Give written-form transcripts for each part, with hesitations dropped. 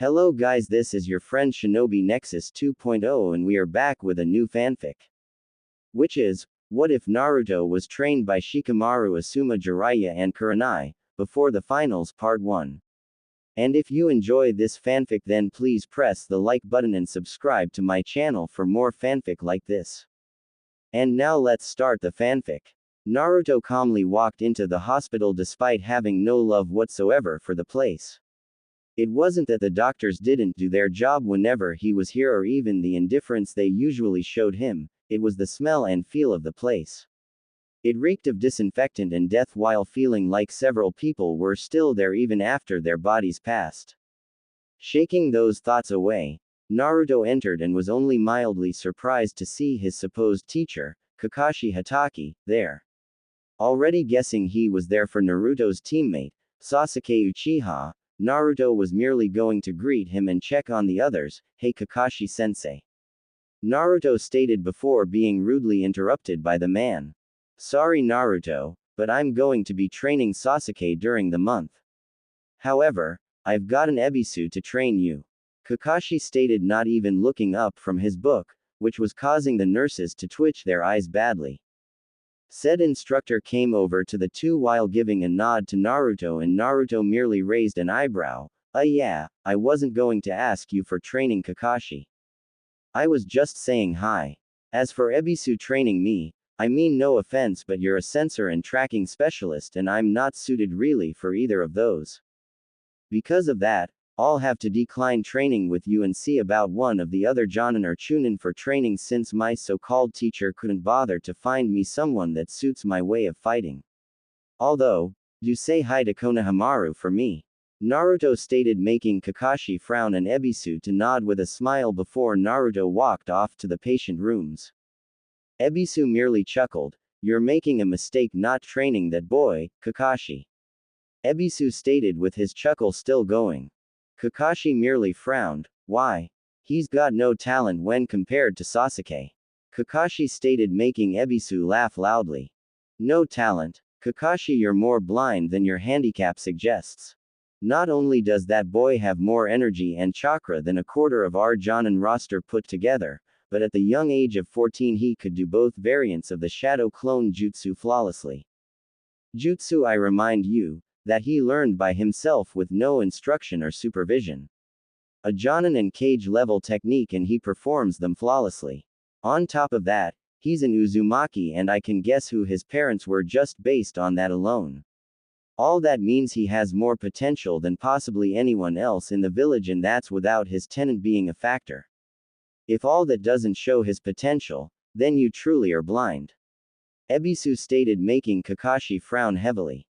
Hello guys, this is your friend Shinobi Nexus 2.0 and we are back with a new fanfic. Which is, what if Naruto was trained by Shikamaru, Asuma, Jiraiya and Kurenai, before the finals part 1. And if you enjoy this fanfic then please press the like button and subscribe to my channel for more fanfic like this. And now let's start the fanfic. Naruto calmly walked into the hospital despite having no love whatsoever for the place. It wasn't that the doctors didn't do their job whenever he was here or even the indifference they usually showed him, it was the smell and feel of the place. It reeked of disinfectant and death while feeling like several people were still there even after their bodies passed. Shaking those thoughts away, Naruto entered and was only mildly surprised to see his supposed teacher, Kakashi Hatake, there. Already guessing he was there for Naruto's teammate, Sasuke Uchiha, Naruto was merely going to greet him and check on the others. "Hey Kakashi-sensei." Naruto stated before being rudely interrupted by the man. "Sorry Naruto, but I'm going to be training Sasuke during the month. However, I've got an Ebisu to train you," Kakashi stated, not even looking up from his book, which was causing the nurses to twitch their eyes badly. Said instructor came over to the two while giving a nod to Naruto and Naruto merely raised an eyebrow. Yeah, I wasn't going to ask you for training Kakashi. I was just saying hi. As for Ebisu training me, I mean no offense but you're a sensor and tracking specialist and I'm not suited really for either of those. Because of that, I'll have to decline training with you and see about one of the other Jonin or Chunin for training since my so-called teacher couldn't bother to find me someone that suits my way of fighting. Although, do say hi to Konohamaru for me," Naruto stated, making Kakashi frown and Ebisu to nod with a smile before Naruto walked off to the patient rooms. Ebisu merely chuckled, "You're making a mistake not training that boy, Kakashi," Ebisu stated with his chuckle still going. Kakashi merely frowned. "Why? He's got no talent when compared to Sasuke," Kakashi stated, making Ebisu laugh loudly. "No talent? Kakashi, you're more blind than your handicap suggests. Not only does that boy have more energy and chakra than a quarter of our Jonin roster put together, but at the young age of 14 he could do both variants of the Shadow Clone Jutsu flawlessly. Jutsu, I remind you, that he learned by himself with no instruction or supervision. A Jonin and Cage level technique and he performs them flawlessly. On top of that, he's an Uzumaki and I can guess who his parents were just based on that alone. All that means he has more potential than possibly anyone else in the village and that's without his tenant being a factor. If all that doesn't show his potential, then you truly are blind," Ebisu stated, making Kakashi frown heavily.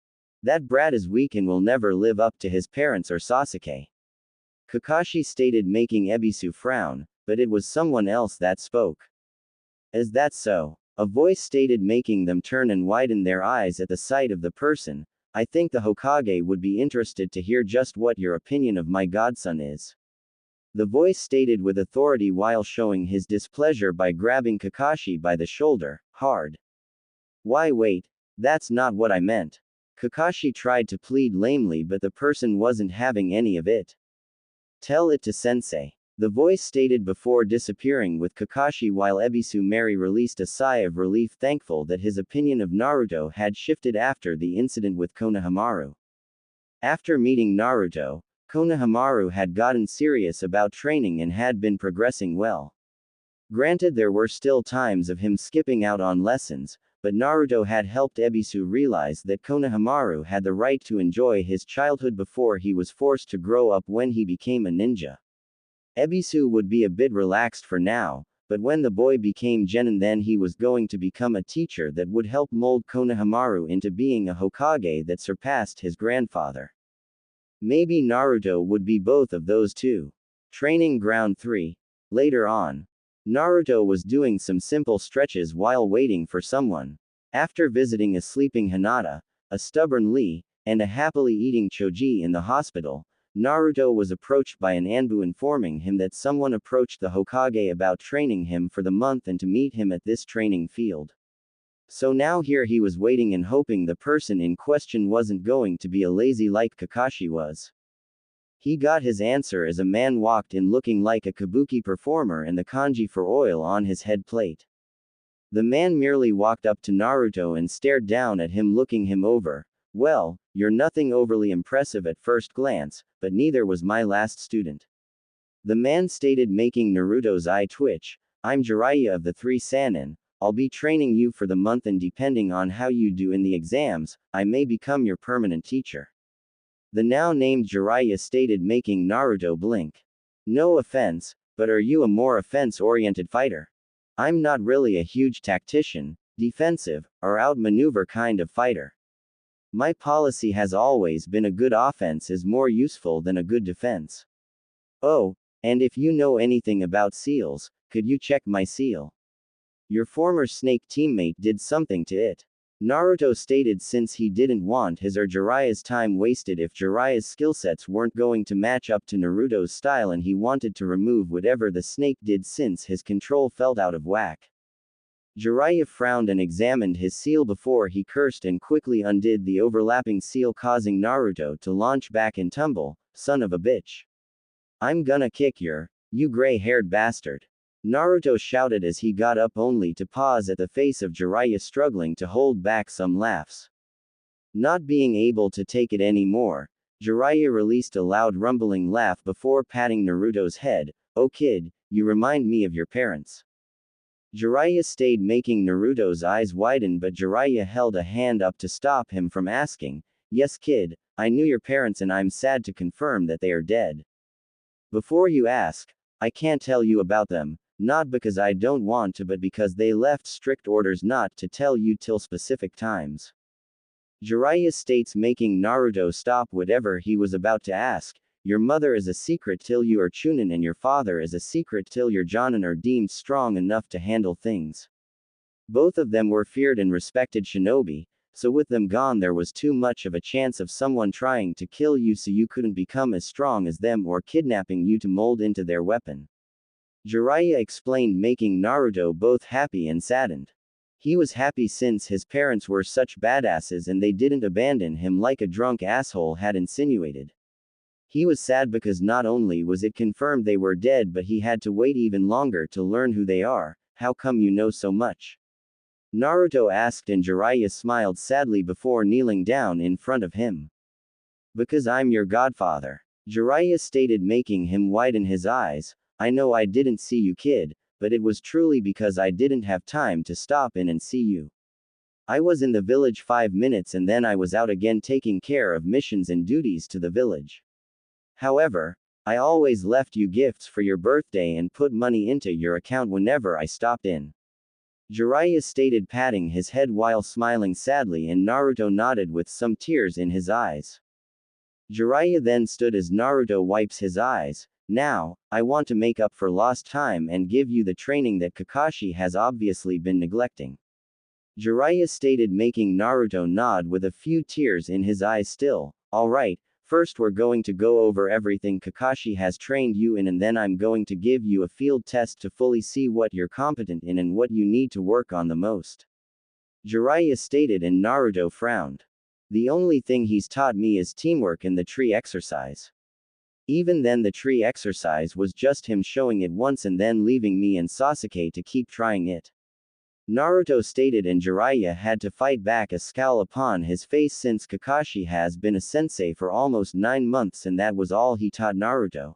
"That brat is weak and will never live up to his parents or Sasuke," Kakashi stated, making Ebisu frown, but it was someone else that spoke. "Is that so?" a voice stated, making them turn and widen their eyes at the sight of the person. "I think the Hokage would be interested to hear just what your opinion of my godson is," the voice stated with authority while showing his displeasure by grabbing Kakashi by the shoulder, hard. "Why wait, that's not what I meant," Kakashi tried to plead lamely but the person wasn't having any of it. "Tell it to sensei," the voice stated before disappearing with Kakashi while Ebisu merely released a sigh of relief, thankful that his opinion of Naruto had shifted after the incident with Konohamaru. After meeting Naruto, Konohamaru had gotten serious about training and had been progressing well. Granted, there were still times of him skipping out on lessons, but Naruto had helped Ebisu realize that Konohamaru had the right to enjoy his childhood before he was forced to grow up when he became a ninja. Ebisu would be a bit relaxed for now, but when the boy became Genin then he was going to become a teacher that would help mold Konohamaru into being a Hokage that surpassed his grandfather. Maybe Naruto would be both of those two. Training Ground 3. Later on, Naruto was doing some simple stretches while waiting for someone. After visiting a sleeping Hinata, a stubborn Lee, and a happily eating Choji in the hospital, Naruto was approached by an Anbu informing him that someone approached the Hokage about training him for the month and to meet him at this training field. So now here he was waiting and hoping the person in question wasn't going to be a lazy like Kakashi was. He got his answer as a man walked in looking like a kabuki performer and the kanji for oil on his head plate. The man merely walked up to Naruto and stared down at him, looking him over. Well, you're nothing overly impressive at first glance, but neither was my last student. The man stated, making Naruto's eye twitch. I'm Jiraiya of the Three Sannin. I'll be training you for the month, and depending on how you do in the exams, I may become your permanent teacher. The now named Jiraiya stated, making Naruto blink. No offense, but are you a more offense-oriented fighter? I'm not really a huge tactician, defensive, or outmaneuver kind of fighter. My policy has always been a good offense is more useful than a good defense. Oh, and if you know anything about seals, could you check my seal? Your former snake teammate did something to it. Naruto stated, since he didn't want his or Jiraiya's time wasted if Jiraiya's skillsets weren't going to match up to Naruto's style, and he wanted to remove whatever the snake did since his control felt out of whack. Jiraiya frowned and examined his seal before he cursed and quickly undid the overlapping seal, causing Naruto to launch back and tumble. Son of a bitch. I'm gonna kick you gray-haired bastard. Naruto shouted as he got up, only to pause at the face of Jiraiya, struggling to hold back some laughs. Not being able to take it anymore, Jiraiya released a loud rumbling laugh before patting Naruto's head. Oh kid, you remind me of your parents. Jiraiya stayed, making Naruto's eyes widen, but Jiraiya held a hand up to stop him from asking. Yes kid, I knew your parents and I'm sad to confirm that they are dead. Before you ask, I can't tell you about them, not because I don't want to, but because they left strict orders not to tell you till specific times. Jiraiya states, making Naruto stop whatever he was about to ask. Your mother is a secret till you are Chunin, and your father is a secret till your Jonin are deemed strong enough to handle things. Both of them were feared and respected shinobi, so with them gone there was too much of a chance of someone trying to kill you, so you couldn't become as strong as them, or kidnapping you to mold into their weapon. Jiraiya explained, making Naruto both happy and saddened. He was happy since his parents were such badasses and they didn't abandon him like a drunk asshole had insinuated. He was sad because not only was it confirmed they were dead, but he had to wait even longer to learn who they are. How come you know so much? Naruto asked, and Jiraiya smiled sadly before kneeling down in front of him. Because I'm your godfather. Jiraiya stated, making him widen his eyes. I know I didn't see you kid, but it was truly because I didn't have time to stop in and see you. I was in the village 5 minutes and then I was out again taking care of missions and duties to the village. However, I always left you gifts for your birthday and put money into your account whenever I stopped in. Jiraiya stated, patting his head while smiling sadly, and Naruto nodded with some tears in his eyes. Jiraiya then stood as Naruto wipes his eyes. Now, I want to make up for lost time and give you the training that Kakashi has obviously been neglecting. Jiraiya stated, making Naruto nod with a few tears in his eyes still. Alright, first we're going to go over everything Kakashi has trained you in, and then I'm going to give you a field test to fully see what you're competent in and what you need to work on the most. Jiraiya stated, and Naruto frowned. The only thing he's taught me is teamwork and the tree exercise. Even then the tree exercise was just him showing it once and then leaving me and Sasuke to keep trying it. Naruto stated, and Jiraiya had to fight back a scowl upon his face since Kakashi has been a sensei for almost 9 months and that was all he taught Naruto.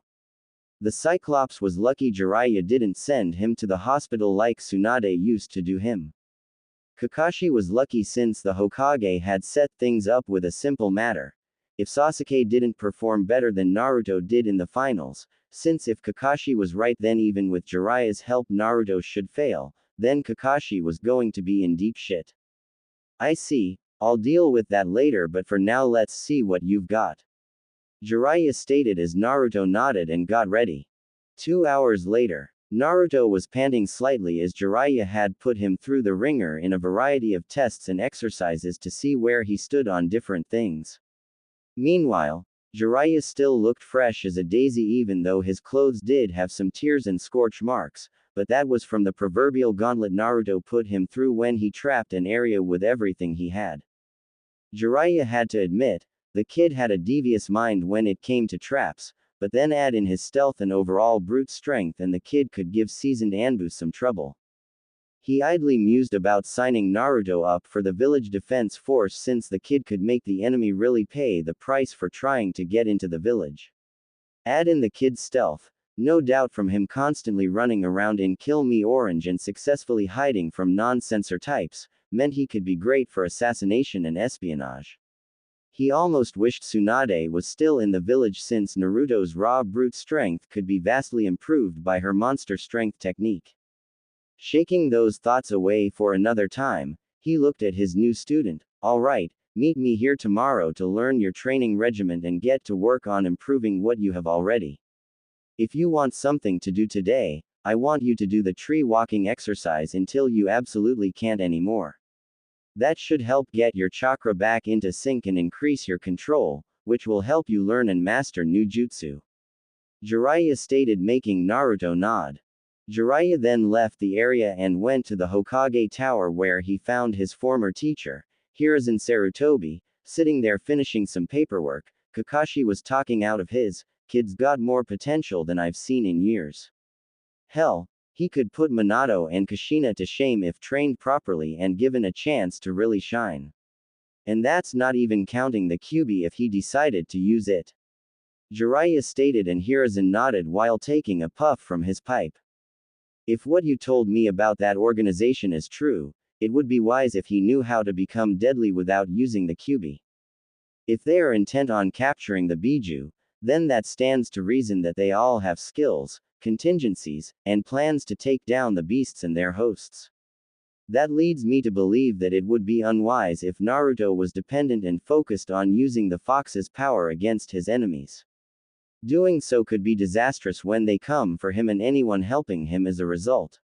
The Cyclops was lucky Jiraiya didn't send him to the hospital like Tsunade used to do him. Kakashi was lucky since the Hokage had set things up with a simple matter. If Sasuke didn't perform better than Naruto did in the finals, since if Kakashi was right then even with Jiraiya's help Naruto should fail, then Kakashi was going to be in deep shit. I see, I'll deal with that later, but for now let's see what you've got. Jiraiya stated as Naruto nodded and got ready. 2 hours later, Naruto was panting slightly as Jiraiya had put him through the ringer in a variety of tests and exercises to see where he stood on different things. Meanwhile, Jiraiya still looked fresh as a daisy even though his clothes did have some tears and scorch marks, but that was from the proverbial gauntlet Naruto put him through when he trapped an area with everything he had. Jiraiya had to admit, the kid had a devious mind when it came to traps, but then add in his stealth and overall brute strength and the kid could give seasoned Anbu some trouble. He idly mused about signing Naruto up for the village defense force since the kid could make the enemy really pay the price for trying to get into the village. Add in the kid's stealth, no doubt from him constantly running around in Kill Me Orange and successfully hiding from non-censor types, meant he could be great for assassination and espionage. He almost wished Tsunade was still in the village since Naruto's raw brute strength could be vastly improved by her monster strength technique. Shaking those thoughts away for another time, he looked at his new student. All right, meet me here tomorrow to learn your training regimen and get to work on improving what you have already. If you want something to do today, I want you to do the tree walking exercise until you absolutely can't anymore. That should help get your chakra back into sync and increase your control, which will help you learn and master new jutsu. Jiraiya stated, making Naruto nod. Jiraiya then left the area and went to the Hokage Tower where he found his former teacher, Hiruzen Sarutobi, sitting there finishing some paperwork. Kakashi was talking out of his, "Kid's got more potential than I've seen in years. Hell, he could put Minato and Kushina to shame if trained properly and given a chance to really shine. And that's not even counting the Kyuubi if he decided to use it." Jiraiya stated, and Hiruzen nodded while taking a puff from his pipe. "If what you told me about that organization is true, it would be wise if he knew how to become deadly without using the Kyuubi. If they are intent on capturing the Biju, then that stands to reason that they all have skills, contingencies, and plans to take down the beasts and their hosts. That leads me to believe that it would be unwise if Naruto was dependent and focused on using the fox's power against his enemies. Doing so could be disastrous when they come for him and anyone helping him as a result."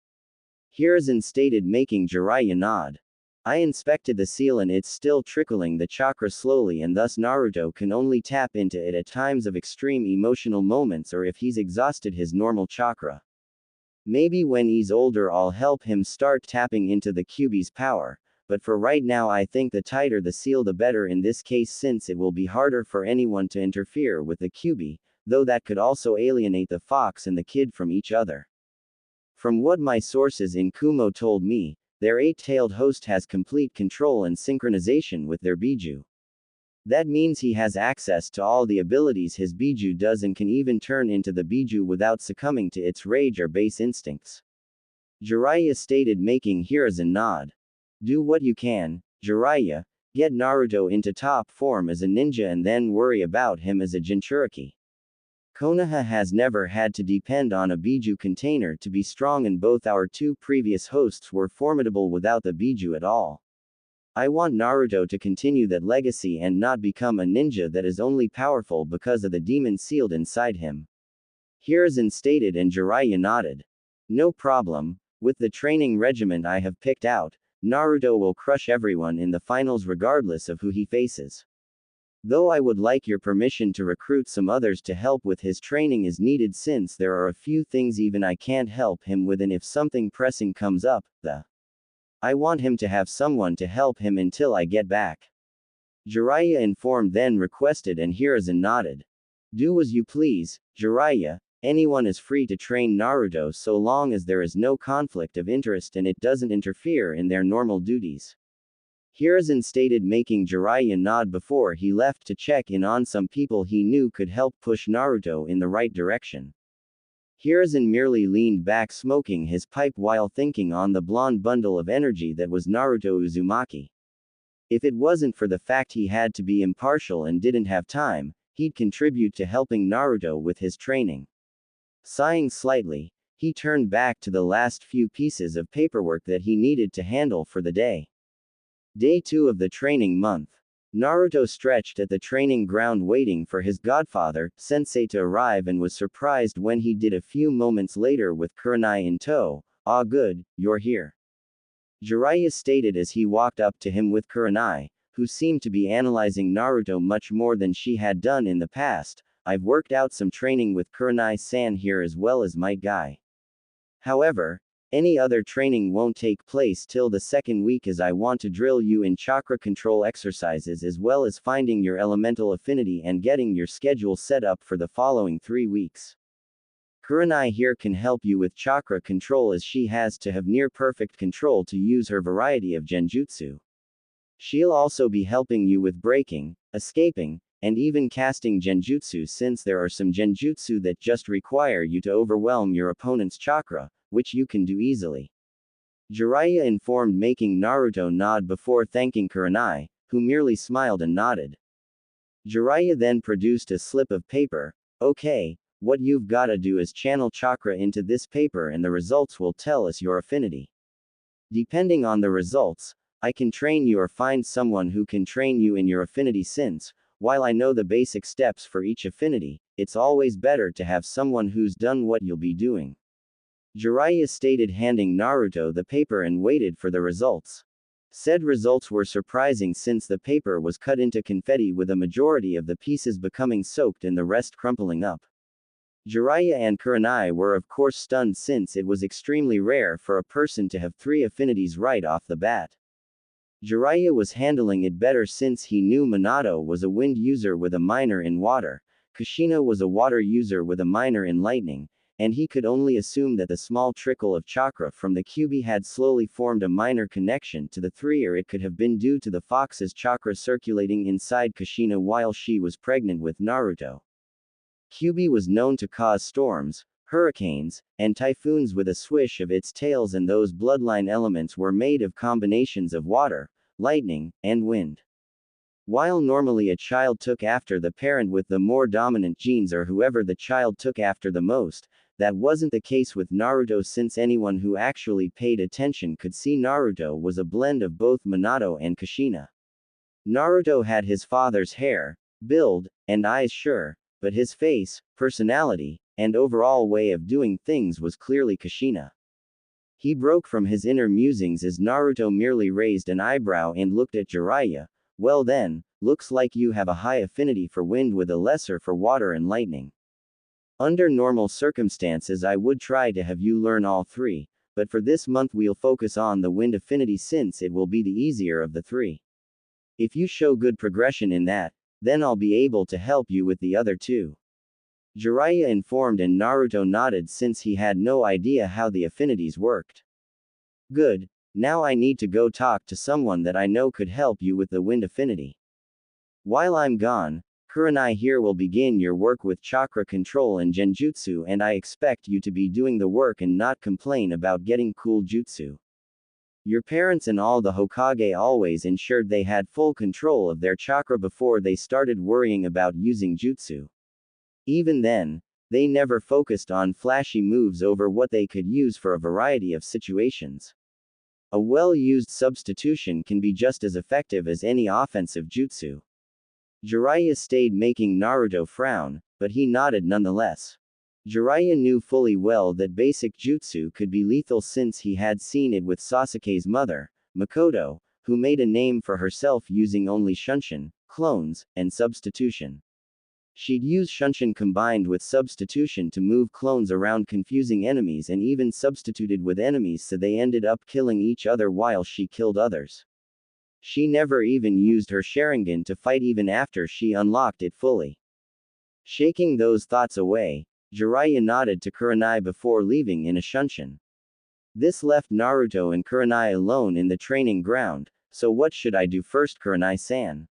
Hiruzen stated, making Jiraiya nod. "I inspected the seal and it's still trickling the chakra slowly, and thus Naruto can only tap into it at times of extreme emotional moments or if he's exhausted his normal chakra. Maybe when he's older I'll help him start tapping into the Kyuubi's power, but for right now I think the tighter the seal the better in this case, since it will be harder for anyone to interfere with the Kyuubi, though that could also alienate the fox and the kid from each other. From what my sources in Kumo told me, their eight-tailed host has complete control and synchronization with their Biju. That means he has access to all the abilities his Biju does and can even turn into the Biju without succumbing to its rage or base instincts." Jiraiya stated, making Hiruzen nod. "Do what you can, Jiraiya, get Naruto into top form as a ninja and then worry about him as a Jinchuriki. Konoha has never had to depend on a Biju container to be strong, and both our two previous hosts were formidable without the Biju at all. I want Naruto to continue that legacy and not become a ninja that is only powerful because of the demon sealed inside him." Hiruzen stated, and Jiraiya nodded. "No problem, with the training regimen I have picked out, Naruto will crush everyone in the finals regardless of who he faces. Though I would like your permission to recruit some others to help with his training is needed, since there are a few things even I can't help him with, and if something pressing comes up, I want him to have someone to help him until I get back." Jiraiya informed, then requested, and Hiruzen nodded. "Do as you please, Jiraiya, anyone is free to train Naruto so long as there is no conflict of interest and it doesn't interfere in their normal duties." Hiruzen stated, making Jiraiya nod before he left to check in on some people he knew could help push Naruto in the right direction. Hiruzen merely leaned back smoking his pipe while thinking on the blonde bundle of energy that was Naruto Uzumaki. If it wasn't for the fact he had to be impartial and didn't have time, he'd contribute to helping Naruto with his training. Sighing slightly, he turned back to the last few pieces of paperwork that he needed to handle for the day. Day 2 of the training month. Naruto stretched at the training ground waiting for his godfather, Sensei, to arrive, and was surprised when he did a few moments later with Kurenai in tow. "Ah, good, you're here," Jiraiya stated as he walked up to him with Kurenai, who seemed to be analyzing Naruto much more than she had done in the past. "I've worked out some training with Kurenai-san here as well as Might Guy. However, Any other training won't take place till the second week, as I want to drill you in chakra control exercises as well as finding your elemental affinity and getting your schedule set up for the following 3 weeks. Kurenai here can help you with chakra control, as she has to have near perfect control to use her variety of genjutsu. She'll also be helping you with breaking, escaping, and even casting genjutsu, since there are some genjutsu that just require you to overwhelm your opponent's chakra, which you can do easily. Jiraiya informed, making Naruto nod before thanking Kurenai, who merely smiled and nodded. Jiraiya then produced a slip of paper. Okay, what you've gotta do is channel chakra into this paper and the results will tell us your affinity. Depending on the results, I can train you or find someone who can train you in your affinity, since, while I know the basic steps for each affinity, it's always better to have someone who's done what you'll be doing. Jiraiya stated, handing Naruto the paper, and waited for the results. Said results were surprising, since the paper was cut into confetti, with a majority of the pieces becoming soaked and the rest crumpling up. Jiraiya and Kurenai were of course stunned, since it was extremely rare for a person to have 3 affinities right off the bat. Jiraiya was handling it better, since he knew Minato was a wind user with a minor in water, Kushina was a water user with a minor in lightning, and he could only assume that the small trickle of chakra from the Kyuubi had slowly formed a minor connection to the 3, or it could have been due to the fox's chakra circulating inside Kushina while she was pregnant with Naruto. Kyuubi was known to cause storms, hurricanes, and typhoons with a swish of its tails, and those bloodline elements were made of combinations of water, lightning, and wind. While normally a child took after the parent with the more dominant genes, or whoever the child took after the most, that wasn't the case with Naruto, since anyone who actually paid attention could see Naruto was a blend of both Minato and Kushina. Naruto had his father's hair, build, and eyes, sure, but his face, personality, and overall way of doing things was clearly Kushina. He broke from his inner musings as Naruto merely raised an eyebrow and looked at Jiraiya. Well then, looks like you have a high affinity for wind with a lesser for water and lightning. Under normal circumstances I would try to have you learn all 3, but for this month we'll focus on the wind affinity, since it will be the easier of the 3. If you show good progression in that, then I'll be able to help you with the other 2. Jiraiya informed, and Naruto nodded, since he had no idea how the affinities worked. Good, now I need to go talk to someone that I know could help you with the wind affinity. While I'm gone, Kurenai here will begin your work with chakra control and genjutsu, and I expect you to be doing the work and not complain about getting cool jutsu. Your parents and all the Hokage always ensured they had full control of their chakra before they started worrying about using jutsu. Even then, they never focused on flashy moves over what they could use for a variety of situations. A well-used substitution can be just as effective as any offensive jutsu. Jiraiya stayed, making Naruto frown, but he nodded nonetheless. Jiraiya knew fully well that basic jutsu could be lethal, since he had seen it with Sasuke's mother, Makoto, who made a name for herself using only shunshin, clones, and substitution. She'd use shunshin combined with substitution to move clones around confusing enemies, and even substituted with enemies so they ended up killing each other while she killed others. She never even used her Sharingan to fight, even after she unlocked it fully. Shaking those thoughts away, Jiraiya nodded to Kurenai before leaving in a shunshin. This left Naruto and Kurenai alone in the training ground. So what should I do first, Kurenai-san?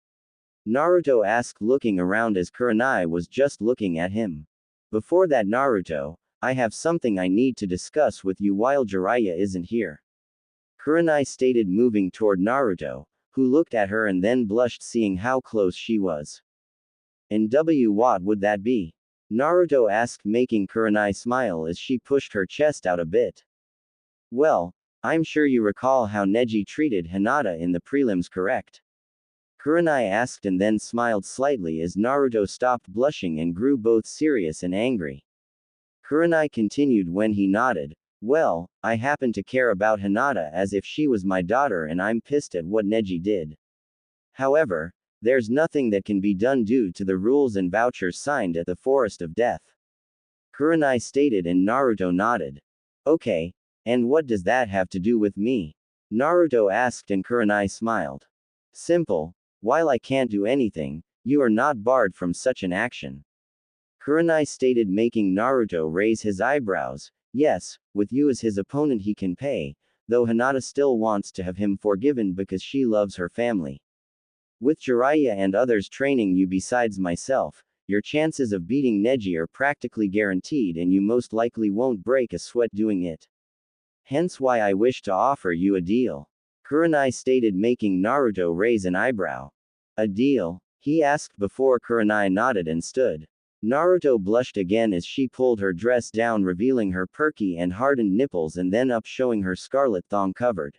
Naruto asked, looking around as Kurenai was just looking at him. Before that, Naruto, I have something I need to discuss with you while Jiraiya isn't here. Kurenai stated, moving toward Naruto, who looked at her and then blushed, seeing how close she was. And what would that be? Naruto asked, making Kurenai smile as she pushed her chest out a bit. Well, I'm sure you recall how Neji treated Hinata in the prelims, correct? Kurenai asked, and then smiled slightly as Naruto stopped blushing and grew both serious and angry. Kurenai continued when he nodded. Well, I happen to care about Hinata as if she was my daughter, and I'm pissed at what Neji did. However, there's nothing that can be done due to the rules and vouchers signed at the Forest of Death. Kurenai stated, and Naruto nodded. Okay, And what does that have to do with me? Naruto asked and Kurenai smiled. Simple. While I can't do anything, you are not barred from such an action. Kurenai stated, making Naruto raise his eyebrows. Yes, with you as his opponent he can pay, though Hinata still wants to have him forgiven because she loves her family. With Jiraiya and others training you besides myself, your chances of beating Neji are practically guaranteed and you most likely won't break a sweat doing it. Hence why I wish to offer you a deal. Kurenai stated, making Naruto raise an eyebrow. A deal? He asked before Kurenai nodded and stood. Naruto blushed again as she pulled her dress down, revealing her perky and hardened nipples and then up, showing her scarlet thong covered.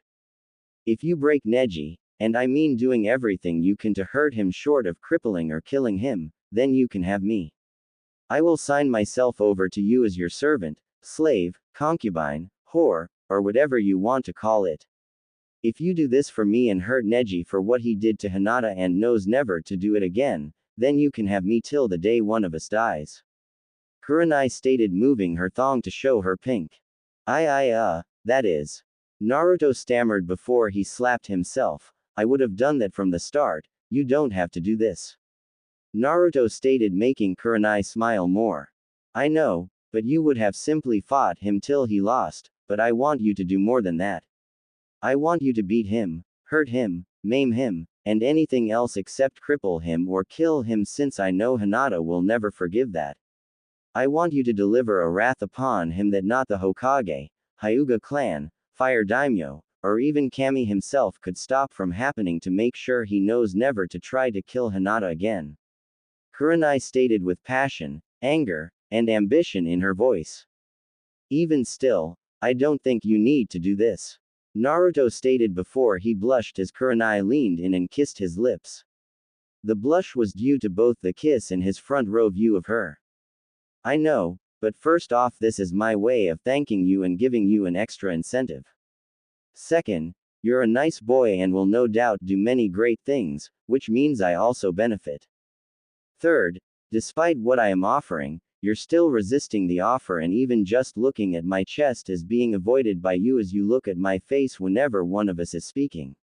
If you break Neji, and I mean doing everything you can to hurt him short of crippling or killing him, then you can have me. I will sign myself over to you as your servant, slave, concubine, whore, or whatever you want to call it. If you do this for me and hurt Neji for what he did to Hinata and knows never to do it again, then you can have me till the day one of us dies. Kurenai stated, moving her thong to show her pink. That is. Naruto stammered before he slapped himself. I would have done that from the start, you don't have to do this. Naruto stated, making Kurenai smile more. I know, but you would have simply fought him till he lost, but I want you to do more than that. I want you to beat him, hurt him, maim him, and anything else except cripple him or kill him, since I know Hinata will never forgive that. I want you to deliver a wrath upon him that not the Hokage, Hyuga clan, Fire Daimyo, or even Kami himself could stop from happening, to make sure he knows never to try to kill Hinata again. Kurenai stated with passion, anger, and ambition in her voice. Even still, I don't think you need to do this. Naruto stated before he blushed as Kurenai leaned in and kissed his lips. The blush was due to both the kiss and his front row view of her. I know, but first off, this is my way of thanking you and giving you an extra incentive. Second, you're a nice boy and will no doubt do many great things, which means I also benefit. Third, despite what I am offering, you're still resisting the offer, and even just looking at my chest is being avoided by you as you look at my face whenever one of us is speaking.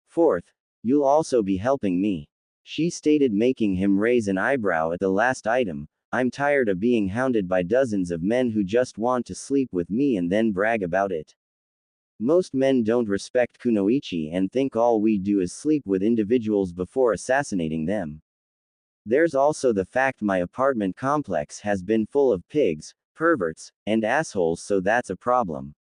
Fourth, you'll also be helping me. She stated, making him raise an eyebrow at the last item. I'm tired of being hounded by dozens of men who just want to sleep with me and then brag about it. Most men don't respect kunoichi and think all we do is sleep with individuals before assassinating them. There's also the fact my apartment complex has been full of pigs, perverts, and assholes, so that's a problem.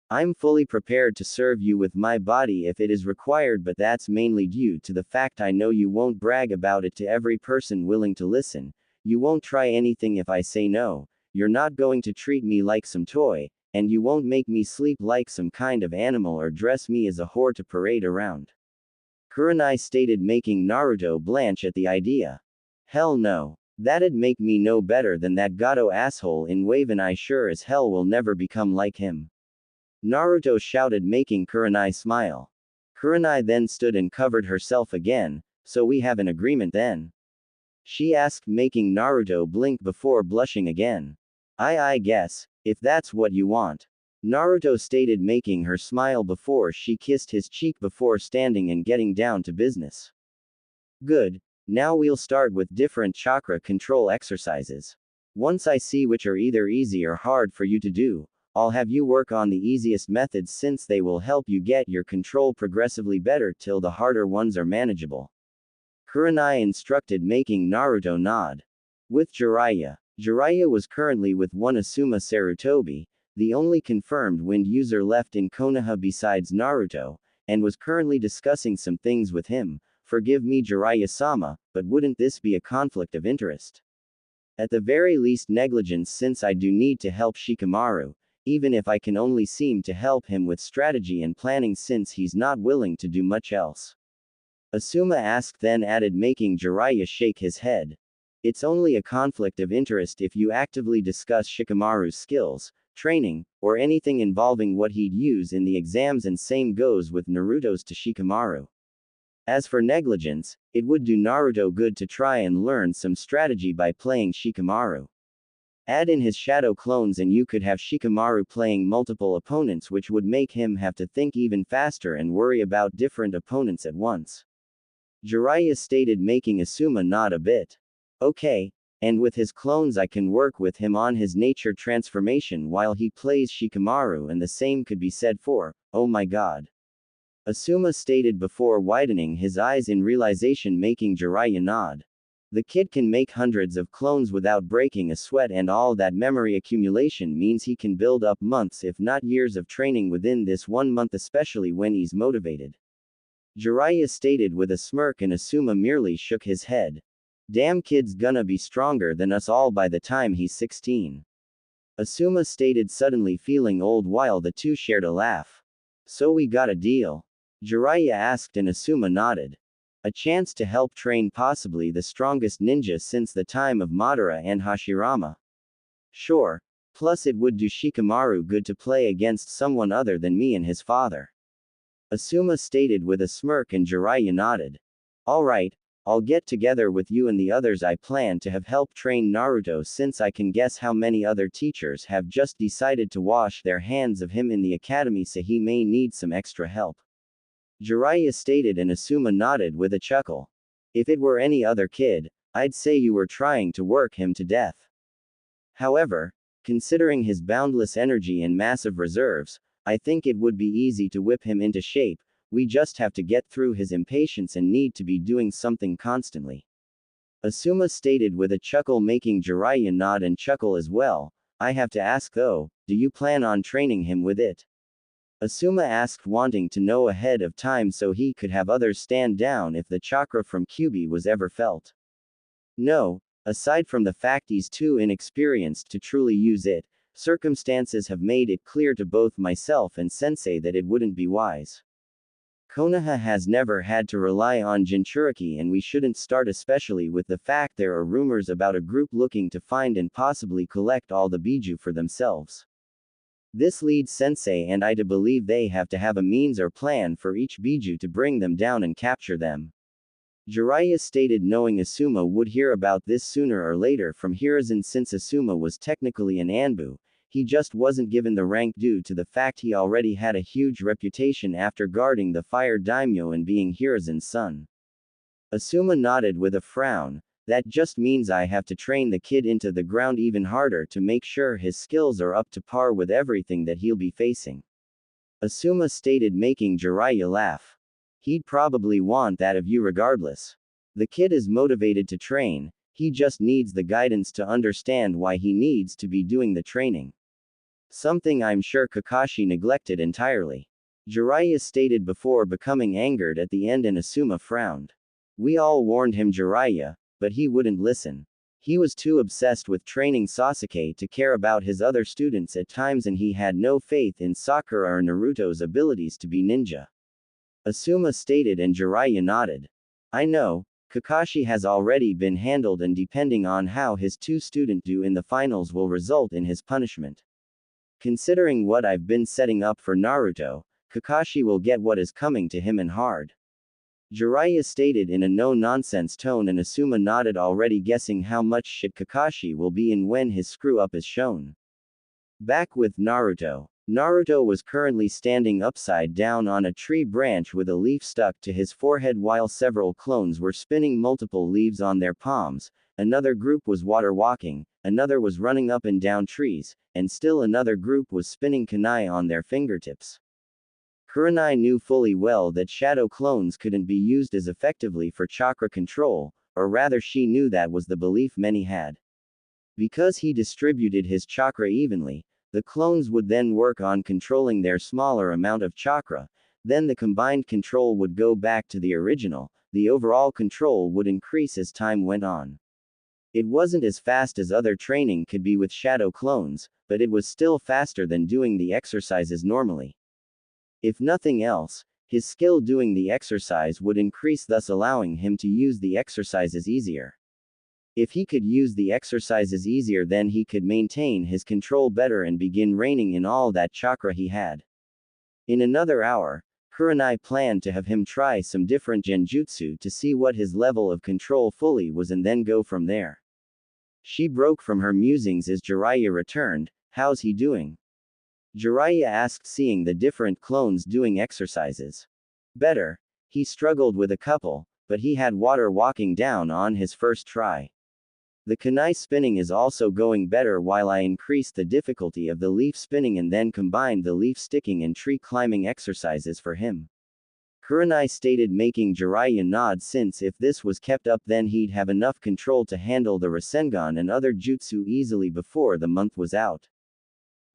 I'm fully prepared to serve you with my body if it is required, but that's mainly due to the fact I know you won't brag about it to every person willing to listen, you won't try anything if I say no, you're not going to treat me like some toy, and you won't make me sleep like some kind of animal or dress me as a whore to parade around. Kurenai stated, making Naruto blanch at the idea. Hell no. That'd make me no better than that Gato asshole in Wave, and I sure as hell will never become like him. Naruto shouted, making Kurenai smile. Kurenai then stood and covered herself again. So we have an agreement then? She asked, making Naruto blink before blushing again. I guess, if that's what you want. Naruto stated, making her smile before she kissed his cheek before standing and getting down to business. Good. Now we'll start with different chakra control exercises. Once I see which are either easy or hard for you to do, I'll have you work on the easiest methods, since they will help you get your control progressively better till the harder ones are manageable. Kurenai instructed, making Naruto nod. With Jiraiya. Jiraiya was currently with one Asuma Sarutobi, the only confirmed wind user left in Konoha besides Naruto, and was currently discussing some things with him. Forgive me, Jiraiya-sama, but wouldn't this be a conflict of interest? At the very least negligence, since I do need to help Shikamaru, even if I can only seem to help him with strategy and planning, since he's not willing to do much else. Asuma asked, then added, making Jiraiya shake his head. It's only a conflict of interest if you actively discuss Shikamaru's skills, training, or anything involving what he'd use in the exams, and same goes with Naruto's to Shikamaru. As for negligence, it would do Naruto good to try and learn some strategy by playing Shikamaru. Add in his shadow clones and you could have Shikamaru playing multiple opponents, which would make him have to think even faster and worry about different opponents at once. Jiraiya stated, making Asuma nod a bit. Okay, and with his clones I can work with him on his nature transformation while he plays Shikamaru, and the same could be said for, oh my god. Asuma stated before widening his eyes in realization, making Jiraiya nod. The kid can make hundreds of clones without breaking a sweat, and all that memory accumulation means he can build up months if not years of training within this 1 month, especially when he's motivated. Jiraiya stated with a smirk, and Asuma merely shook his head. Damn, kid's gonna be stronger than us all by the time he's 16. Asuma stated, suddenly feeling old, while the two shared a laugh. So we got a deal? Jiraiya asked, and Asuma nodded. A chance to help train possibly the strongest ninja since the time of Madara and Hashirama. Sure. Plus it would do Shikamaru good to play against someone other than me and his father. Asuma stated with a smirk, and Jiraiya nodded. Alright, I'll get together with you and the others. I plan to have help train Naruto, since I can guess how many other teachers have just decided to wash their hands of him in the academy, so he may need some extra help. Jiraiya stated, and Asuma nodded with a chuckle. If it were any other kid, I'd say you were trying to work him to death. However, considering his boundless energy and massive reserves, I think it would be easy to whip him into shape. We just have to get through his impatience and need to be doing something constantly. Asuma stated with a chuckle, making Jiraiya nod and chuckle as well. I have to ask though, do you plan on training him with it? Asuma asked, wanting to know ahead of time so he could have others stand down if the chakra from Kyuubi was ever felt. No, aside from the fact he's too inexperienced to truly use it, circumstances have made it clear to both myself and Sensei that it wouldn't be wise. Konoha has never had to rely on Jinchuriki, and we shouldn't start, especially with the fact there are rumors about a group looking to find and possibly collect all the Biju for themselves. This leads Sensei and I to believe they have to have a means or plan for each Biju to bring them down and capture them. Jiraiya stated, knowing Asuma would hear about this sooner or later from Hiruzen, since Asuma was technically an Anbu. He just wasn't given the rank due to the fact he already had a huge reputation after guarding the fire daimyo and being Hiruzen's son. Asuma nodded with a frown. That just means I have to train the kid into the ground even harder to make sure his skills are up to par with everything that he'll be facing. Asuma stated, making Jiraiya laugh. He'd probably want that of you regardless. The kid is motivated to train, he just needs the guidance to understand why he needs to be doing the training. Something I'm sure Kakashi neglected entirely. Jiraiya stated before becoming angered at the end, and Asuma frowned. We all warned him, Jiraiya, but he wouldn't listen. He was too obsessed with training Sasuke to care about his other students at times, and he had no faith in Sakura or Naruto's abilities to be ninja. Asuma stated, and Jiraiya nodded. I know, Kakashi has already been handled, and depending on how his two students do in the finals will result in his punishment. Considering what I've been setting up for Naruto, Kakashi will get what is coming to him, and hard. Jiraiya stated in a no-nonsense tone, and Asuma nodded, already guessing how much shit Kakashi will be in when his screw-up is shown. Back with Naruto. Naruto was currently standing upside down on a tree branch with a leaf stuck to his forehead while several clones were spinning multiple leaves on their palms. Another group was water walking, another was running up and down trees, and still another group was spinning kunai on their fingertips. Kurenai knew fully well that shadow clones couldn't be used as effectively for chakra control, or rather she knew that was the belief many had. Because he distributed his chakra evenly, the clones would then work on controlling their smaller amount of chakra, then the combined control would go back to the original, the overall control would increase as time went on. It wasn't as fast as other training could be with shadow clones, but it was still faster than doing the exercises normally. If nothing else, his skill doing the exercise would increase, thus allowing him to use the exercises easier. If he could use the exercises easier, then he could maintain his control better and begin reigning in all that chakra he had. In another hour, Kurenai planned to have him try some different genjutsu to see what his level of control fully was, and then go from there. She broke from her musings as Jiraiya returned. How's he doing? Jiraiya asked, seeing the different clones doing exercises. Better. He struggled with a couple, but he had water walking down on his first try. The kunai spinning is also going better while I increased the difficulty of the leaf spinning and then combined the leaf sticking and tree climbing exercises for him. Kurenai stated, making Jiraiya nod, since if this was kept up then he'd have enough control to handle the Rasengan and other jutsu easily before the month was out.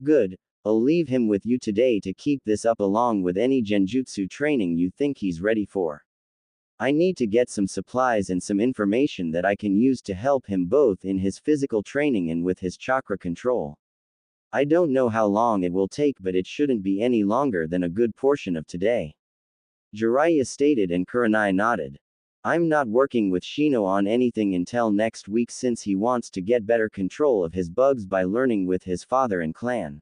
Good. I'll leave him with you today to keep this up along with any genjutsu training you think he's ready for. I need to get some supplies and some information that I can use to help him both in his physical training and with his chakra control. I don't know how long it will take, but it shouldn't be any longer than a good portion of today. Jiraiya stated, and Kurenai nodded. I'm not working with Shino on anything until next week, since he wants to get better control of his bugs by learning with his father and clan.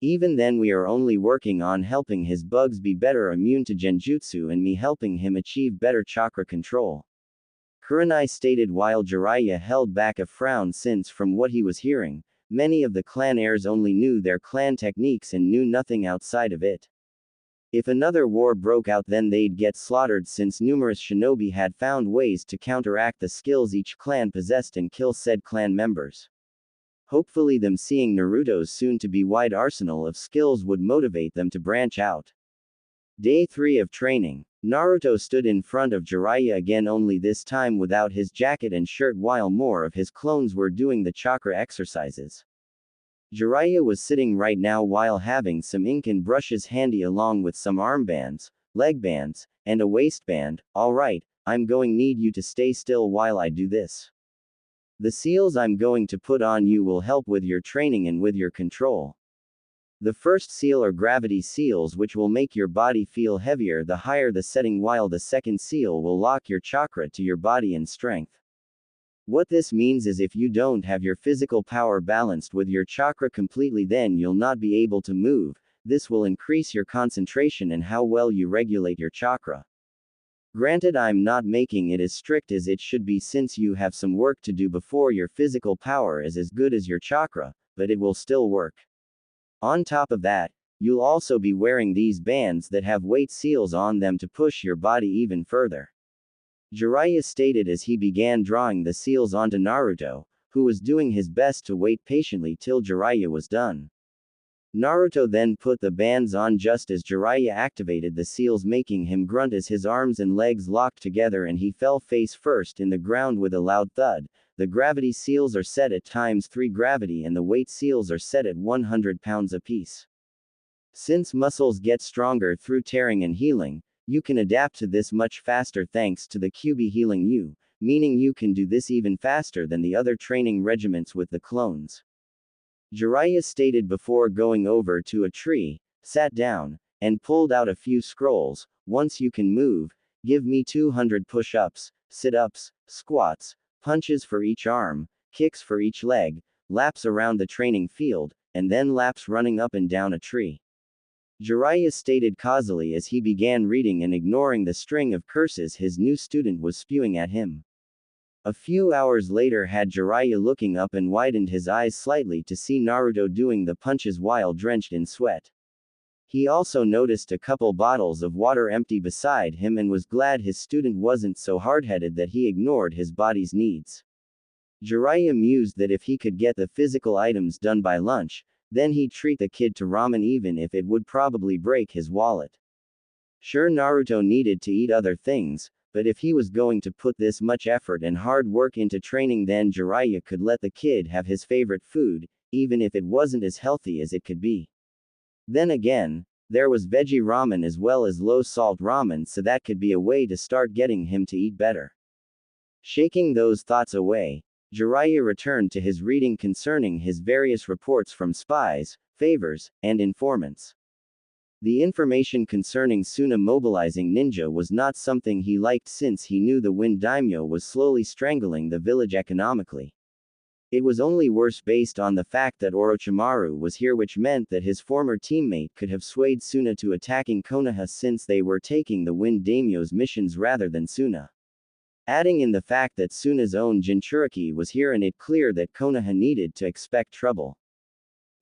Even then we are only working on helping his bugs be better immune to genjutsu and me helping him achieve better chakra control. Kurenai stated while Jiraiya held back a frown, since from what he was hearing, many of the clan heirs only knew their clan techniques and knew nothing outside of it. If another war broke out then they'd get slaughtered, since numerous shinobi had found ways to counteract the skills each clan possessed and kill said clan members. Hopefully them seeing Naruto's soon-to-be wide arsenal of skills would motivate them to branch out. Day 3 of training. Naruto stood in front of Jiraiya again, only this time without his jacket and shirt, while more of his clones were doing the chakra exercises. Jiraiya was sitting right now while having some ink and brushes handy along with some armbands, leg bands, and a waistband. Alright, I'm going need you to stay still while I do this. The seals I'm going to put on you will help with your training and with your control. The first seal are gravity seals, which will make your body feel heavier the higher the setting, while the second seal will lock your chakra to your body and strength. What this means is if you don't have your physical power balanced with your chakra completely, then you'll not be able to move. This will increase your concentration and how well you regulate your chakra. Granted, I'm not making it as strict as it should be, since you have some work to do before your physical power is as good as your chakra, but it will still work. On top of that, you'll also be wearing these bands that have weight seals on them to push your body even further. Jiraiya stated as he began drawing the seals onto Naruto, who was doing his best to wait patiently till Jiraiya was done. Naruto then put the bands on just as Jiraiya activated the seals, making him grunt as his arms and legs locked together and he fell face first in the ground with a loud thud. The gravity seals are set at ×3 gravity and the weight seals are set at 100 pounds apiece. Since muscles get stronger through tearing and healing, you can adapt to this much faster thanks to the QB healing you, meaning you can do this even faster than the other training regiments with the clones. Jiraiya stated before going over to a tree, sat down, and pulled out a few scrolls. Once you can move, give me 200 push-ups, sit-ups, squats, punches for each arm, kicks for each leg, laps around the training field, and then laps running up and down a tree. Jiraiya stated causally as he began reading and ignoring the string of curses his new student was spewing at him. A few hours later, had Jiraiya looking up and widened his eyes slightly to see Naruto doing the punches while drenched in sweat. He also noticed a couple bottles of water empty beside him and was glad his student wasn't so hard-headed that he ignored his body's needs. Jiraiya mused that if he could get the physical items done by lunch, then he'd treat the kid to ramen even if it would probably break his wallet. Sure, Naruto needed to eat other things, but if he was going to put this much effort and hard work into training, then Jiraiya could let the kid have his favorite food, even if it wasn't as healthy as it could be. Then again, there was veggie ramen as well as low-salt ramen, so that could be a way to start getting him to eat better. Shaking those thoughts away, Jiraiya returned to his reading concerning his various reports from spies, favors, and informants. The information concerning Suna mobilizing ninja was not something he liked, since he knew the Wind Daimyo was slowly strangling the village economically. It was only worse based on the fact that Orochimaru was here, which meant that his former teammate could have swayed Suna to attacking Konoha, since they were taking the Wind Daimyo's missions rather than Suna. adding in the fact that Suna's own Jinchuriki was here and it clear that Konoha needed to expect trouble.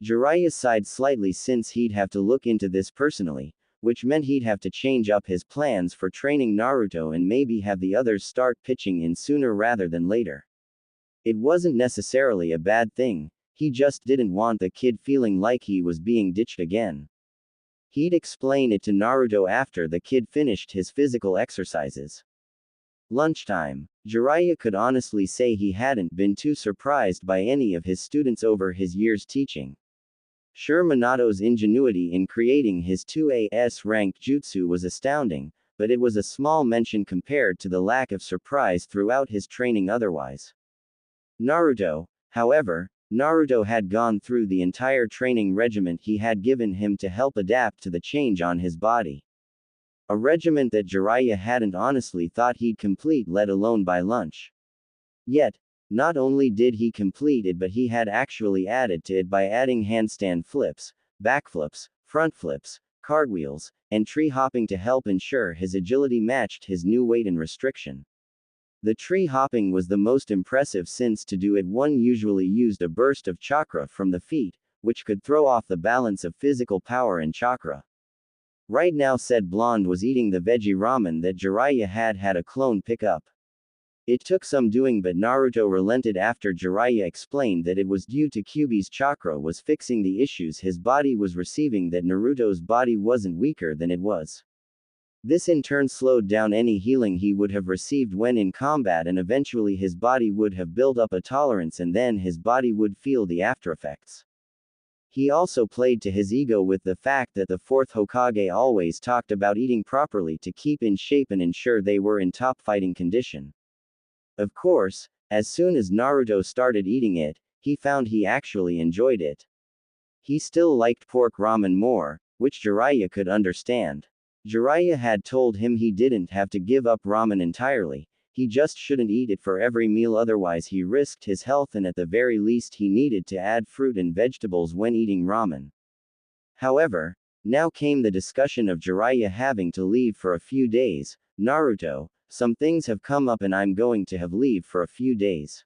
Jiraiya sighed slightly since he'd have to look into this personally, which meant he'd have to change up his plans for training Naruto and maybe have the others start pitching in sooner rather than later. It wasn't necessarily a bad thing, he just didn't want the kid feeling like he was being ditched again. He'd explain it to Naruto after the kid finished his physical exercises. Lunchtime. Jiraiya could honestly say he hadn't been too surprised by any of his students over his years teaching. Sure, Minato's ingenuity in creating his 2AS rank jutsu was astounding, but it was a small mention compared to the lack of surprise throughout his training otherwise. Naruto, however, Naruto had gone through the entire training regiment he had given him to help adapt to the change on his body. A regiment that Jiraiya hadn't honestly thought he'd complete, let alone by lunch. Yet, not only did he complete it, but he had actually added to it by adding handstand flips, backflips, front flips, cartwheels, and tree hopping to help ensure his agility matched his new weight and restriction. The tree hopping was the most impressive since to do it one usually used a burst of chakra from the feet, which could throw off the balance of physical power and chakra. Right now said blonde was eating the veggie ramen that Jiraiya had a clone pick up. It took some doing, but Naruto relented after Jiraiya explained that it was due to Kyuubi's chakra was fixing the issues his body was receiving, that Naruto's body wasn't weaker than it was. This in turn slowed down any healing he would have received when in combat, and eventually his body would have built up a tolerance and then his body would feel the aftereffects. He also played to his ego with the fact that the fourth Hokage always talked about eating properly to keep in shape and ensure they were in top fighting condition. Of course, as soon as Naruto started eating it, he found he actually enjoyed it. He still liked pork ramen more, which Jiraiya could understand. Jiraiya had told him he didn't have to give up ramen entirely, he just shouldn't eat it for every meal, otherwise he risked his health, and at the very least he needed to add fruit and vegetables when eating ramen. However, now came the discussion of Jiraiya having to leave for a few days. Naruto, some things have come up and I'm going to have leave for a few days.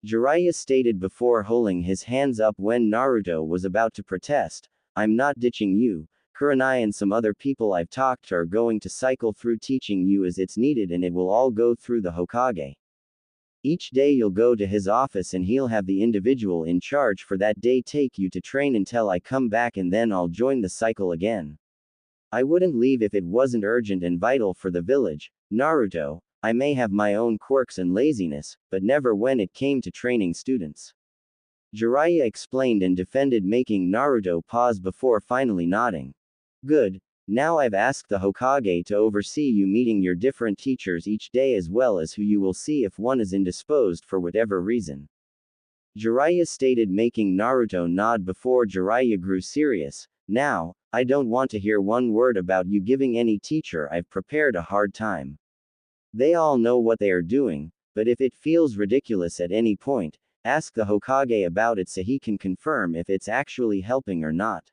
Jiraiya stated before holding his hands up when Naruto was about to protest. I'm not ditching you. Kurenai and some other people I've talked to are going to cycle through teaching you as it's needed, and it will all go through the Hokage. Each day you'll go to his office and he'll have the individual in charge for that day take you to train until I come back, and then I'll join the cycle again. I wouldn't leave if it wasn't urgent and vital for the village. Naruto, I may have my own quirks and laziness, but never when it came to training students. Jiraiya explained and defended, making Naruto pause before finally nodding. Good. Now I've asked the Hokage to oversee you meeting your different teachers each day, as well as who you will see if one is indisposed for whatever reason. Jiraiya stated, making Naruto nod before Jiraiya grew serious. Now, I don't want to hear one word about you giving any teacher I've prepared a hard time. They all know what they are doing, but if it feels ridiculous at any point, ask the Hokage about it so he can confirm if it's actually helping or not.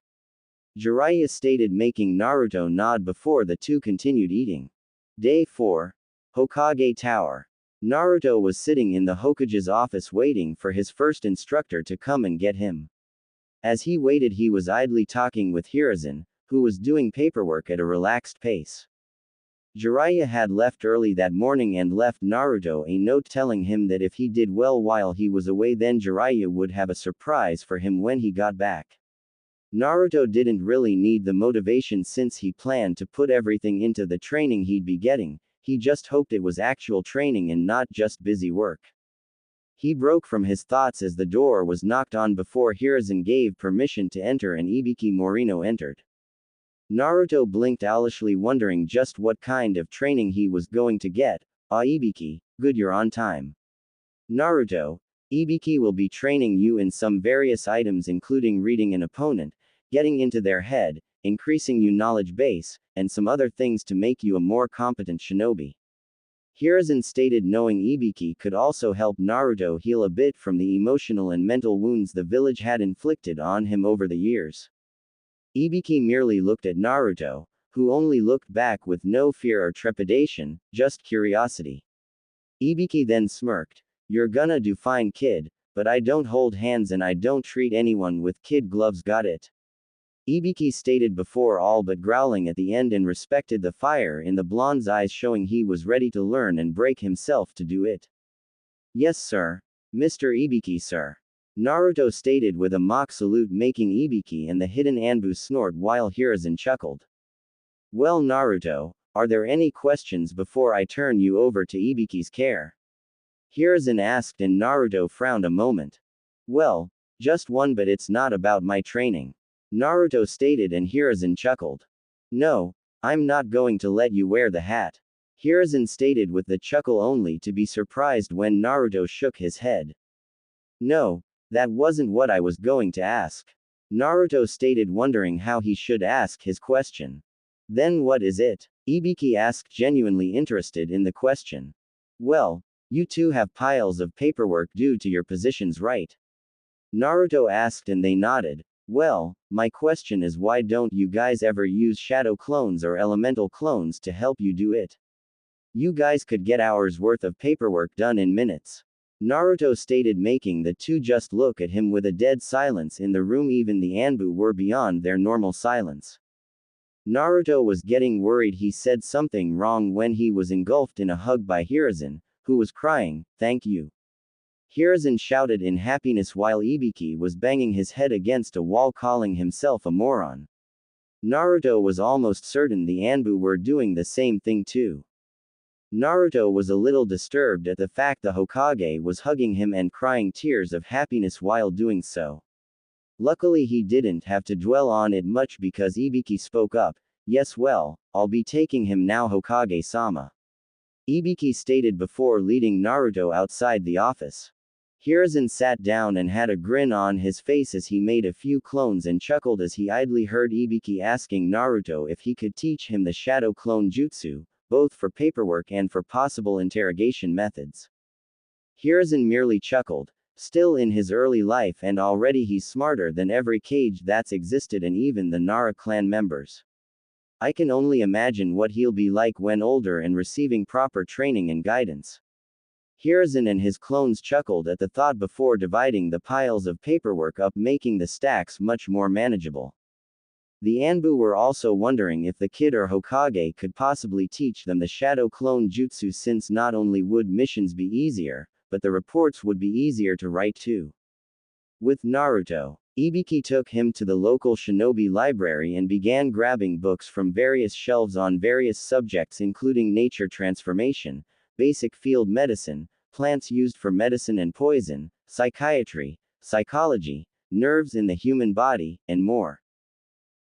Jiraiya stated, making Naruto nod before the two continued eating. Day 4. Hokage Tower. Naruto was sitting in the Hokage's office waiting for his first instructor to come and get him. As he waited, he was idly talking with Hiruzen, who was doing paperwork at a relaxed pace. Jiraiya had left early that morning and left Naruto a note telling him that if he did well while he was away, then Jiraiya would have a surprise for him when he got back. Naruto didn't really need the motivation since he planned to put everything into the training he'd be getting, he just hoped it was actual training and not just busy work. He broke from his thoughts as the door was knocked on before Hiruzen gave permission to enter and Ibiki Morino entered. Naruto blinked owlishly, wondering just what kind of training he was going to get. Ah, Ibiki, good, you're on time. Naruto, Ibiki will be training you in some various items including reading an opponent, getting into their head, increasing your knowledge base, and some other things to make you a more competent shinobi. Hiruzen stated, knowing Ibiki could also help Naruto heal a bit from the emotional and mental wounds the village had inflicted on him over the years. Ibiki merely looked at Naruto, who only looked back with no fear or trepidation, just curiosity. Ibiki then smirked. You're gonna do fine, kid, but I don't hold hands and I don't treat anyone with kid gloves, got it? Ibiki stated before all but growling at the end and respected the fire in the blonde's eyes, showing he was ready to learn and break himself to do it. Yes, sir. Mr. Ibiki, sir. Naruto stated with a mock salute, making Ibiki and the hidden Anbu snort while Hiruzen chuckled. Well, Naruto, are there any questions before I turn you over to Ibiki's care? Hiruzen asked and Naruto frowned a moment. Well, just one, but it's not about my training. Naruto stated and Hiruzen chuckled. No, I'm not going to let you wear the hat. Hiruzen stated with the chuckle, only to be surprised when Naruto shook his head. No, that wasn't what I was going to ask. Naruto stated, wondering how he should ask his question. Then what is it? Ibiki asked, genuinely interested in the question. Well, you two have piles of paperwork due to your positions, right? Naruto asked and they nodded. Well, my question is, why don't you guys ever use shadow clones or elemental clones to help you do it? You guys could get hours worth of paperwork done in minutes. Naruto stated, making the two just look at him with a dead silence in the room. Even the Anbu were beyond their normal silence. Naruto was getting worried he said something wrong when he was engulfed in a hug by Hiruzen, who was crying, "Thank you." Hiruzen shouted in happiness while Ibiki was banging his head against a wall, calling himself a moron. Naruto was almost certain the Anbu were doing the same thing too. Naruto was a little disturbed at the fact the Hokage was hugging him and crying tears of happiness while doing so. Luckily he didn't have to dwell on it much because Ibiki spoke up. Yes, well, I'll be taking him now, Hokage-sama. Ibiki stated before leading Naruto outside the office. Hiruzen sat down and had a grin on his face as he made a few clones and chuckled as he idly heard Ibiki asking Naruto if he could teach him the shadow clone jutsu, both for paperwork and for possible interrogation methods. Hiruzen merely chuckled. Still in his early life and already he's smarter than every Kage that's existed and even the Nara clan members. I can only imagine what he'll be like when older and receiving proper training and guidance. Hiruzen and his clones chuckled at the thought before dividing the piles of paperwork up, making the stacks much more manageable. The Anbu were also wondering if the kid or Hokage could possibly teach them the shadow clone jutsu, since not only would missions be easier, but the reports would be easier to write too. With Naruto, Ibiki took him to the local shinobi library and began grabbing books from various shelves on various subjects, including nature transformation, basic field medicine, plants used for medicine and poison, psychiatry, psychology, nerves in the human body, and more.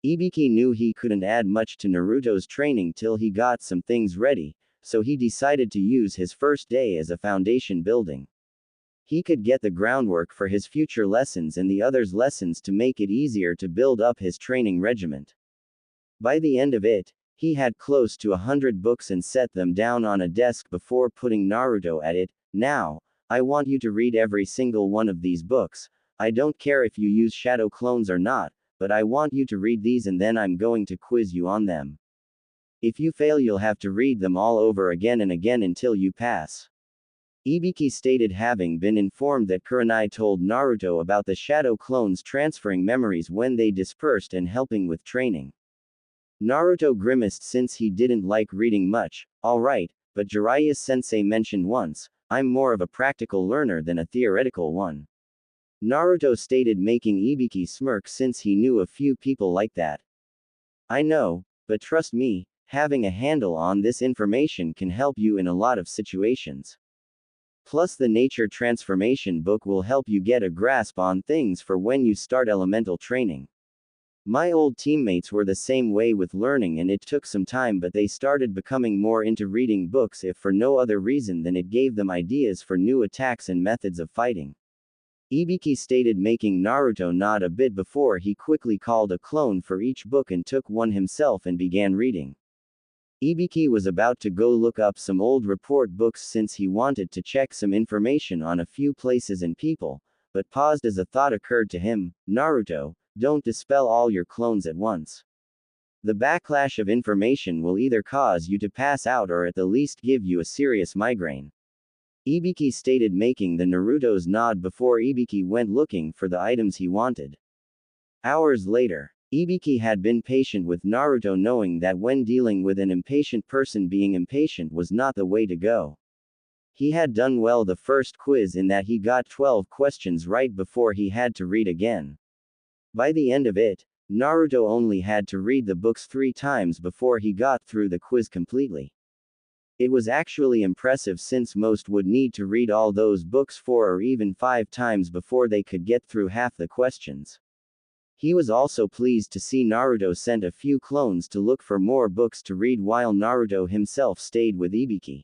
Ibiki knew he couldn't add much to Naruto's training till he got some things ready, so he decided to use his first day as a foundation building. He could get the groundwork for his future lessons and the others' lessons to make it easier to build up his training regiment. By the end of it, he had close to 100 books and set them down on a desk before putting Naruto at it. Now, I want you to read every single one of these books. I don't care if you use shadow clones or not, but I want you to read these and then I'm going to quiz you on them. If you fail, you'll have to read them all over again and again until you pass. Ibiki stated, having been informed that Kurenai told Naruto about the shadow clones transferring memories when they dispersed and helping with training. Naruto grimaced since he didn't like reading much. Alright, but Jiraiya's sensei mentioned once, I'm more of a practical learner than a theoretical one. Naruto stated, making Ibiki smirk since he knew a few people like that. I know, but trust me, having a handle on this information can help you in a lot of situations. Plus the nature transformation book will help you get a grasp on things for when you start elemental training. My old teammates were the same way with learning and it took some time, but they started becoming more into reading books if for no other reason than it gave them ideas for new attacks and methods of fighting. Ibiki stated, making Naruto nod a bit before he quickly called a clone for each book and took one himself and began reading. Ibiki was about to go look up some old report books since he wanted to check some information on a few places and people, but paused as a thought occurred to him. Naruto, don't dispel all your clones at once. The backlash of information will either cause you to pass out or at the least give you a serious migraine. Ibiki stated, making the Naruto's nod before Ibiki went looking for the items he wanted. Hours later, Ibiki had been patient with Naruto, knowing that when dealing with an impatient person, being impatient was not the way to go. He had done well the first quiz in that he got 12 questions right before he had to read again. By the end of it, Naruto only had to read the books 3 times before he got through the quiz completely. It was actually impressive, since most would need to read all those books 4 or even 5 times before they could get through half the questions. He was also pleased to see Naruto sent a few clones to look for more books to read while Naruto himself stayed with Ibiki.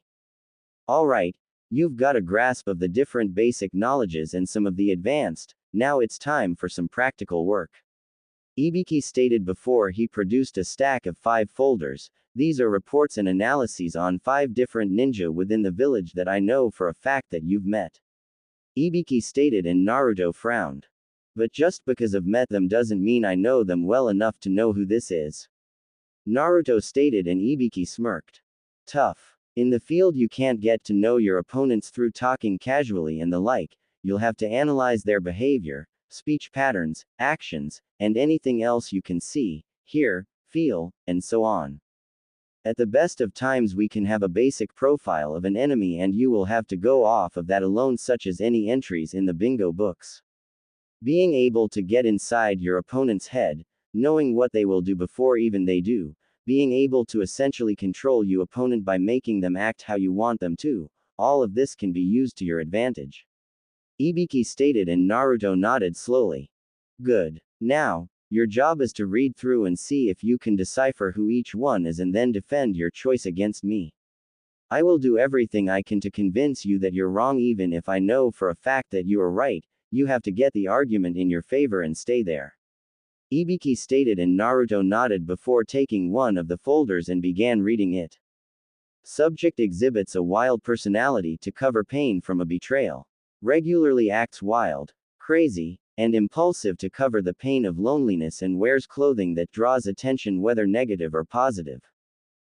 Alright, you've got a grasp of the different basic knowledges and some of the advanced, now it's time for some practical work. Ibiki stated before he produced a stack of 5 folders. These are reports and analyses on 5 different ninja within the village that I know for a fact that you've met. Ibiki stated, and Naruto frowned. But just because I've met them doesn't mean I know them well enough to know who this is. Naruto stated, and Ibiki smirked. Tough. In the field you can't get to know your opponents through talking casually and the like, you'll have to analyze their behavior, speech patterns, actions, and anything else you can see, hear, feel, and so on. At the best of times we can have a basic profile of an enemy, and you will have to go off of that alone, such as any entries in the bingo books. Being able to get inside your opponent's head, knowing what they will do before even they do, being able to essentially control your opponent by making them act how you want them to, all of this can be used to your advantage. Ibiki stated, and Naruto nodded slowly. Good. Now, your job is to read through and see if you can decipher who each one is, and then defend your choice against me. I will do everything I can to convince you that you're wrong, even if I know for a fact that you are right. You have to get the argument in your favor and stay there. Ibiki stated, and Naruto nodded before taking one of the folders and began reading it. Subject exhibits a wild personality to cover pain from a betrayal. Regularly acts wild, crazy, and impulsive to cover the pain of loneliness, and wears clothing that draws attention, whether negative or positive.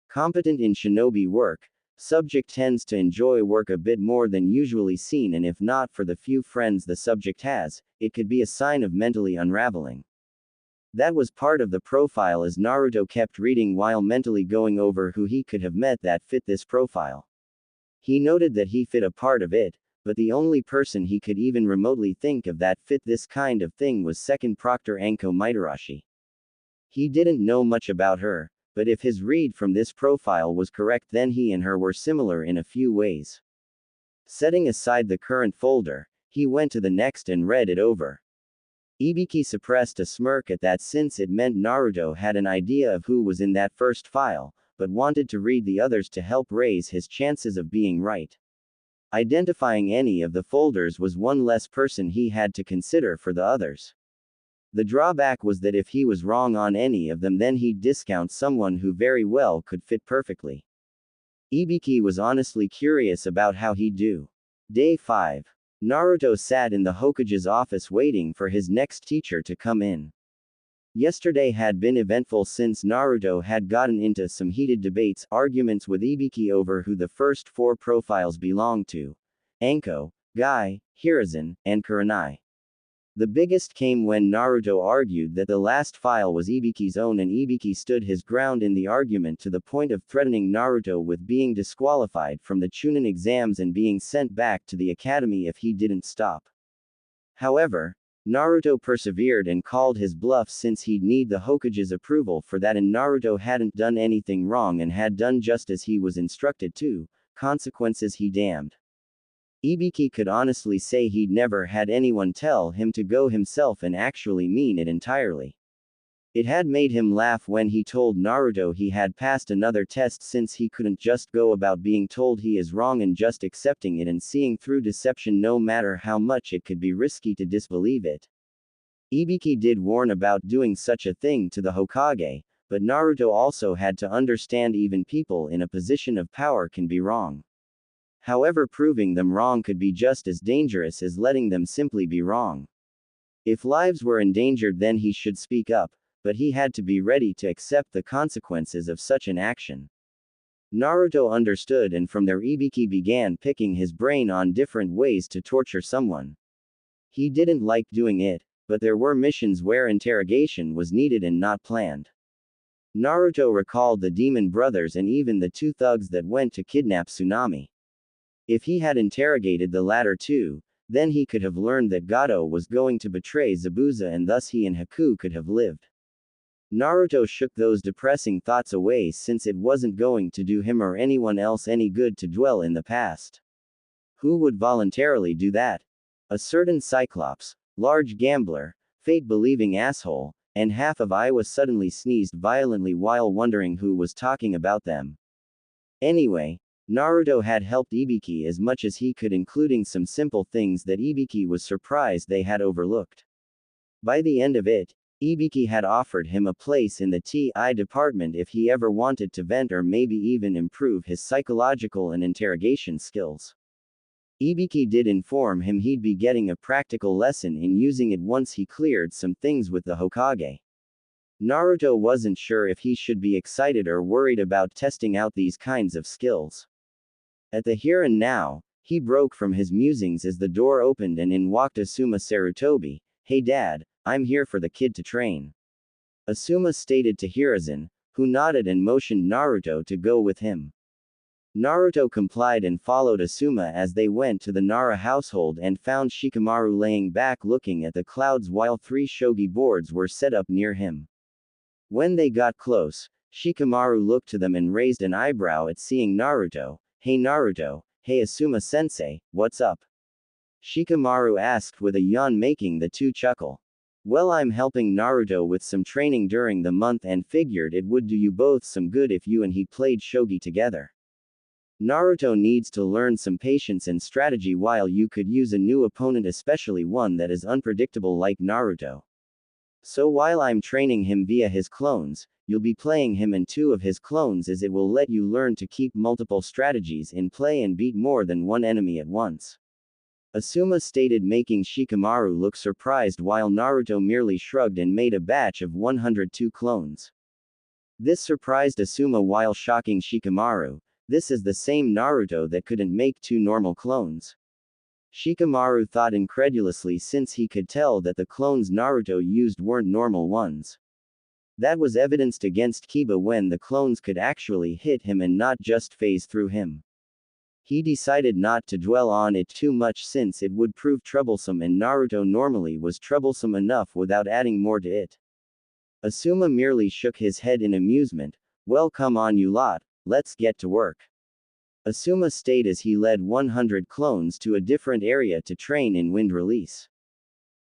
Competent in shinobi work. Subject tends to enjoy work a bit more than usually seen, and if not for the few friends the subject has, it could be a sign of mentally unraveling. That was part of the profile, as Naruto kept reading while mentally going over who he could have met that fit this profile. He noted that he fit a part of it, but the only person he could even remotely think of that fit this kind of thing was second Proctor Anko Mitarashi. He didn't know much about her, but if his read from this profile was correct, then he and her were similar in a few ways. Setting aside the current folder, he went to the next and read it over. Ibiki suppressed a smirk at that, since it meant Naruto had an idea of who was in that first file, but wanted to read the others to help raise his chances of being right. Identifying any of the folders was one less person he had to consider for the others. The drawback was that if he was wrong on any of them, then he'd discount someone who very well could fit perfectly. Ibiki was honestly curious about how he'd do. Day 5. Naruto sat in the Hokage's office waiting for his next teacher to come in. Yesterday had been eventful, since Naruto had gotten into some heated debates, arguments with Ibiki over who the first 4 profiles belonged to: Anko, Guy, Hiruzen, and Kurenai. The biggest came when Naruto argued that the last file was Ibiki's own, and Ibiki stood his ground in the argument to the point of threatening Naruto with being disqualified from the Chunin exams and being sent back to the academy if he didn't stop. However, Naruto persevered and called his bluff, since he'd need the Hokage's approval for that, and Naruto hadn't done anything wrong and had done just as he was instructed to. Consequences he damned. Ibiki could honestly say he'd never had anyone tell him to go himself and actually mean it entirely. It had made him laugh when he told Naruto he had passed another test, since he couldn't just go about being told he is wrong and just accepting it and seeing through deception, no matter how much it could be risky to disbelieve it. Ibiki did warn about doing such a thing to the Hokage, but Naruto also had to understand even people in a position of power can be wrong. However, proving them wrong could be just as dangerous as letting them simply be wrong. If lives were endangered, then he should speak up, but he had to be ready to accept the consequences of such an action. Naruto understood, and from there Ibiki began picking his brain on different ways to torture someone. He didn't like doing it, but there were missions where interrogation was needed and not planned. Naruto recalled the demon brothers and even the two thugs that went to kidnap Tsunami. If he had interrogated the latter two, then he could have learned that Gato was going to betray Zabuza, and thus he and Haku could have lived. Naruto shook those depressing thoughts away, since it wasn't going to do him or anyone else any good to dwell in the past. Who would voluntarily do that? A certain Cyclops, large gambler, fate-believing asshole, and half of Iowa suddenly sneezed violently while wondering who was talking about them. Anyway, Naruto had helped Ibiki as much as he could, including some simple things that Ibiki was surprised they had overlooked. By the end of it, Ibiki had offered him a place in the TI department if he ever wanted to vent or maybe even improve his psychological and interrogation skills. Ibiki did inform him he'd be getting a practical lesson in using it once he cleared some things with the Hokage. Naruto wasn't sure if he should be excited or worried about testing out these kinds of skills. At the here and now, he broke from his musings as the door opened and in walked Asuma Sarutobi. "Hey Dad, I'm here for the kid to train," Asuma stated to Hiruzen, who nodded and motioned Naruto to go with him. Naruto complied and followed Asuma as they went to the Nara household and found Shikamaru laying back looking at the clouds while 3 shogi boards were set up near him. When they got close, Shikamaru looked to them and raised an eyebrow at seeing Naruto. "Hey Naruto, hey Asuma-sensei, what's up?" Shikamaru asked with a yawn, making the two chuckle. "Well, I'm helping Naruto with some training during the month and figured it would do you both some good if you and he played shogi together. Naruto needs to learn some patience and strategy while you could use a new opponent, especially one that is unpredictable like Naruto. So while I'm training him via his clones, you'll be playing him and 2 of his clones, as it will let you learn to keep multiple strategies in play and beat more than one enemy at once," Asuma stated, making Shikamaru look surprised while Naruto merely shrugged and made a batch of 102 clones. This surprised Asuma while shocking Shikamaru. This is the same Naruto that couldn't make 2 normal clones. Shikamaru thought incredulously, since he could tell that the clones Naruto used weren't normal ones. That was evidenced against Kiba when the clones could actually hit him and not just phase through him. He decided not to dwell on it too much since it would prove troublesome, and Naruto normally was troublesome enough without adding more to it. Asuma merely shook his head in amusement. "Well, come on you lot, let's get to work," Asuma stated as he led 100 clones to a different area to train in wind release.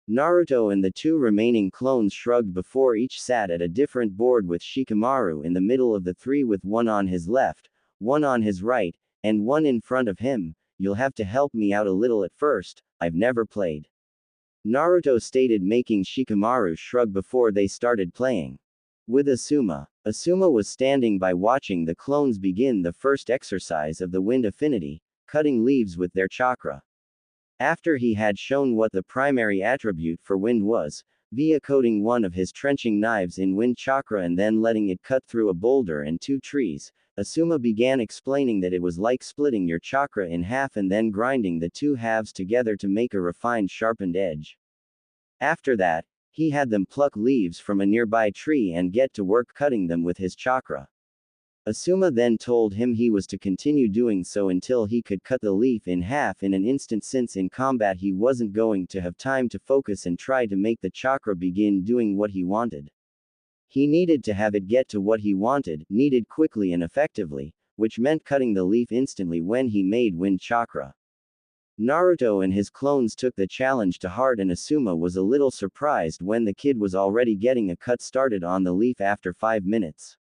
Naruto and the 2 remaining clones shrugged before each sat at a different board with Shikamaru in the middle of the 3, with one on his left, one on his right, and one in front of him. "You'll have to help me out a little at first, I've never played," Naruto stated, making Shikamaru shrug before they started playing with Asuma. Asuma was standing by watching the clones begin the first exercise of the wind affinity, cutting leaves with their chakra. After he had shown what the primary attribute for wind was, via coating one of his trenching knives in wind chakra and then letting it cut through a boulder and 2 trees, Asuma began explaining that it was like splitting your chakra in half and then grinding the 2 halves together to make a refined sharpened edge. After that, he had them pluck leaves from a nearby tree and get to work cutting them with his chakra. Asuma then told him he was to continue doing so until he could cut the leaf in half in an instant, since in combat he wasn't going to have time to focus and try to make the chakra begin doing what he wanted. He needed to have it get to what he wanted, needed quickly and effectively, which meant cutting the leaf instantly when he made wind chakra. Naruto and his clones took the challenge to heart, and Asuma was a little surprised when the kid was already getting a cut started on the leaf after 5 minutes.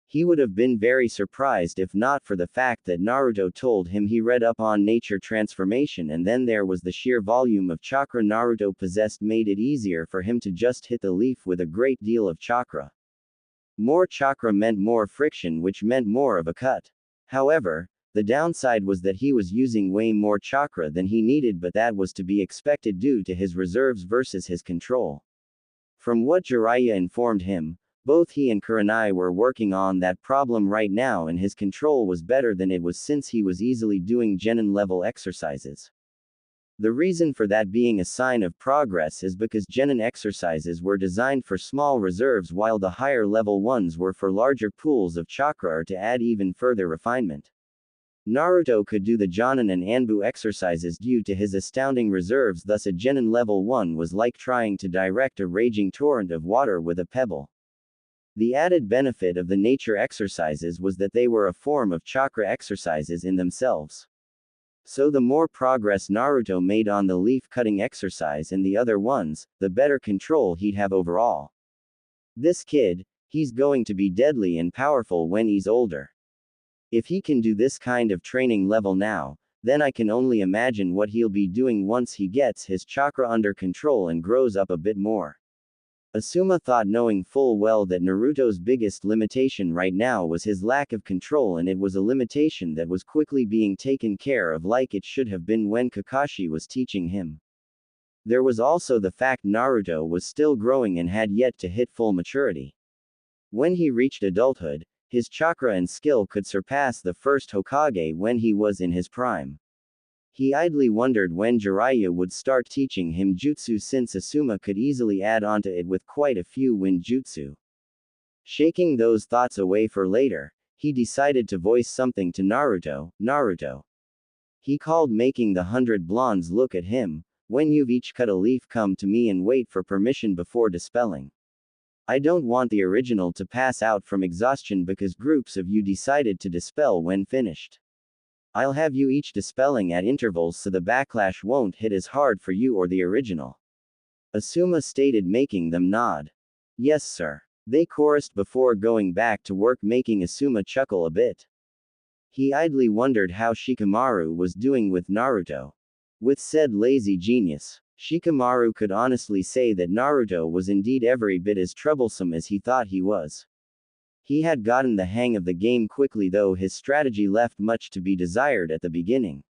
He would have been very surprised if not for the fact that Naruto told him he read up on nature transformation, and then there was the sheer volume of chakra Naruto possessed made it easier for him to just hit the leaf with a great deal of chakra. More chakra meant more friction, which meant more of a cut. However, the downside was that he was using way more chakra than he needed, but that was to be expected due to his reserves versus his control. From what Jiraiya informed him, Both he and Kurenai were working on that problem right now, and his control was better than it was since he was easily doing genin level exercises. The reason for that being a sign of progress is because genin exercises were designed for small reserves while the higher level ones were for larger pools of chakra or to add even further refinement. Naruto could do the Jonin and Anbu exercises due to his astounding reserves, thus a genin level 1 was like trying to direct a raging torrent of water with a pebble. The added benefit of the nature exercises was that they were a form of chakra exercises in themselves. So the more progress Naruto made on the leaf-cutting exercise and the other ones, the better control he'd have overall. This kid, he's going to be deadly and powerful when he's older. If he can do this kind of training level now, then I can only imagine what he'll be doing once he gets his chakra under control and grows up a bit more. Asuma thought, knowing full well that Naruto's biggest limitation right now was his lack of control, and it was a limitation that was quickly being taken care of like it should have been when Kakashi was teaching him. There was also the fact Naruto was still growing and had yet to hit full maturity. When he reached adulthood, his chakra and skill could surpass the first Hokage when he was in his prime. He idly wondered when Jiraiya would start teaching him jutsu, since Asuma could easily add onto it with quite a few wind jutsu. Shaking those thoughts away for later, he decided to voice something to Naruto. Naruto. He called, making the 100 blondes look at him. When you've each cut a leaf, come to me and wait for permission before dispelling. I don't want the original to pass out from exhaustion because groups of you decided to dispel when finished. I'll have you each dispelling at intervals so the backlash won't hit as hard for you or the original. Asuma stated, making them nod. Yes, sir. They chorused before going back to work, making Asuma chuckle a bit. He idly wondered how Shikamaru was doing with Naruto. With said lazy genius, Shikamaru could honestly say that Naruto was indeed every bit as troublesome as he thought he was. He had gotten the hang of the game quickly, though his strategy left much to be desired at the beginning.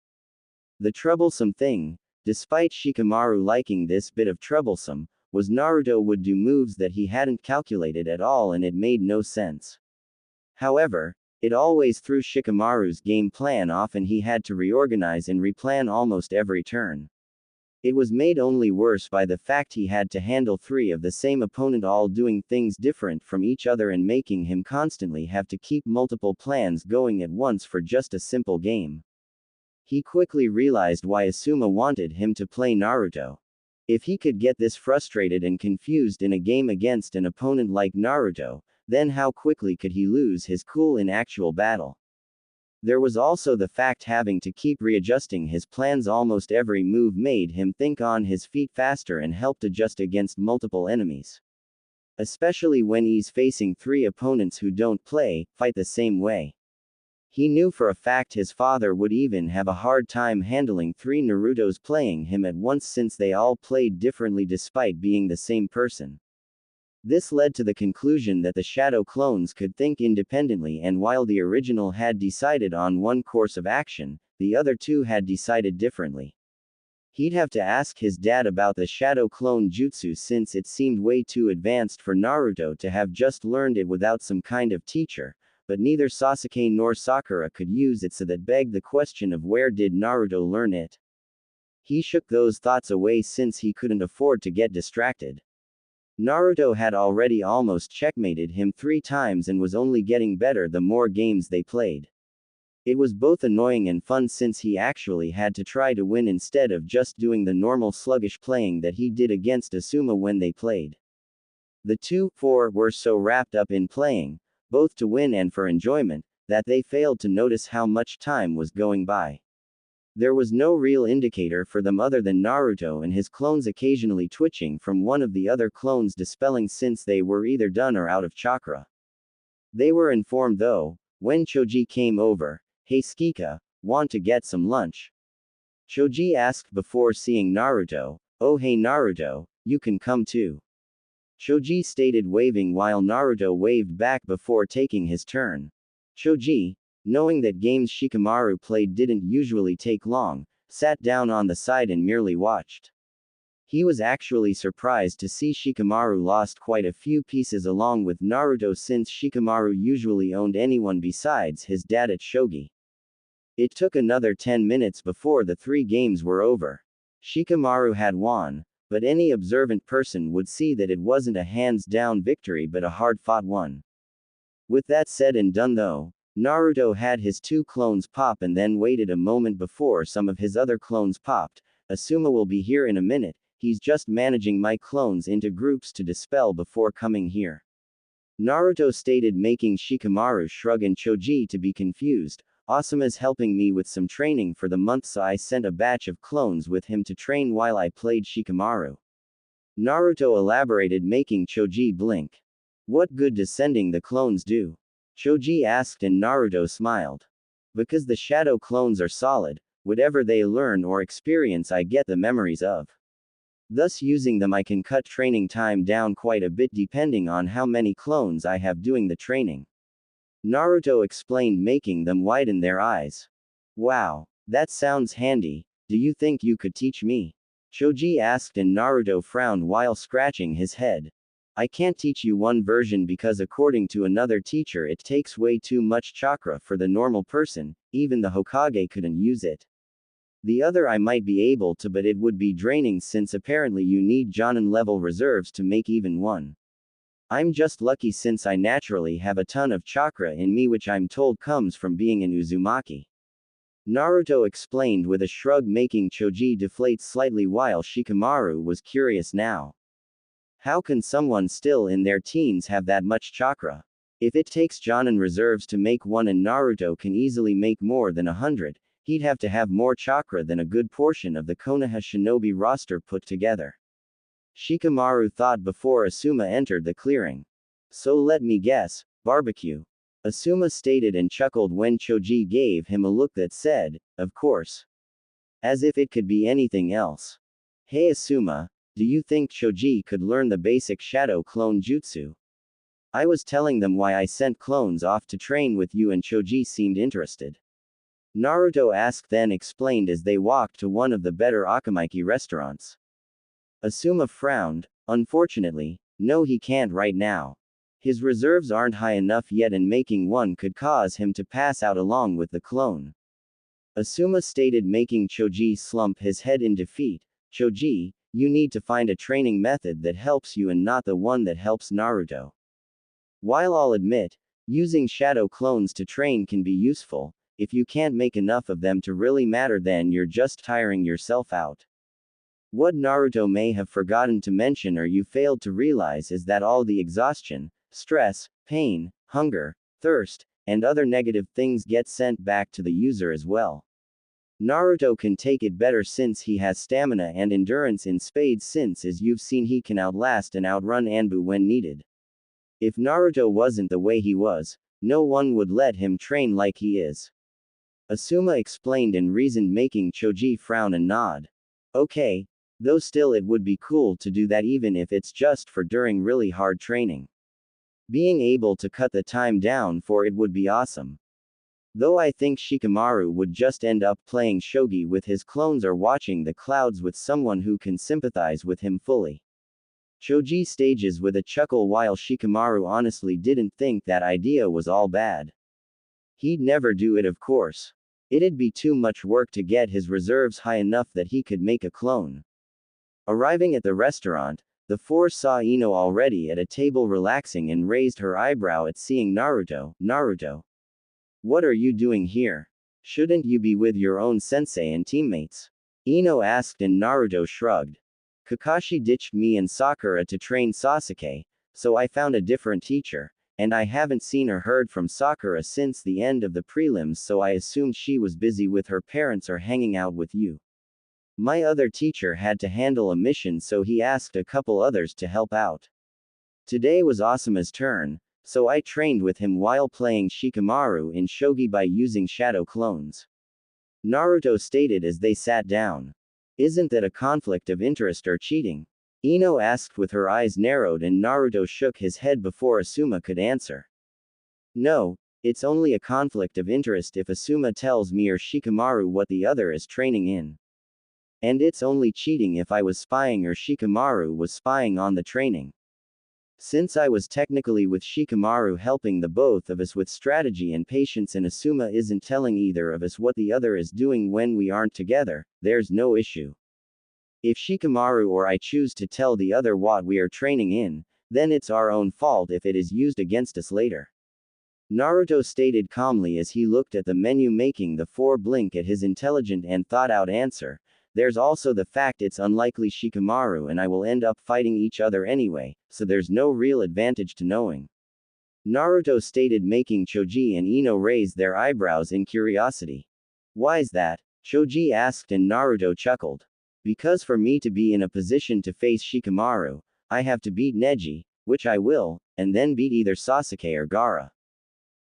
The troublesome thing, despite Shikamaru liking this bit of troublesome, was Naruto would do moves that he hadn't calculated at all, and it made no sense. However, it always threw Shikamaru's game plan off, and he had to reorganize and replan almost every turn. It was made only worse by the fact he had to handle 3 of the same opponent, all doing things different from each other and making him constantly have to keep multiple plans going at once for just a simple game. He quickly realized why Asuma wanted him to play Naruto. If he could get this frustrated and confused in a game against an opponent like Naruto, then how quickly could he lose his cool in actual battle? There was also the fact having to keep readjusting his plans. Almost every move made him think on his feet faster and helped adjust against multiple enemies. Especially when he's facing 3 opponents who don't fight the same way. He knew for a fact his father would even have a hard time handling 3 Narutos playing him at once, since they all played differently despite being the same person. This led to the conclusion that the shadow clones could think independently, and while the original had decided on one course of action, the other 2 had decided differently. He'd have to ask his dad about the shadow clone jutsu, since it seemed way too advanced for Naruto to have just learned it without some kind of teacher, but neither Sasuke nor Sakura could use it, so that begged the question of where did Naruto learn it? He shook those thoughts away since he couldn't afford to get distracted. Naruto had already almost checkmated him 3 times and was only getting better the more games they played. It was both annoying and fun, since he actually had to try to win instead of just doing the normal sluggish playing that he did against Asuma when they played. The 2-4 were so wrapped up in playing, both to win and for enjoyment, that they failed to notice how much time was going by. There was no real indicator for them other than Naruto and his clones occasionally twitching from one of the other clones dispelling, since they were either done or out of chakra. They were informed though, when Choji came over. Hey Skika, want to get some lunch? Choji asked before seeing Naruto. Oh hey Naruto, you can come too. Choji stated, waving while Naruto waved back before taking his turn. Choji, knowing that games Shikamaru played didn't usually take long, sat down on the side and merely watched. He was actually surprised to see Shikamaru lost quite a few pieces along with Naruto since Shikamaru usually owned anyone besides his dad at shogi. It took another 10 minutes before the 3 games were over. Shikamaru had won, but any observant person would see that it wasn't a hands-down victory but a hard-fought one. With that said and done though, Naruto had his 2 clones pop and then waited a moment before some of his other clones popped. Asuma will be here in a minute, he's just managing my clones into groups to dispel before coming here. Naruto stated, making Shikamaru shrug and Choji to be confused. Asuma's helping me with some training for the month, so I sent a batch of clones with him to train while I played Shikamaru. Naruto elaborated, making Choji blink. What good does sending the clones do? Choji asked and Naruto smiled. Because the shadow clones are solid, whatever they learn or experience I get the memories of. Thus using them I can cut training time down quite a bit depending on how many clones I have doing the training. Naruto explained, making them widen their eyes. Wow, that sounds handy. Do you think you could teach me? Choji asked and Naruto frowned while scratching his head. I can't teach you one version because according to another teacher it takes way too much chakra for the normal person, even the Hokage couldn't use it. The other I might be able to, but it would be draining since apparently you need Jonin level reserves to make even one. I'm just lucky since I naturally have a ton of chakra in me, which I'm told comes from being an Uzumaki. Naruto explained with a shrug, making Choji deflate slightly while Shikamaru was curious now. How can someone still in their teens have that much chakra? If it takes Jonin reserves to make one and Naruto can easily make more than 100, he'd have to have more chakra than a good portion of the Konoha shinobi roster put together. Shikamaru thought before Asuma entered the clearing. So let me guess, barbecue. Asuma stated and chuckled when Choji gave him a look that said, of course. As if it could be anything else. Hey Asuma, do you think Choji could learn the basic shadow clone jutsu? I was telling them why I sent clones off to train with you and Choji seemed interested. Naruto asked then explained as they walked to one of the better Akamaiki restaurants. Asuma frowned. Unfortunately, no, he can't right now. His reserves aren't high enough yet and making one could cause him to pass out along with the clone. Asuma stated, making Choji slump his head in defeat. Choji, you need to find a training method that helps you and not the one that helps Naruto. While I'll admit, using shadow clones to train can be useful, if you can't make enough of them to really matter then you're just tiring yourself out. What Naruto may have forgotten to mention or you failed to realize is that all the exhaustion, stress, pain, hunger, thirst, and other negative things get sent back to the user as well. Naruto can take it better since he has stamina and endurance in spades, since as you've seen he can outlast and outrun Anbu when needed. If Naruto wasn't the way he was, no one would let him train like he is. Asuma explained and reasoned, making Choji frown and nod. Okay. Though still it would be cool to do that even if it's just for during really hard training. Being able to cut the time down for it would be awesome. Though I think Shikamaru would just end up playing shogi with his clones or watching the clouds with someone who can sympathize with him fully. Choji stages with a chuckle while Shikamaru honestly didn't think that idea was all bad. He'd never do it, of course. It'd be too much work to get his reserves high enough that he could make a clone. Arriving at the restaurant, the four saw Ino already at a table relaxing and raised her eyebrow at seeing Naruto. Naruto. What are you doing here? Shouldn't you be with your own sensei and teammates? Ino asked and Naruto shrugged. Kakashi ditched me and Sakura to train Sasuke, so I found a different teacher, and I haven't seen or heard from Sakura since the end of the prelims, so I assumed she was busy with her parents or hanging out with you. My other teacher had to handle a mission, so he asked a couple others to help out. Today was Asuma's turn, so I trained with him while playing Shikamaru in shogi by using shadow clones. Naruto stated as they sat down. Isn't that a conflict of interest or cheating? Ino asked with her eyes narrowed and Naruto shook his head before Asuma could answer. No, it's only a conflict of interest if Asuma tells me or Shikamaru what the other is training in. And it's only cheating if I was spying or Shikamaru was spying on the training. Since I was technically with Shikamaru helping the both of us with strategy and patience and Asuma isn't telling either of us what the other is doing when we aren't together, there's no issue. If Shikamaru or I choose to tell the other what we are training in, then it's our own fault if it is used against us later. Naruto stated calmly as he looked at the menu, making the four blink at his intelligent and thought-out answer. There's also the fact it's unlikely Shikamaru and I will end up fighting each other anyway, so there's no real advantage to knowing. Naruto stated, making Choji and Ino raise their eyebrows in curiosity. Why's that? Choji asked and Naruto chuckled. Because for me to be in a position to face Shikamaru, I have to beat Neji, which I will, and then beat either Sasuke or Gaara.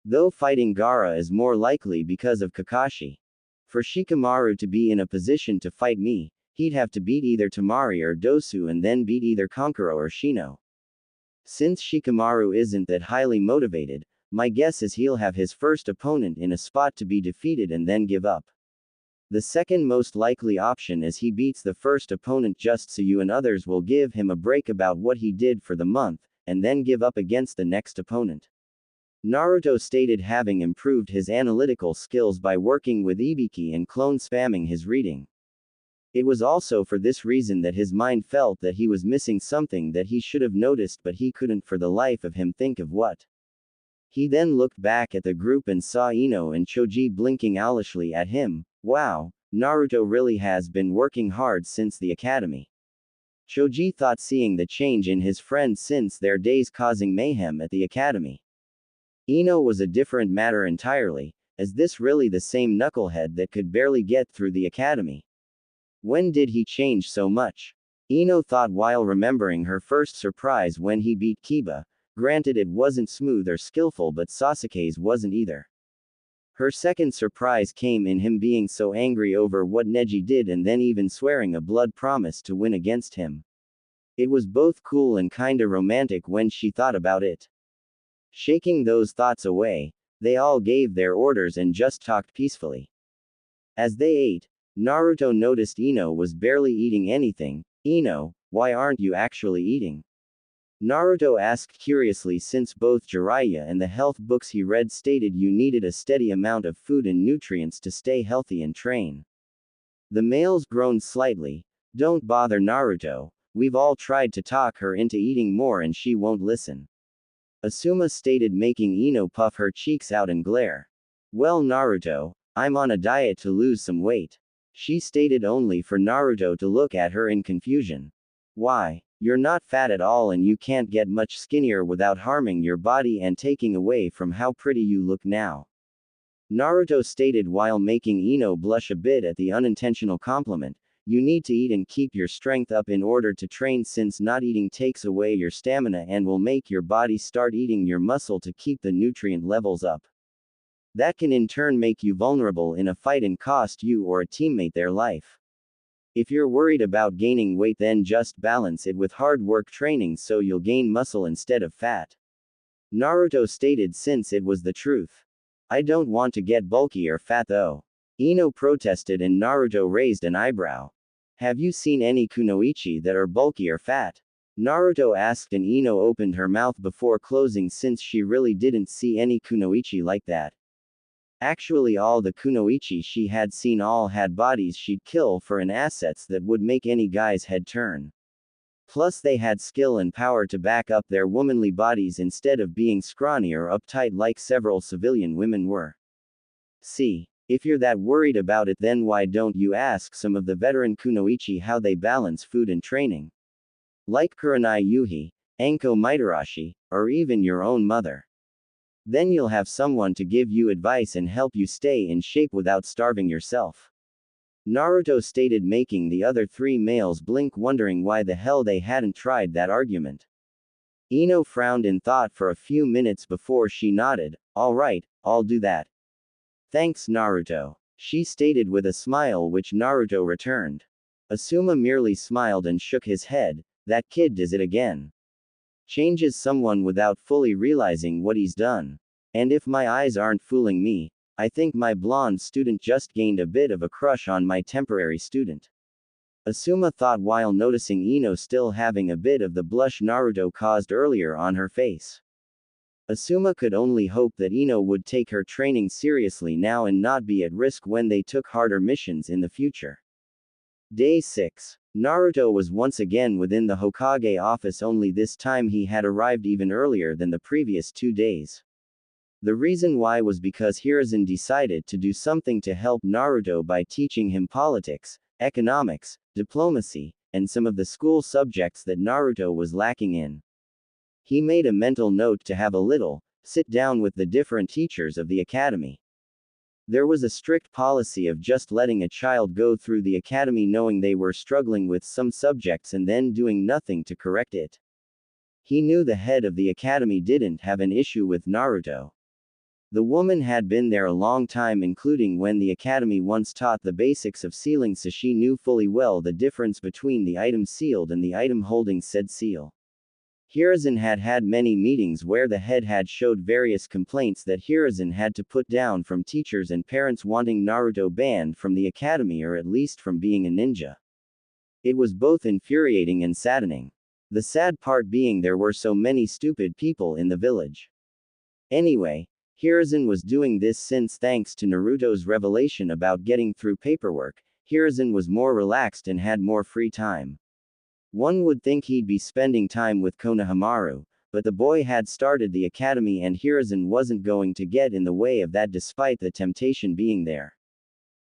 Though fighting Gaara is more likely because of Kakashi. For Shikamaru to be in a position to fight me, he'd have to beat either Temari or Dosu and then beat either Kankuro or Shino. Since Shikamaru isn't that highly motivated, my guess is he'll have his first opponent in a spot to be defeated and then give up. The second most likely option is he beats the first opponent just so you and others will give him a break about what he did for the month, and then give up against the next opponent. Naruto stated, having improved his analytical skills by working with Ibiki and clone spamming his reading. It was also for this reason that his mind felt that he was missing something that he should have noticed, but he couldn't for the life of him think of what. He then looked back at the group and saw Ino and Choji blinking owlishly at him. Wow, Naruto really has been working hard since the academy. Choji thought, seeing the change in his friend since their days causing mayhem at the academy. Ino was a different matter entirely, as this really the same knucklehead that could barely get through the academy. When did he change so much? Ino thought while remembering her first surprise when he beat Kiba. Granted, it wasn't smooth or skillful, but Sasuke's wasn't either. Her second surprise came in him being so angry over what Neji did and then even swearing a blood promise to win against him. It was both cool and kinda romantic when she thought about it. Shaking those thoughts away, they all gave their orders and just talked peacefully. As they ate, Naruto noticed Ino was barely eating anything. Ino, why aren't you actually eating? Naruto asked curiously, since both Jiraiya and the health books he read stated you needed a steady amount of food and nutrients to stay healthy and train. The males groaned slightly. Don't bother Naruto, we've all tried to talk her into eating more and she won't listen. Asuma stated, making Ino puff her cheeks out and glare. Well Naruto, I'm on a diet to lose some weight. She stated, only for Naruto to look at her in confusion. Why? You're not fat at all and you can't get much skinnier without harming your body and taking away from how pretty you look now. Naruto stated while making Ino blush a bit at the unintentional compliment. You need to eat and keep your strength up in order to train, since not eating takes away your stamina and will make your body start eating your muscle to keep the nutrient levels up. That can in turn make you vulnerable in a fight and cost you or a teammate their life. If you're worried about gaining weight, then just balance it with hard work training so you'll gain muscle instead of fat. Naruto stated, since it was the truth. I don't want to get bulky or fat though. Ino protested and Naruto raised an eyebrow. Have you seen any kunoichi that are bulky or fat? Naruto asked and Ino opened her mouth before closing, since she really didn't see any kunoichi like that. Actually, all the kunoichi she had seen all had bodies she'd kill for and assets that would make any guy's head turn. Plus they had skill and power to back up their womanly bodies instead of being scrawny or uptight like several civilian women were. See, if you're that worried about it, then why don't you ask some of the veteran kunoichi how they balance food and training? Like Kurenai Yuhi, Anko Mitarashi, or even your own mother. Then you'll have someone to give you advice and help you stay in shape without starving yourself. Naruto stated, making the other three males blink, wondering why the hell they hadn't tried that argument. Ino frowned in thought for a few minutes before she nodded. Alright, I'll do that. Thanks Naruto, she stated with a smile, which Naruto returned. Asuma merely smiled and shook his head. That kid does it again. Changes someone without fully realizing what he's done. And if my eyes aren't fooling me, I think my blonde student just gained a bit of a crush on my temporary student. Asuma thought while noticing Ino still having a bit of the blush Naruto caused earlier on her face. Asuma could only hope that Ino would take her training seriously now and not be at risk when they took harder missions in the future. Day 6. Naruto was once again within the Hokage office, only this time he had arrived even earlier than the previous 2 days. The reason why was because Hiruzen decided to do something to help Naruto by teaching him politics, economics, diplomacy, and some of the school subjects that Naruto was lacking in. He made a mental note to have a little sit down with the different teachers of the academy. There was a strict policy of just letting a child go through the academy knowing they were struggling with some subjects and then doing nothing to correct it. He knew the head of the academy didn't have an issue with Naruto. The woman had been there a long time, including when the academy once taught the basics of sealing, so she knew fully well the difference between the item sealed and the item holding said seal. Hiruzen had had many meetings where the head had showed various complaints that Hiruzen had to put down from teachers and parents wanting Naruto banned from the academy or at least from being a ninja. It was both infuriating and saddening. The sad part being there were so many stupid people in the village. Anyway, Hiruzen was doing this since thanks to Naruto's revelation about getting through paperwork, Hiruzen was more relaxed and had more free time. One would think he'd be spending time with Konohamaru, but the boy had started the academy and Hiruzen wasn't going to get in the way of that despite the temptation being there.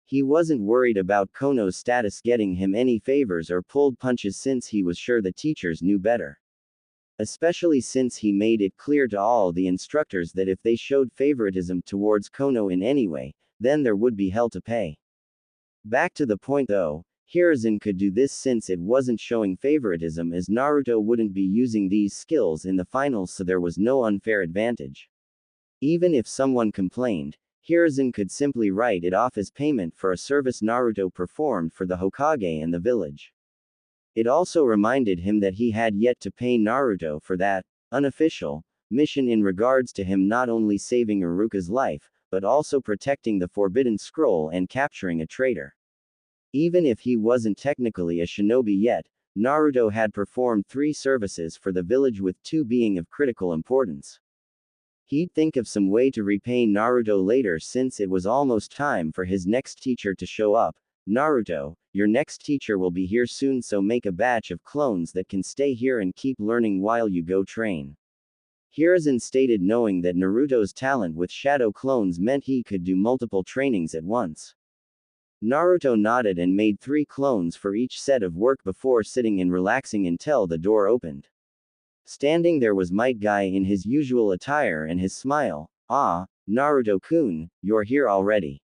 He wasn't worried about Kono's status getting him any favors or pulled punches since he was sure the teachers knew better. Especially since he made it clear to all the instructors that if they showed favoritism towards Kono in any way, then there would be hell to pay. Back to the point though, Hiruzen could do this since it wasn't showing favoritism, as Naruto wouldn't be using these skills in the finals, so there was no unfair advantage. Even if someone complained, Hiruzen could simply write it off as payment for a service Naruto performed for the Hokage and the village. It also reminded him that he had yet to pay Naruto for that unofficial mission in regards to him not only saving Iruka's life, but also protecting the Forbidden Scroll and capturing a traitor. Even if he wasn't technically a shinobi yet, Naruto had performed 3 services for the village, with 2 being of critical importance. He'd think of some way to repay Naruto later since it was almost time for his next teacher to show up. Naruto, your next teacher will be here soon, so make a batch of clones that can stay here and keep learning while you go train. Hiruzen stated, knowing that Naruto's talent with shadow clones meant he could do multiple trainings at once. Naruto nodded and made 3 clones for each set of work before sitting and relaxing until the door opened. Standing there was Might Guy in his usual attire and his smile. Ah, Naruto-kun, you're here already.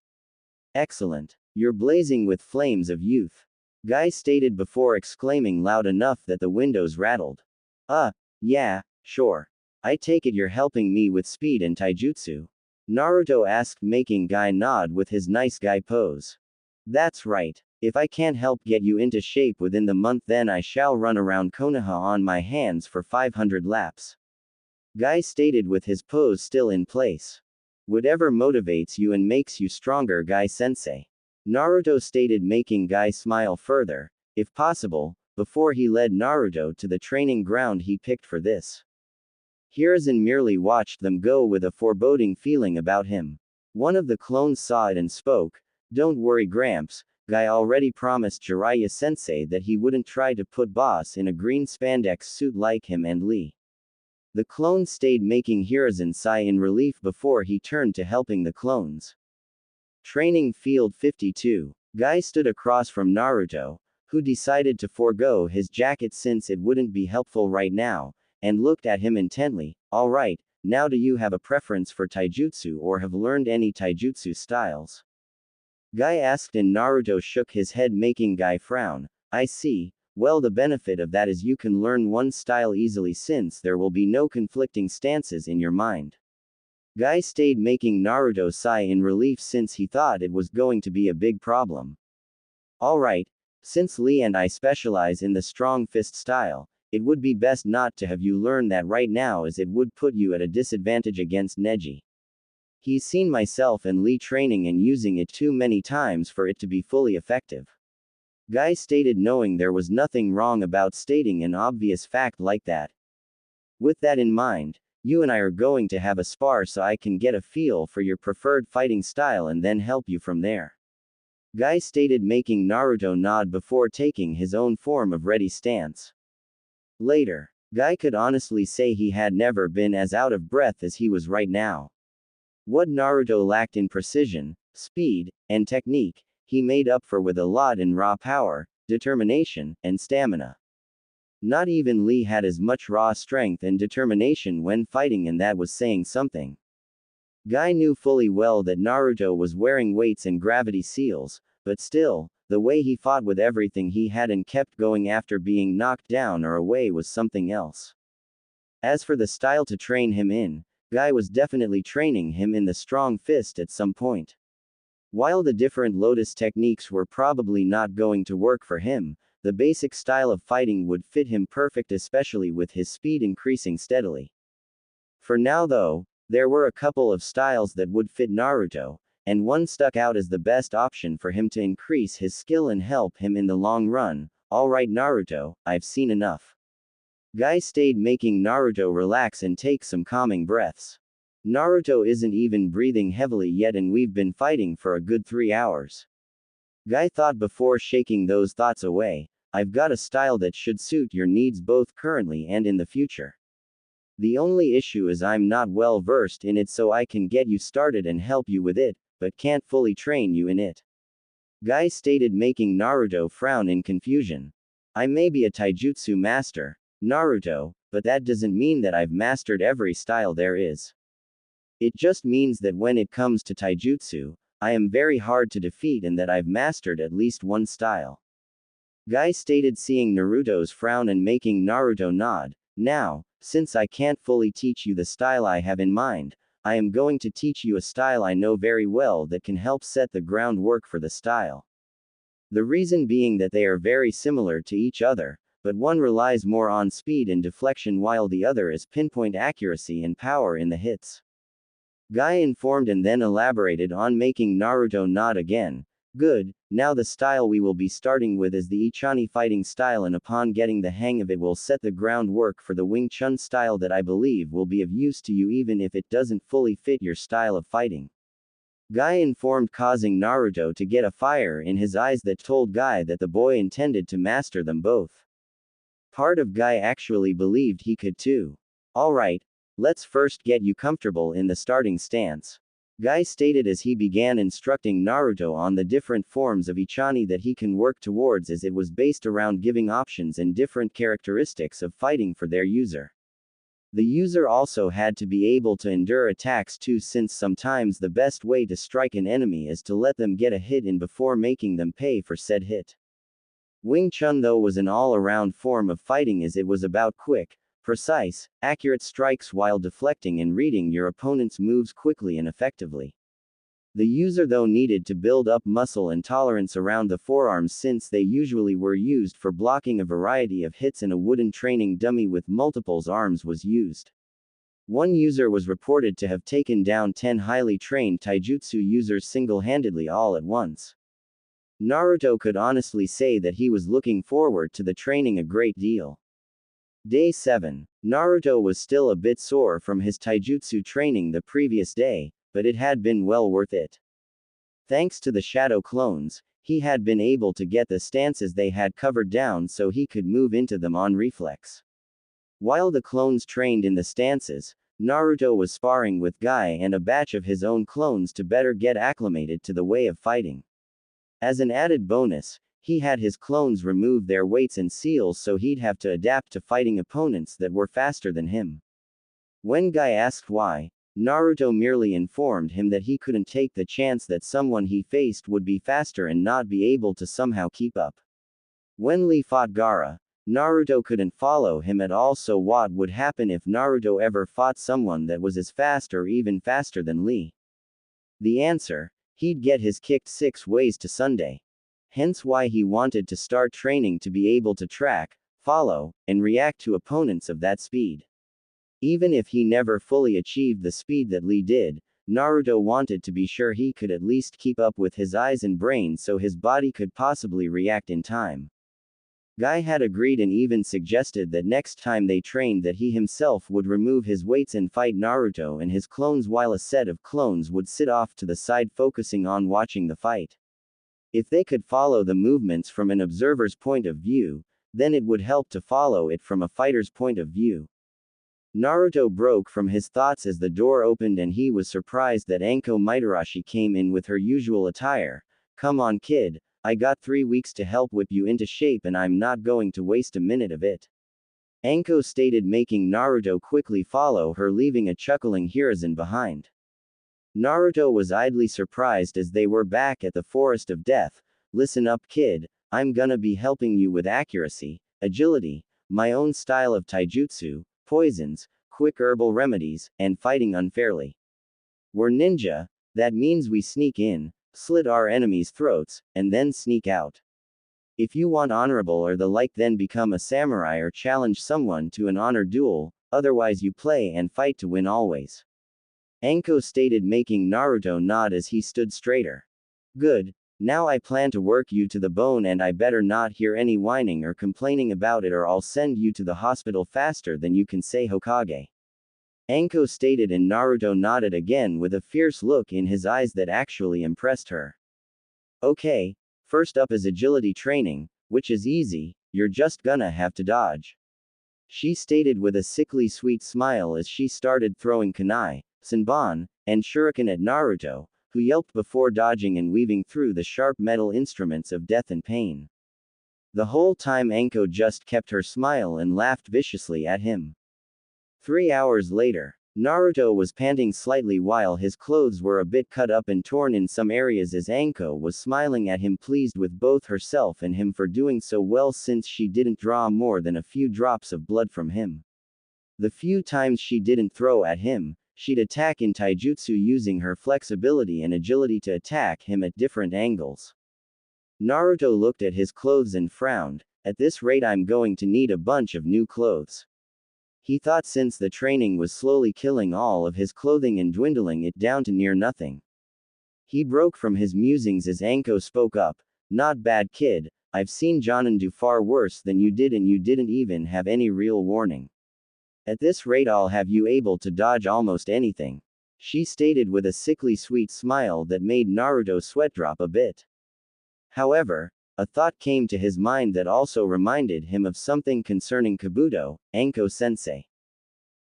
Excellent. You're blazing with flames of youth. Guy stated before exclaiming loud enough that the windows rattled. Yeah, sure. I take it you're helping me with speed and taijutsu? Naruto asked, making Guy nod with his nice guy pose. That's right. If I can't help get you into shape within the month, then I shall run around Konoha on my hands for 500 laps. Guy stated with his pose still in place. Whatever motivates you and makes you stronger, Guy-sensei. Naruto stated, making Guy smile further, if possible, before he led Naruto to the training ground he picked for this. Hiruzen merely watched them go with a foreboding feeling about him. One of the clones saw it and spoke. Don't worry, Gramps, Guy already promised Jiraiya-sensei that he wouldn't try to put boss in a green spandex suit like him and Lee. The clone stayed, making Hiruzen sigh in relief before he turned to helping the clones. Training Field 52. Guy stood across from Naruto, who decided to forego his jacket since it wouldn't be helpful right now, and looked at him intently. Alright, now do you have a preference for taijutsu or have learned any taijutsu styles? Guy asked, and Naruto shook his head, making Guy frown. I see. Well, the benefit of that is you can learn one style easily since there will be no conflicting stances in your mind. Guy stayed, making Naruto sigh in relief since he thought it was going to be a big problem. Alright, since Lee and I specialize in the strong fist style, it would be best not to have you learn that right now, as it would put you at a disadvantage against Neji. He's seen myself and Lee training and using it too many times for it to be fully effective. Guy stated, knowing there was nothing wrong about stating an obvious fact like that. With that in mind, you and I are going to have a spar so I can get a feel for your preferred fighting style and then help you from there. Guy stated, making Naruto nod before taking his own form of ready stance. Later, Guy could honestly say he had never been as out of breath as he was right now. What Naruto lacked in precision, speed, and technique, he made up for with a lot in raw power, determination, and stamina. Not even Lee had as much raw strength and determination when fighting, and that was saying something. Guy knew fully well that Naruto was wearing weights and gravity seals, but still, the way he fought with everything he had and kept going after being knocked down or away was something else. As for the style to train him in, Guy was definitely training him in the strong fist at some point. While the different lotus techniques were probably not going to work for him, the basic style of fighting would fit him perfect, especially with his speed increasing steadily. For now though, there were a couple of styles that would fit Naruto, and one stuck out as the best option for him to increase his skill and help him in the long run. Alright Naruto, I've seen enough. Guy stayed, making Naruto relax and take some calming breaths. Naruto isn't even breathing heavily yet and we've been fighting for a good 3 hours. Guy thought before shaking those thoughts away, I've got a style that should suit your needs both currently and in the future. The only issue is I'm not well versed in it, so I can get you started and help you with it, but can't fully train you in it. Guy stated, making Naruto frown in confusion. I may be a taijutsu master, Naruto, but that doesn't mean that I've mastered every style there is. It just means that when it comes to taijutsu, I am very hard to defeat and that I've mastered at least one style. Guy stated, seeing Naruto's frown and making Naruto nod. Now, since I can't fully teach you the style I have in mind, I am going to teach you a style I know very well that can help set the groundwork for the style. The reason being that they are very similar to each other, but one relies more on speed and deflection while the other is pinpoint accuracy and power in the hits. Guy informed and then elaborated on, making Naruto nod again. Good, now the style we will be starting with is the Ichani fighting style, and upon getting the hang of it will set the groundwork for the Wing Chun style that I believe will be of use to you even if it doesn't fully fit your style of fighting. Guy informed, causing Naruto to get a fire in his eyes that told Guy that the boy intended to master them both. Part of Guy actually believed he could too. Alright, let's first get you comfortable in the starting stance. Guy stated as he began instructing Naruto on the different forms of Ichani that he can work towards, as it was based around giving options and different characteristics of fighting for their user. The user also had to be able to endure attacks too, since sometimes the best way to strike an enemy is to let them get a hit in before making them pay for said hit. Wing Chun though was an all-around form of fighting, as it was about quick, precise, accurate strikes while deflecting and reading your opponent's moves quickly and effectively. The user though needed to build up muscle and tolerance around the forearms, since they usually were used for blocking a variety of hits, and a wooden training dummy with multiples arms was used. One user was reported to have taken down 10 highly trained taijutsu users single-handedly all at once. Naruto could honestly say that he was looking forward to the training a great deal. Day 7. Naruto was still a bit sore from his taijutsu training the previous day, but it had been well worth it. Thanks to the shadow clones, he had been able to get the stances they had covered down so he could move into them on reflex. While the clones trained in the stances, Naruto was sparring with Guy and a batch of his own clones to better get acclimated to the way of fighting. As an added bonus, he had his clones remove their weights and seals so he'd have to adapt to fighting opponents that were faster than him. When Guy asked why, Naruto merely informed him that he couldn't take the chance that someone he faced would be faster and not be able to somehow keep up. When Lee fought Gaara, Naruto couldn't follow him at all, so what would happen if Naruto ever fought someone that was as fast or even faster than Lee? The answer: he'd get his kicked 6 ways to Sunday. Hence why he wanted to start training to be able to track, follow, and react to opponents of that speed. Even if he never fully achieved the speed that Lee did, Naruto wanted to be sure he could at least keep up with his eyes and brain so his body could possibly react in time. Guy had agreed and even suggested that next time they trained that he himself would remove his weights and fight Naruto and his clones while a set of clones would sit off to the side focusing on watching the fight. If they could follow the movements from an observer's point of view, then it would help to follow it from a fighter's point of view. Naruto broke from his thoughts as the door opened and he was surprised that Anko Mitarashi came in with her usual attire. "Come on kid, I got 3 weeks to help whip you into shape and I'm not going to waste a minute of it," Anko stated, making Naruto quickly follow her, leaving a chuckling Hiruzen behind. Naruto was idly surprised as they were back at the Forest of Death. "Listen up kid, I'm gonna be helping you with accuracy, agility, my own style of taijutsu, poisons, quick herbal remedies, and fighting unfairly. We're ninja, that means we sneak in, slit our enemies' throats, and then sneak out. If you want honorable or the like, then become a samurai or challenge someone to an honor duel, otherwise you play and fight to win always," Anko stated, making Naruto nod as he stood straighter. "Good, now I plan to work you to the bone and I better not hear any whining or complaining about it or I'll send you to the hospital faster than you can say Hokage," Anko stated, and Naruto nodded again with a fierce look in his eyes that actually impressed her. "Okay, first up is agility training, which is easy, you're just gonna have to dodge," she stated with a sickly sweet smile as she started throwing kunai, senbon, and shuriken at Naruto, who yelped before dodging and weaving through the sharp metal instruments of death and pain. The whole time Anko just kept her smile and laughed viciously at him. 3 hours later, Naruto was panting slightly while his clothes were a bit cut up and torn in some areas as Anko was smiling at him, pleased with both herself and him for doing so well since she didn't draw more than a few drops of blood from him. The few times she didn't throw at him, she'd attack in taijutsu using her flexibility and agility to attack him at different angles. Naruto looked at his clothes and frowned. "At this rate I'm going to need a bunch of new clothes," he thought, since the training was slowly killing all of his clothing and dwindling it down to near nothing. He broke from his musings as Anko spoke up. "Not bad kid, I've seen Jonin do far worse than you did and you didn't even have any real warning. At this rate I'll have you able to dodge almost anything," she stated with a sickly sweet smile that made Naruto sweat drop a bit. However, a thought came to his mind that also reminded him of something concerning Kabuto, Anko-sensei.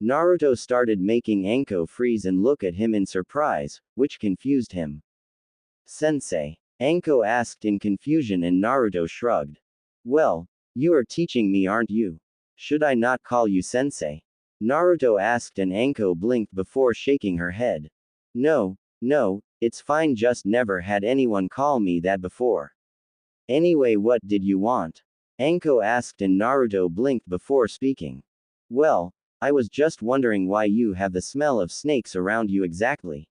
Naruto started, making Anko freeze and look at him in surprise, which confused him. "Sensei?" Anko asked in confusion, and Naruto shrugged. "Well, you are teaching me, aren't you? Should I not call you sensei?" Naruto asked, and Anko blinked before shaking her head. No, it's fine, just never had anyone call me that before." "Anyway, what did you want?" Anko asked, and Naruto blinked before speaking. "Well, I was just wondering why you have the smell of snakes around you exactly.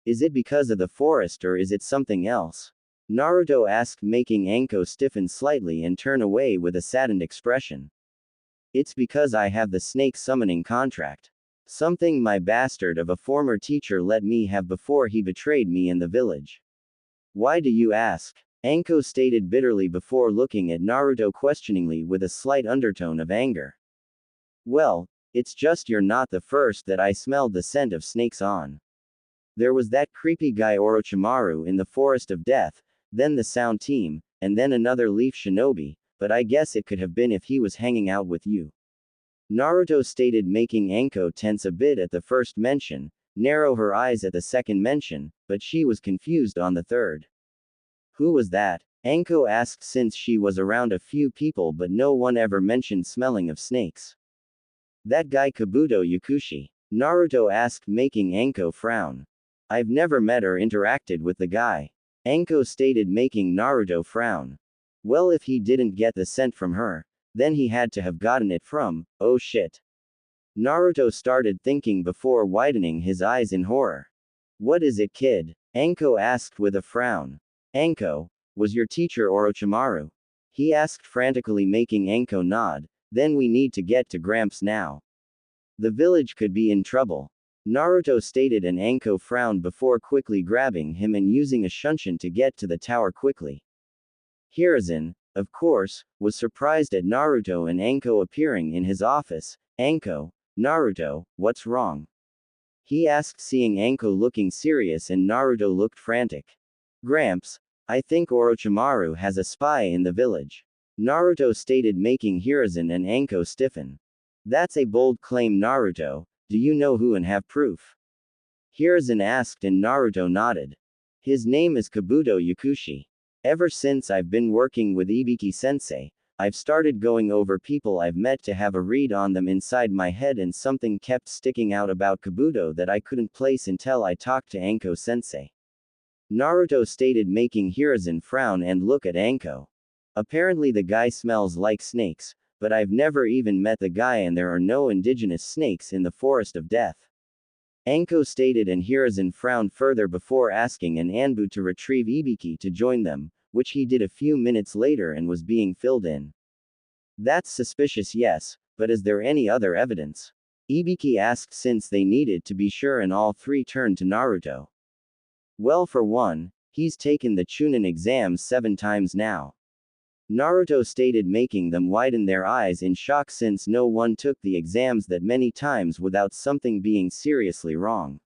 Is it because of the forest or is it something else?" Naruto asked, making Anko stiffen slightly and turn away with a saddened expression. "It's because I have the snake summoning contract. Something my bastard of a former teacher let me have before he betrayed me in the village." "Why do you ask?" Anko stated bitterly before looking at Naruto questioningly with a slight undertone of anger. "Well, it's just you're not the first that I smelled the scent of snakes on. There was that creepy guy Orochimaru in the Forest of Death, then the Sound Team, and then another Leaf Shinobi, but I guess it could have been if he was hanging out with you," Naruto stated, making Anko tense a bit at the first mention, narrow her eyes at the second mention, but she was confused on the third. "Who was that?" Anko asked, since she was around a few people but no one ever mentioned smelling of snakes. "That guy Kabuto Yakushi," Naruto asked, making Anko frown. "I've never met or interacted with the guy," Anko stated, making Naruto frown. Well, if he didn't get the scent from her, then he had to have gotten it from, oh shit. Naruto started thinking before widening his eyes in horror. "What is it, kid?" Anko asked with a frown. "Anko, was your teacher Orochimaru?" he asked frantically, making Anko nod. "Then we need to get to Gramps now. The village could be in trouble." Naruto stated, and Anko frowned before quickly grabbing him and using a shunshin to get to the tower quickly. Hiruzen, of course, was surprised at Naruto and Anko appearing in his office. Anko, Naruto, what's wrong? He asked, seeing Anko looking serious and Naruto looked frantic. Gramps, I think Orochimaru has a spy in the village. Naruto stated, making Hiruzen and Anko stiffen. That's a bold claim, Naruto. Do you know who and have proof? Hiruzen asked and Naruto nodded. His name is Kabuto Yakushi. Ever since I've been working with Ibiki-sensei, I've started going over people I've met to have a read on them inside my head, and something kept sticking out about Kabuto that I couldn't place until I talked to Anko-sensei. Naruto stated, making Hiruzen frown and look at Anko. Apparently the guy smells like snakes, but I've never even met the guy and there are no indigenous snakes in the Forest of Death. Anko stated, and Hiruzen frowned further before asking an Anbu to retrieve Ibiki to join them, which he did a few minutes later and was being filled in. That's suspicious, yes, but is there any other evidence? Ibiki asked, since they needed to be sure, and all three turned to Naruto. Well, for one, he's taken the Chunin exams 7 times now. Naruto stated, making them widen their eyes in shock, since no one took the exams that many times without something being seriously wrong.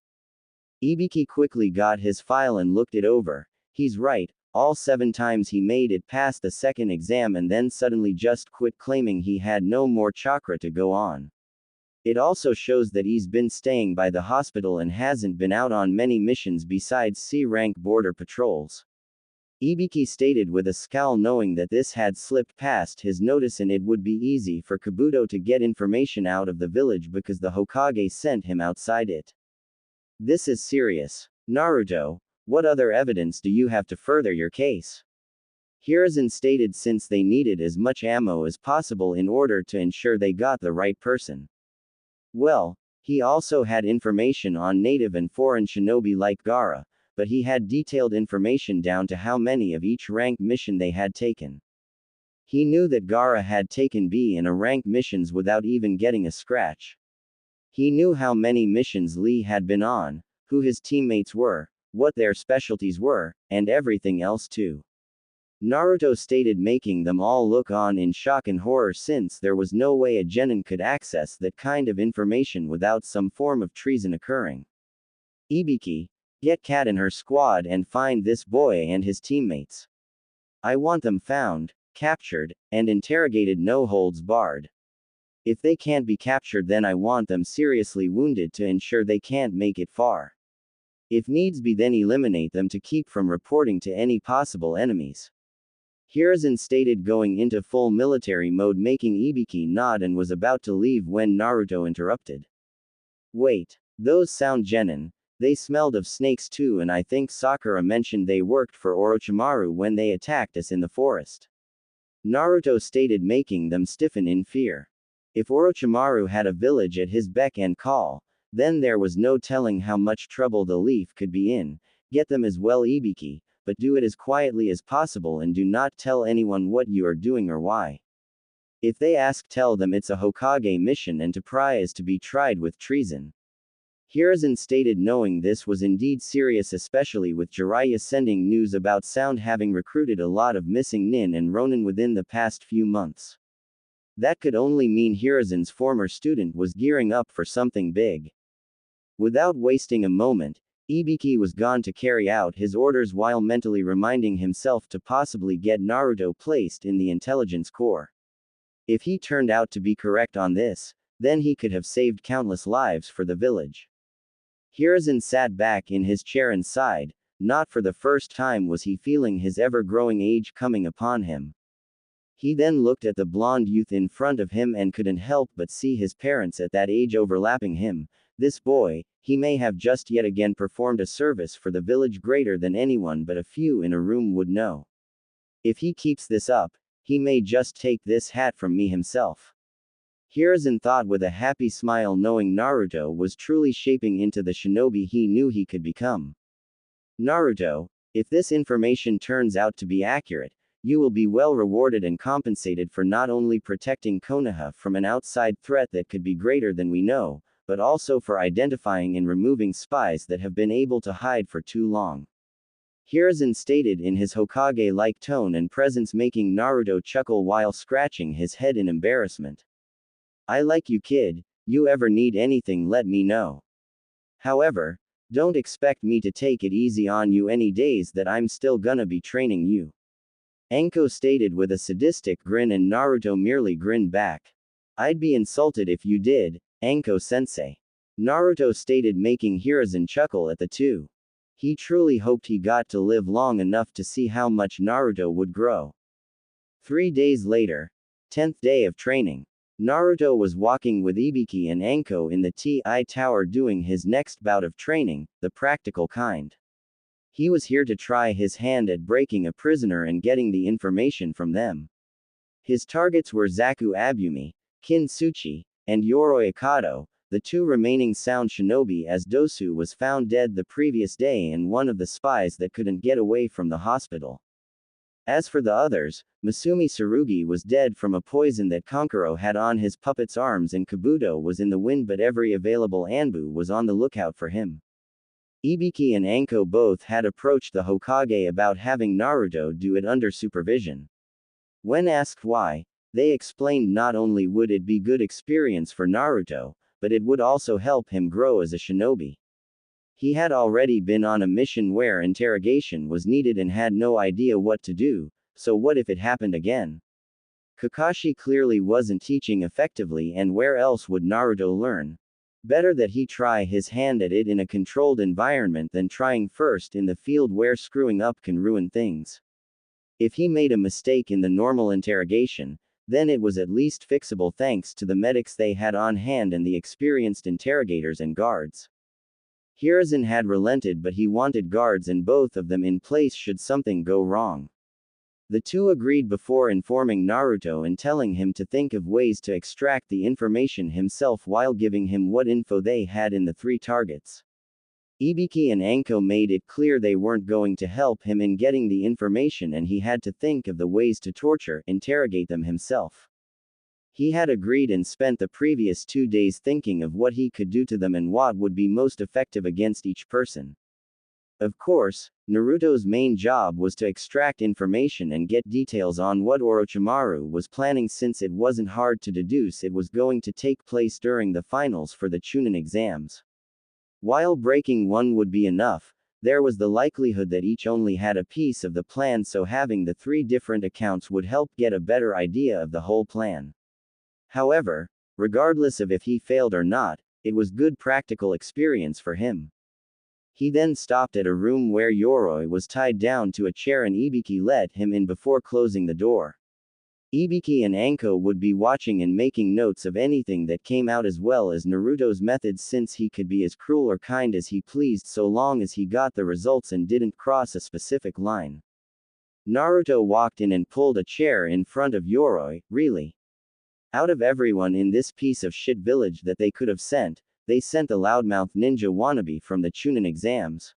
Ibiki quickly got his file and looked it over. He's right, all 7 times he made it past the second exam and then suddenly just quit, claiming he had no more chakra to go on. It also shows that he's been staying by the hospital and hasn't been out on many missions besides C-rank border patrols. Ibiki stated with a scowl, knowing that this had slipped past his notice and it would be easy for Kabuto to get information out of the village because the Hokage sent him outside it. This is serious. Naruto, what other evidence do you have to further your case? Hiruzen stated, since they needed as much ammo as possible in order to ensure they got the right person. Well, he also had information on native and foreign shinobi like Gaara, but he had detailed information down to how many of each rank mission they had taken. He knew that Gaara had taken B in a rank missions without even getting a scratch. He knew how many missions Lee had been on, who his teammates were, what their specialties were, and everything else too. Naruto stated, making them all look on in shock and horror, since there was no way a genin could access that kind of information without some form of treason occurring. Ibiki, get Kat and her squad and find this boy and his teammates. I want them found, captured, and interrogated, no holds barred. If they can't be captured, then I want them seriously wounded to ensure they can't make it far. If needs be, then eliminate them to keep from reporting to any possible enemies. Hiruzen stated, going into full military mode, making Ibiki nod and was about to leave when Naruto interrupted. Wait, those sound genin. They smelled of snakes too, and I think Sakura mentioned they worked for Orochimaru when they attacked us in the forest. Naruto stated, making them stiffen in fear. If Orochimaru had a village at his beck and call, then there was no telling how much trouble the Leaf could be in. Get them as well, Ibiki, but do it as quietly as possible and do not tell anyone what you are doing or why. If they ask, tell them it's a Hokage mission and to pry is to be tried with treason. Hiruzen stated, knowing this was indeed serious, especially with Jiraiya sending news about Sound having recruited a lot of missing nin and ronin within the past few months. That could only mean Hiruzen's former student was gearing up for something big. Without wasting a moment, Ibiki was gone to carry out his orders while mentally reminding himself to possibly get Naruto placed in the intelligence corps. If he turned out to be correct on this, then he could have saved countless lives for the village. Hiruzen sat back in his chair and sighed. Not for the first time was he feeling his ever-growing age coming upon him. He then looked at the blonde youth in front of him and couldn't help but see his parents at that age overlapping him. This boy, he may have just yet again performed a service for the village greater than anyone but a few in a room would know. If he keeps this up, he may just take this hat from me himself. Hiruzen thought with a happy smile, knowing Naruto was truly shaping into the shinobi he knew he could become. Naruto, if this information turns out to be accurate, you will be well rewarded and compensated for not only protecting Konoha from an outside threat that could be greater than we know, but also for identifying and removing spies that have been able to hide for too long. Hiruzen stated in his Hokage-like tone and presence, making Naruto chuckle while scratching his head in embarrassment. I like you, kid. You ever need anything, let me know. However, don't expect me to take it easy on you any days that I'm still gonna be training you. Anko stated with a sadistic grin, and Naruto merely grinned back. I'd be insulted if you did, Anko-sensei. Naruto stated, making Hiruzen chuckle at the two. He truly hoped he got to live long enough to see how much Naruto would grow. 3 days later, 10th day of training. Naruto was walking with Ibiki and Anko in the TI Tower doing his next bout of training, the practical kind. He was here to try his hand at breaking a prisoner and getting the information from them. His targets were Zaku Abumi, Kin Tsuchi, and Yoroi Akado, the 2 remaining sound shinobi, as Dosu was found dead the previous day and one of the spies that couldn't get away from the hospital. As for the others, Masumi Tsurugi was dead from a poison that Kankuro had on his puppet's arms, and Kabuto was in the wind, but every available Anbu was on the lookout for him. Ibiki and Anko both had approached the Hokage about having Naruto do it under supervision. When asked why, they explained not only would it be good experience for Naruto, but it would also help him grow as a shinobi. He had already been on a mission where interrogation was needed and had no idea what to do, so what if it happened again? Kakashi clearly wasn't teaching effectively, and where else would Naruto learn? Better that he try his hand at it in a controlled environment than trying first in the field where screwing up can ruin things. If he made a mistake in the normal interrogation, then it was at least fixable thanks to the medics they had on hand and the experienced interrogators and guards. Hiruzen had relented, but he wanted guards and both of them in place should something go wrong. The two agreed before informing Naruto and telling him to think of ways to extract the information himself while giving him what info they had in the 3 targets. Ibiki and Anko made it clear they weren't going to help him in getting the information, and he had to think of the ways to interrogate them himself. He had agreed and spent the previous 2 days thinking of what he could do to them and what would be most effective against each person. Of course, Naruto's main job was to extract information and get details on what Orochimaru was planning, since it wasn't hard to deduce it was going to take place during the finals for the Chunin exams. While breaking one would be enough, there was the likelihood that each only had a piece of the plan, so having the 3 different accounts would help get a better idea of the whole plan. However, regardless of if he failed or not, it was good practical experience for him. He then stopped at a room where Yoroi was tied down to a chair, and Ibiki let him in before closing the door. Ibiki and Anko would be watching and making notes of anything that came out, as well as Naruto's methods, since he could be as cruel or kind as he pleased so long as he got the results and didn't cross a specific line. Naruto walked in and pulled a chair in front of Yoroi. Really? Out of everyone in this piece of shit village that they could have sent, they sent the loudmouth ninja wannabe from the Chunin exams.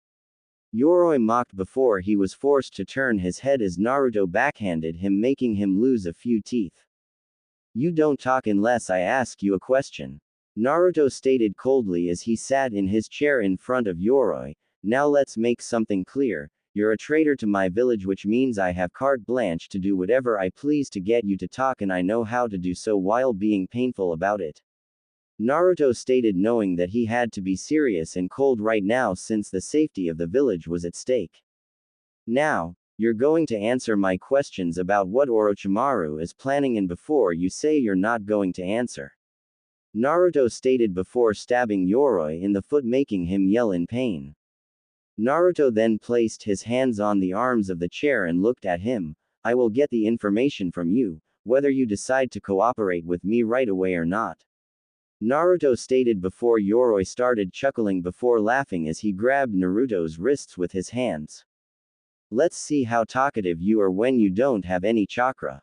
Yoroi mocked before he was forced to turn his head as Naruto backhanded him, making him lose a few teeth. You don't talk unless I ask you a question, Naruto stated coldly as he sat in his chair in front of Yoroi. Now let's make something clear. You're a traitor to my village, which means I have carte blanche to do whatever I please to get you to talk, and I know how to do so while being painful about it, Naruto stated, knowing that he had to be serious and cold right now since the safety of the village was at stake. Now, you're going to answer my questions about what Orochimaru is planning, and before you say you're not going to answer, Naruto stated before stabbing Yoroi in the foot, making him yell in pain. Naruto then placed his hands on the arms of the chair and looked at him. I will get the information from you, whether you decide to cooperate with me right away or not, Naruto stated before Yoroi started chuckling before laughing as he grabbed Naruto's wrists with his hands. Let's see how talkative you are when you don't have any chakra,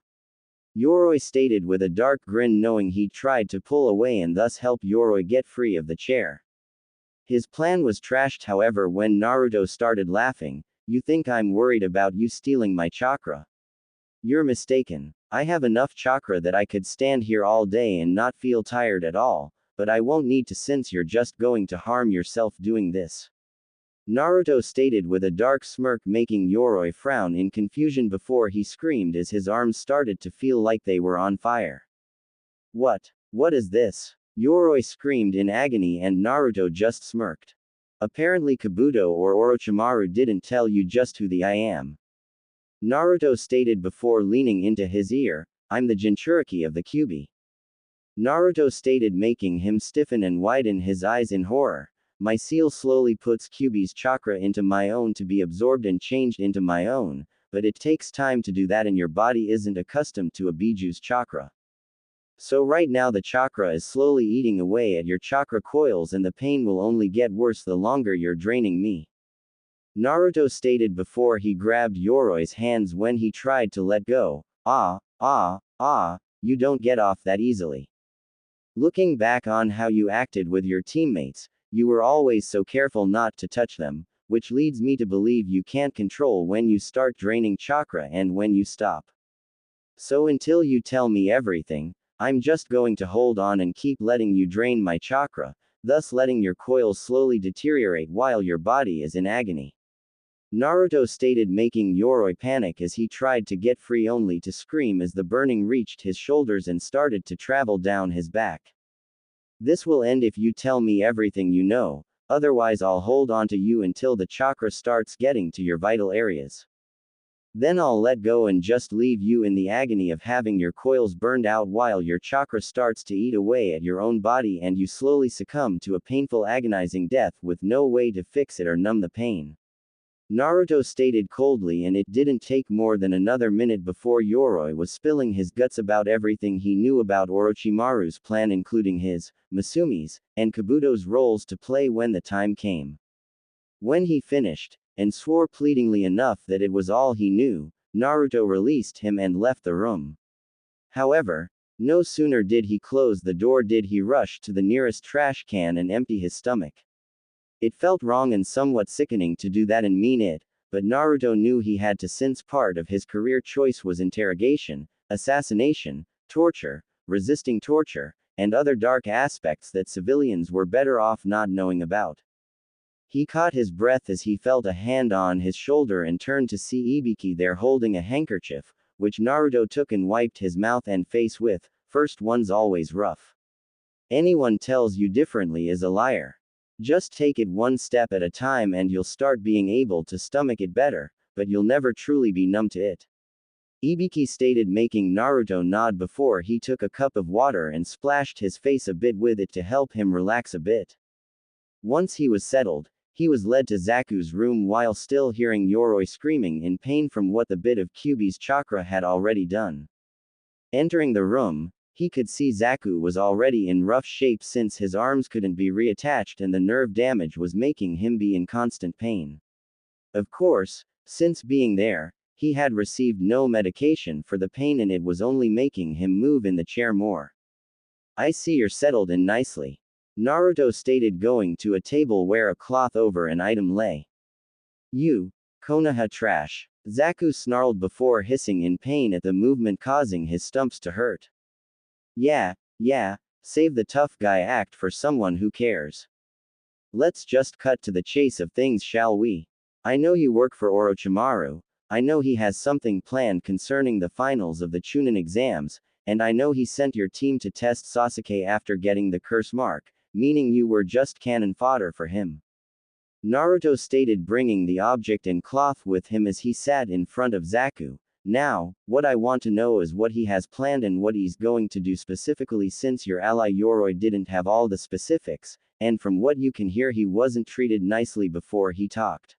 Yoroi stated with a dark grin, knowing he tried to pull away and thus help Yoroi get free of the chair. His plan was trashed, however, when Naruto started laughing. You think I'm worried about you stealing my chakra? You're mistaken. I have enough chakra that I could stand here all day and not feel tired at all, but I won't need to since you're just going to harm yourself doing this. Naruto stated with a dark smirk, making Yoroi frown in confusion before he screamed as his arms started to feel like they were on fire. What? What is this? Yoroi screamed in agony and Naruto just smirked. Apparently Kabuto or Orochimaru didn't tell you just who the I am. Naruto stated before leaning into his ear, I'm the Jinchuriki of the Kyuubi. Naruto stated, making him stiffen and widen his eyes in horror. My seal slowly puts Kyuubi's chakra into my own to be absorbed and changed into my own, but it takes time to do that and your body isn't accustomed to a Bijuu's chakra. So right now the chakra is slowly eating away at your chakra coils and the pain will only get worse the longer you're draining me. Naruto stated before he grabbed Yoroi's hands when he tried to let go. You don't get off that easily. Looking back on how you acted with your teammates, you were always so careful not to touch them, which leads me to believe you can't control when you start draining chakra and when you stop. So until you tell me everything, I'm just going to hold on and keep letting you drain my chakra, thus letting your coils slowly deteriorate while your body is in agony. Naruto stated, making Yoroi panic as he tried to get free only to scream as the burning reached his shoulders and started to travel down his back. This will end if you tell me everything you know, otherwise I'll hold on to you until the chakra starts getting to your vital areas. Then I'll let go and just leave you in the agony of having your coils burned out while your chakra starts to eat away at your own body and you slowly succumb to a painful agonizing death with no way to fix it or numb the pain. Naruto stated coldly, and it didn't take more than another minute before Yoroi was spilling his guts about everything he knew about Orochimaru's plan, including his, Masumi's, and Kabuto's roles to play when the time came. When he finished, and swore pleadingly enough that it was all he knew, Naruto released him and left the room. However, no sooner did he close the door did he rush to the nearest trash can and empty his stomach. It felt wrong and somewhat sickening to do that and mean it, but Naruto knew he had to since part of his career choice was interrogation, assassination, torture, resisting torture, and other dark aspects that civilians were better off not knowing about. He caught his breath as he felt a hand on his shoulder and turned to see Ibiki there holding a handkerchief, which Naruto took and wiped his mouth and face with. First one's always rough. Anyone tells you differently is a liar. Just take it one step at a time and you'll start being able to stomach it better, but you'll never truly be numb to it. Ibiki stated, making Naruto nod before he took a cup of water and splashed his face a bit with it to help him relax a bit. Once he was settled, he was led to Zaku's room while still hearing Yoroi screaming in pain from what the bit of Kyuubi's chakra had already done. Entering the room, he could see Zaku was already in rough shape since his arms couldn't be reattached and the nerve damage was making him be in constant pain. Of course, since being there, he had received no medication for the pain and it was only making him move in the chair more. I see you're settled in nicely. Naruto stated, going to a table where a cloth over an item lay. You, Konoha trash. Zaku snarled before hissing in pain at the movement causing his stumps to hurt. Yeah, save the tough guy act for someone who cares. Let's just cut to the chase of things, shall we? I know you work for Orochimaru, I know he has something planned concerning the finals of the Chunin exams, and I know he sent your team to test Sasuke after getting the curse mark, meaning you were just cannon fodder for him. Naruto stated, bringing the object and cloth with him as he sat in front of Zaku. Now, what I want to know is what he has planned and what he's going to do specifically, since your ally Yoroi didn't have all the specifics, and from what you can hear he wasn't treated nicely before he talked.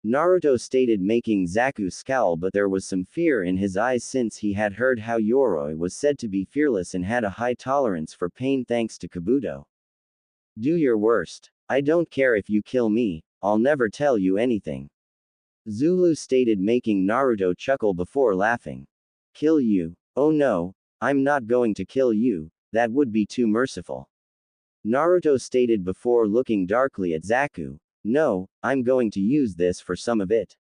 Naruto stated, making Zaku scowl, but there was some fear in his eyes since he had heard how Yoroi was said to be fearless and had a high tolerance for pain thanks to Kabuto. Do your worst. I don't care if you kill me, I'll never tell you anything. Zulu stated, making Naruto chuckle before laughing. Kill you? Oh no, I'm not going to kill you, that would be too merciful. Naruto stated before looking darkly at Zaku. No, I'm going to use this for some of it.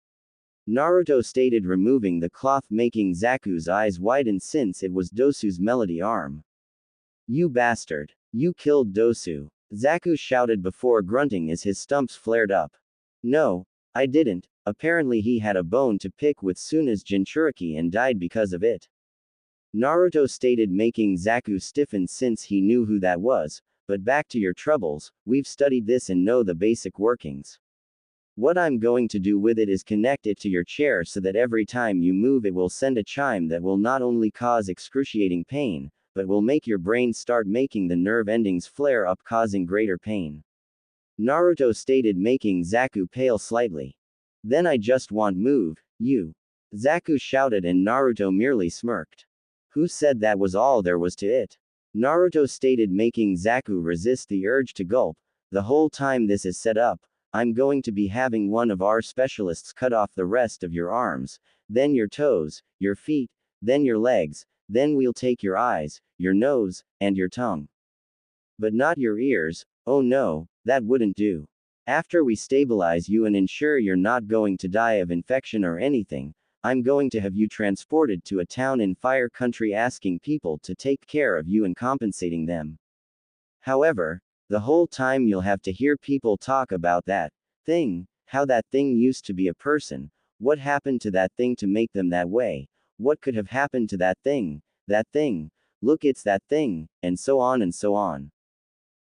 Naruto stated, removing the cloth, making Zaku's eyes widen since it was Dosu's melody arm. You bastard. You killed Dosu. Zaku shouted before grunting as his stumps flared up. No, I didn't. Apparently he had a bone to pick with Suna's Jinchuriki and died because of it. Naruto stated, making Zaku stiffen since he knew who that was. But back to your troubles, we've studied this and know the basic workings. What I'm going to do with it is connect it to your chair so that every time you move it will send a chime that will not only cause excruciating pain, but will make your brain start making the nerve endings flare up, causing greater pain. Naruto stated, making Zaku pale slightly. Then I just want move, you. Zaku shouted and Naruto merely smirked. Who said that was all there was to it? Naruto stated, making Zaku resist the urge to gulp. The whole time this is set up, I'm going to be having one of our specialists cut off the rest of your arms, then your toes, your feet, then your legs, then we'll take your eyes, your nose, and your tongue. But not your ears. Oh no, that wouldn't do. After we stabilize you and ensure you're not going to die of infection or anything, I'm going to have you transported to a town in Fire Country asking people to take care of you and compensating them. However, the whole time you'll have to hear people talk about that thing, how that thing used to be a person, what happened to that thing to make them that way, what could have happened to that thing, look it's that thing, and so on and so on.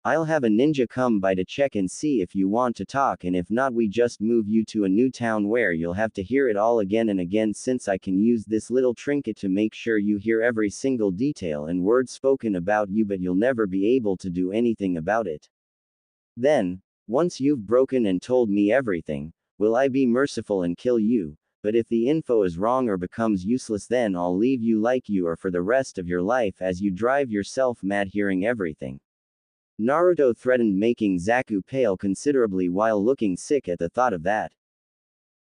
I'll have a ninja come by to check and see if you want to talk, and if not we just move you to a new town where you'll have to hear it all again and again, since I can use this little trinket to make sure you hear every single detail and word spoken about you, but you'll never be able to do anything about it. Then, once you've broken and told me everything, will I be merciful and kill you, but if the info is wrong or becomes useless then I'll leave you like you are for the rest of your life as you drive yourself mad hearing everything. Naruto threatened, making Zaku pale considerably while looking sick at the thought of that.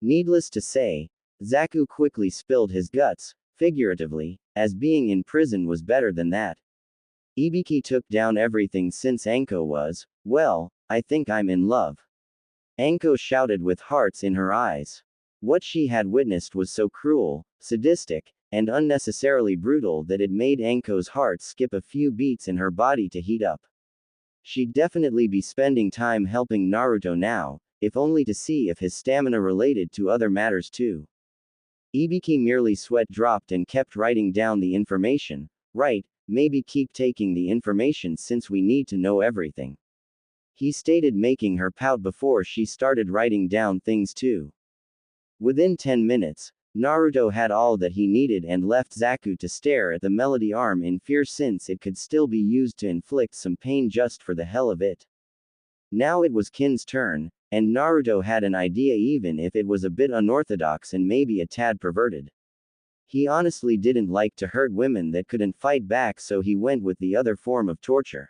Needless to say, Zaku quickly spilled his guts, figuratively, as being in prison was better than that. Ibiki took down everything since Anko was, well, I think I'm in love. Anko shouted with hearts in her eyes. What she had witnessed was so cruel, sadistic, and unnecessarily brutal that it made Anko's heart skip a few beats and her body to heat up. She'd definitely be spending time helping Naruto now, if only to see if his stamina related to other matters too. Ibiki merely sweat dropped and kept writing down the information. Right, maybe keep taking the information since we need to know everything. He stated, making her pout before she started writing down things too. Within 10 minutes, Naruto had all that he needed and left Zaku to stare at the melody arm in fear since it could still be used to inflict some pain just for the hell of it. Now it was Kin's turn, and Naruto had an idea, even if it was a bit unorthodox and maybe a tad perverted. He honestly didn't like to hurt women that couldn't fight back, so he went with the other form of torture.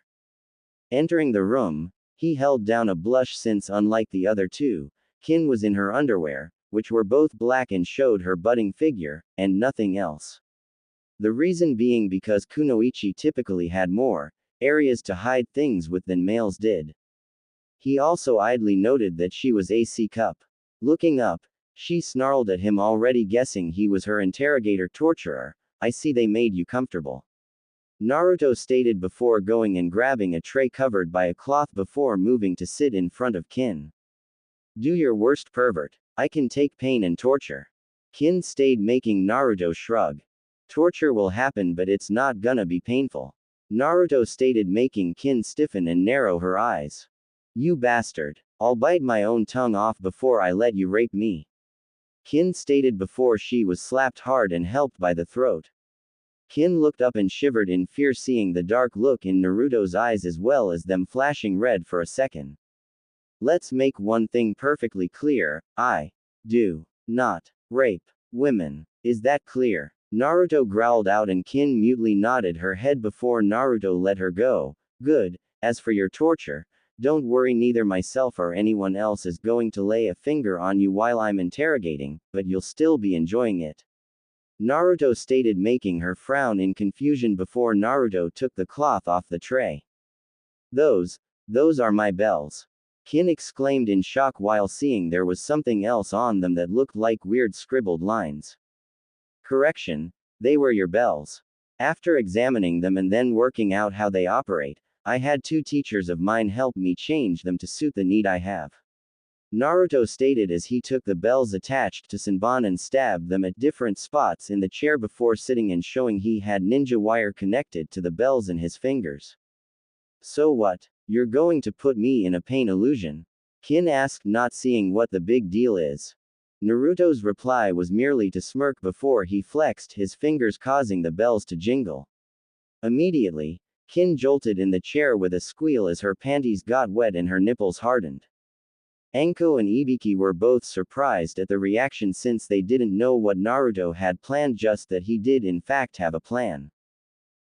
Entering the room, he held down a blush since unlike the other two, Kin was in her underwear, which were both black and showed her budding figure, and nothing else. The reason being because kunoichi typically had more areas to hide things with than males did. He also idly noted that she was a C-cup. Looking up, she snarled at him, already guessing he was her interrogator torturer. I see they made you comfortable. Naruto stated before going and grabbing a tray covered by a cloth before moving to sit in front of Kin. Do your worst, pervert. I can take pain and torture. Kin stayed, making Naruto shrug. Torture will happen, but it's not gonna be painful. Naruto stated, making Kin stiffen and narrow her eyes. You bastard. I'll bite my own tongue off before I let you rape me. Kin stated before she was slapped hard and helped by the throat. Kin looked up and shivered in fear, seeing the dark look in Naruto's eyes as well as them flashing red for a second. Let's make one thing perfectly clear, I do not rape women. Is that clear? Naruto growled out and Kin mutely nodded her head before Naruto let her go. Good. As for your torture, don't worry, neither myself or anyone else is going to lay a finger on you while I'm interrogating, but you'll still be enjoying it. Naruto stated, making her frown in confusion before Naruto took the cloth off the tray. Those are my bells. Kin exclaimed in shock while seeing there was something else on them that looked like weird scribbled lines. Correction, they were your bells. After examining them and then working out how they operate, I had 2 teachers of mine help me change them to suit the need I have. Naruto stated as he took the bells attached to Senbon and stabbed them at different spots in the chair before sitting and showing he had ninja wire connected to the bells in his fingers. So what? You're going to put me in a pain illusion? Kin asked, not seeing what the big deal is. Naruto's reply was merely to smirk before he flexed his fingers, causing the bells to jingle. Immediately, Kin jolted in the chair with a squeal as her panties got wet and her nipples hardened. Anko and Ibiki were both surprised at the reaction since they didn't know what Naruto had planned, just that he did in fact have a plan.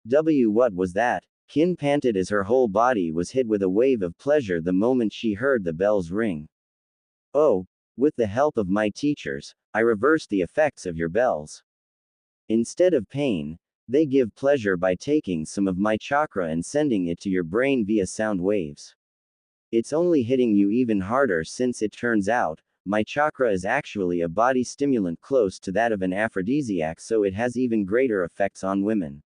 What was that? Kin panted as her whole body was hit with a wave of pleasure the moment she heard the bells ring. Oh, with the help of my teachers, I reversed the effects of your bells. Instead of pain, they give pleasure by taking some of my chakra and sending it to your brain via sound waves. It's only hitting you even harder since it turns out, my chakra is actually a body stimulant close to that of an aphrodisiac, so it has even greater effects on women.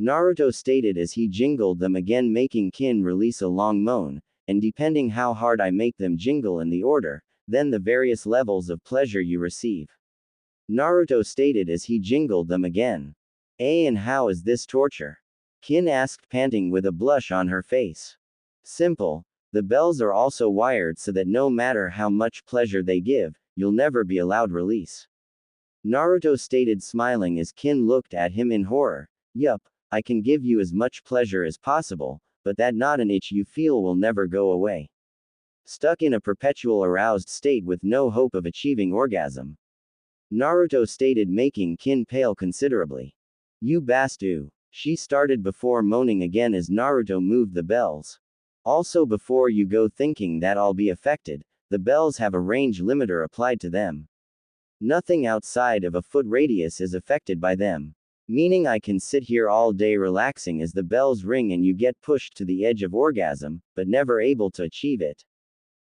Naruto stated as he jingled them again, making Kin release a long moan, and depending how hard I make them jingle in the order, then the various levels of pleasure you receive. Naruto stated as he jingled them again. And how is this torture? Kin asked, panting with a blush on her face. Simple. The bells are also wired so that no matter how much pleasure they give, you'll never be allowed release. Naruto stated, smiling as Kin looked at him in horror. Yup, I can give you as much pleasure as possible, but that not an itch you feel will never go away. Stuck in a perpetual aroused state with no hope of achieving orgasm. Naruto stated, making Kin pale considerably. You bastu. She started before moaning again as Naruto moved the bells. Also, before you go thinking that I'll be affected, the bells have a range limiter applied to them. Nothing outside of a foot radius is affected by them. Meaning I can sit here all day relaxing as the bells ring and you get pushed to the edge of orgasm, but never able to achieve it.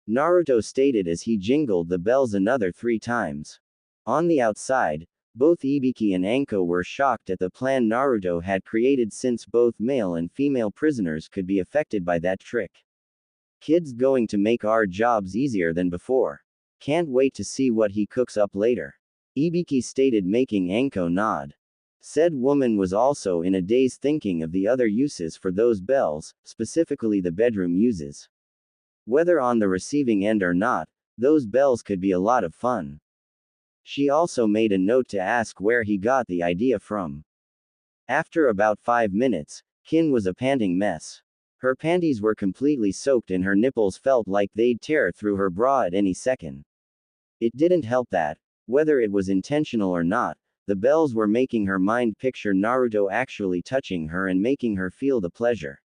Naruto stated as he jingled the bells another 3 times. On the outside, both Ibiki and Anko were shocked at the plan Naruto had created, since both male and female prisoners could be affected by that trick. Kid's going to make our jobs easier than before. Can't wait to see what he cooks up later. Ibiki stated, making Anko nod. Said woman was also in a daze, thinking of the other uses for those bells, specifically the bedroom uses. Whether on the receiving end or not, those bells could be a lot of fun. She also made a note to ask where he got the idea from. After about 5 minutes, Kin was a panting mess. Her panties were completely soaked and her nipples felt like they'd tear through her bra at any second. It didn't help that, whether it was intentional or not, the bells were making her mind picture Naruto actually touching her and making her feel the pleasure.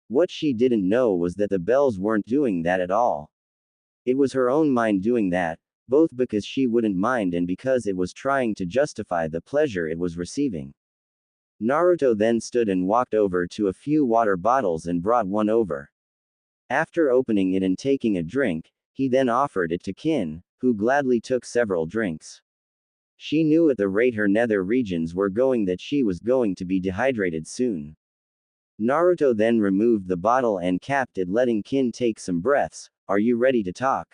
What she didn't know was that the bells weren't doing that at all. It was her own mind doing that, both because she wouldn't mind and because it was trying to justify the pleasure it was receiving. Naruto then stood and walked over to a few water bottles and brought one over. After opening it and taking a drink, he then offered it to Kin, who gladly took several drinks. She knew at the rate her nether regions were going that she was going to be dehydrated soon. Naruto then removed the bottle and capped it, letting Kin take some breaths. Are you ready to talk?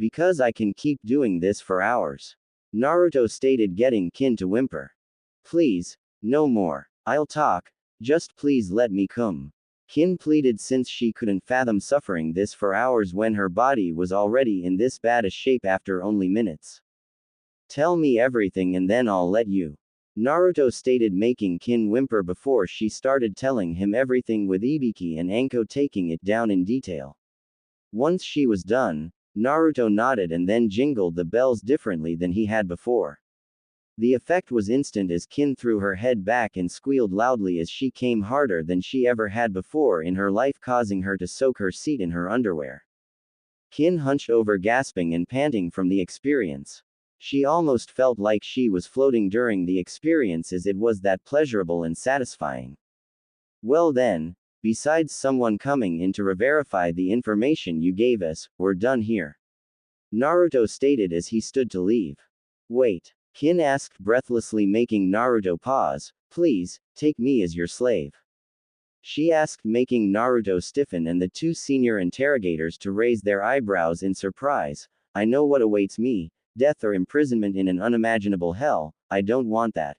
Because I can keep doing this for hours. Naruto stated, getting Kin to whimper. Please, no more. I'll talk, just please let me come. Kin pleaded, since she couldn't fathom suffering this for hours when her body was already in this bad a shape after only minutes. Tell me everything and then I'll let you. Naruto stated, making Kin whimper before she started telling him everything, with Ibiki and Anko taking it down in detail. Once she was done, Naruto nodded and then jingled the bells differently than he had before. The effect was instant as Kin threw her head back and squealed loudly as she came harder than she ever had before in her life, causing her to soak her seat in her underwear. Kin hunched over, gasping and panting from the experience. She almost felt like she was floating during the experience, as it was that pleasurable and satisfying. Well then, besides someone coming in to re-verify the information you gave us, we're done here. Naruto stated as he stood to leave. Wait. Kin asked breathlessly, making Naruto pause. Please, take me as your slave. She asked, making Naruto stiffen and the two senior interrogators to raise their eyebrows in surprise. I know what awaits me, death or imprisonment in an unimaginable hell. I don't want that.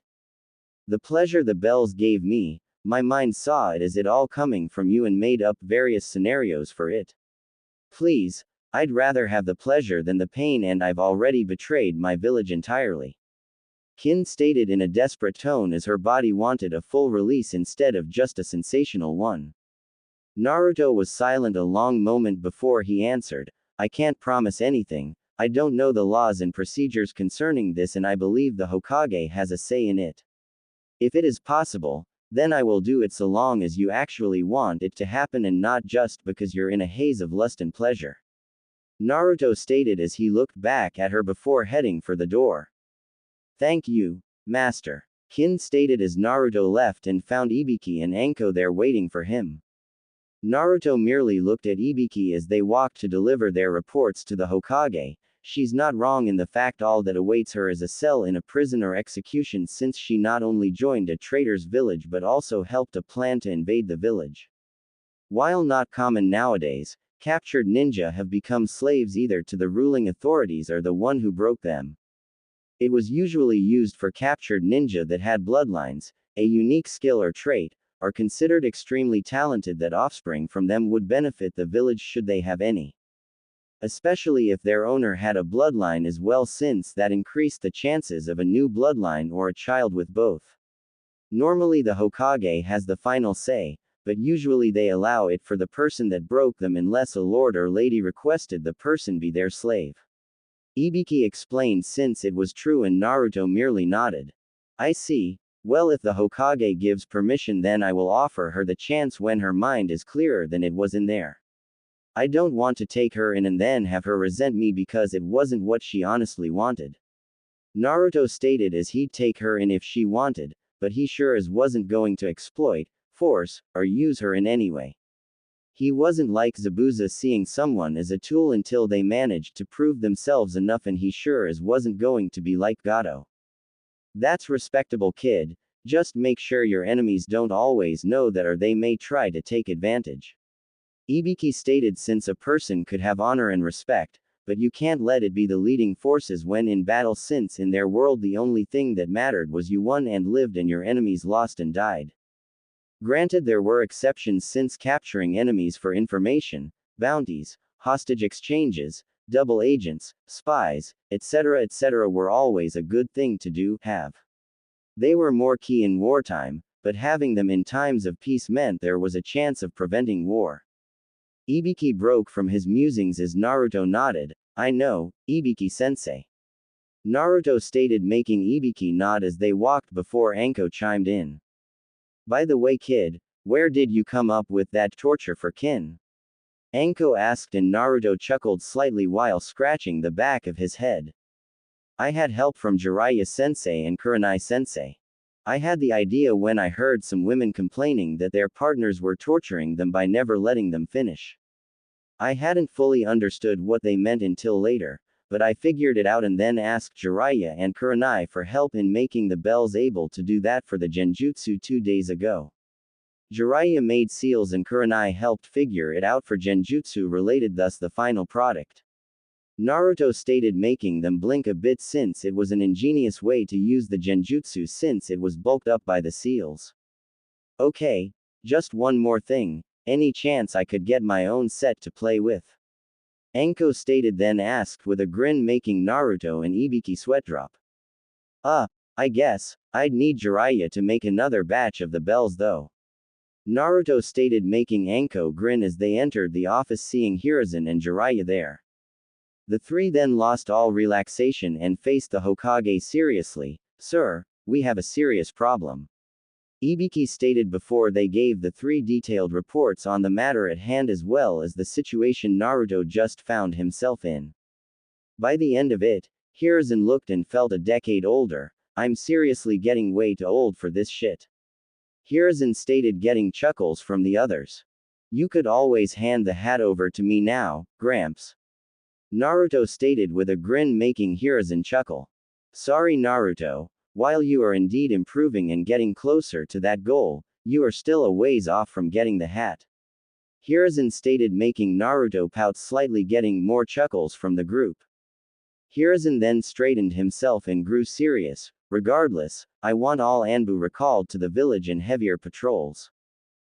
The pleasure the bells gave me, my mind saw it as it all coming from you and made up various scenarios for it. Please, I'd rather have the pleasure than the pain, and I've already betrayed my village entirely. Kin stated in a desperate tone as her body wanted a full release instead of just a sensational one. Naruto was silent a long moment before he answered, I can't promise anything, I don't know the laws and procedures concerning this, and I believe the Hokage has a say in it. If it is possible, then I will do it, so long as you actually want it to happen and not just because you're in a haze of lust and pleasure. Naruto stated as he looked back at her before heading for the door. Thank you, Master. Kin stated as Naruto left and found Ibiki and Anko there waiting for him. Naruto merely looked at Ibiki as they walked to deliver their reports to the Hokage. She's not wrong in the fact all that awaits her is a cell in a prison or execution, since she not only joined a traitor's village but also helped a plan to invade the village. While not common nowadays, captured ninja have become slaves either to the ruling authorities or the one who broke them. It was usually used for captured ninja that had bloodlines, a unique skill or trait, or considered extremely talented that offspring from them would benefit the village should they have any. Especially if their owner had a bloodline as well, since that increased the chances of a new bloodline or a child with both. Normally the Hokage has the final say, but usually they allow it for the person that broke them unless a lord or lady requested the person be their slave. Ibiki explained since it was true, and Naruto merely nodded. I see. Well, if the Hokage gives permission, then I will offer her the chance when her mind is clearer than it was in there. I don't want to take her in and then have her resent me because it wasn't what she honestly wanted. Naruto stated as he'd take her in if she wanted, but he sure as wasn't going to exploit, force, or use her in any way. He wasn't like Zabuza, seeing someone as a tool until they managed to prove themselves enough, and he sure as wasn't going to be like Gato. That's respectable, kid. Just make sure your enemies don't always know that, or they may try to take advantage. Ibiki stated since a person could have honor and respect, but you can't let it be the leading forces when in battle, since in their world the only thing that mattered was you won and lived and your enemies lost and died. Granted, there were exceptions, since capturing enemies for information, bounties, hostage exchanges, double agents, spies, etc. were always a good thing to have. They were more key in wartime, but having them in times of peace meant there was a chance of preventing war. Ibiki broke from his musings as Naruto nodded. I know, Ibiki-sensei. Naruto stated, making Ibiki nod as they walked before Anko chimed in. By the way, kid, where did you come up with that torture for Kin? Anko asked, and Naruto chuckled slightly while scratching the back of his head. I had help from Jiraiya-sensei and Kurenai-sensei. I had the idea when I heard some women complaining that their partners were torturing them by never letting them finish. I hadn't fully understood what they meant until later, but I figured it out and then asked Jiraiya and Kurenai for help in making the bells able to do that for the genjutsu 2 days ago. Jiraiya made seals and Kurenai helped figure it out for genjutsu related, thus the final product. Naruto stated, making them blink a bit since it was an ingenious way to use the genjutsu since it was bulked up by the seals. Okay, just one more thing, any chance I could get my own set to play with? Anko stated, then asked with a grin, making Naruto and Ibiki sweat drop. I guess, I'd need Jiraiya to make another batch of the bells though. Naruto stated, making Anko grin as they entered the office, seeing Hiruzen and Jiraiya there. The three then lost all relaxation and faced the Hokage seriously. Sir, we have a serious problem. Ibiki stated before they gave the three detailed reports on the matter at hand as well as the situation Naruto just found himself in. By the end of it, Hiruzen looked and felt a decade older. I'm seriously getting way too old for this shit. Hiruzen stated, getting chuckles from the others. You could always hand the hat over to me now, Gramps. Naruto stated with a grin, making Hiruzen chuckle. Sorry Naruto, while you are indeed improving and getting closer to that goal, you are still a ways off from getting the hat. Hiruzen stated, making Naruto pout slightly, getting more chuckles from the group. Hiruzen then straightened himself and grew serious. Regardless, I want all Anbu recalled to the village and heavier patrols.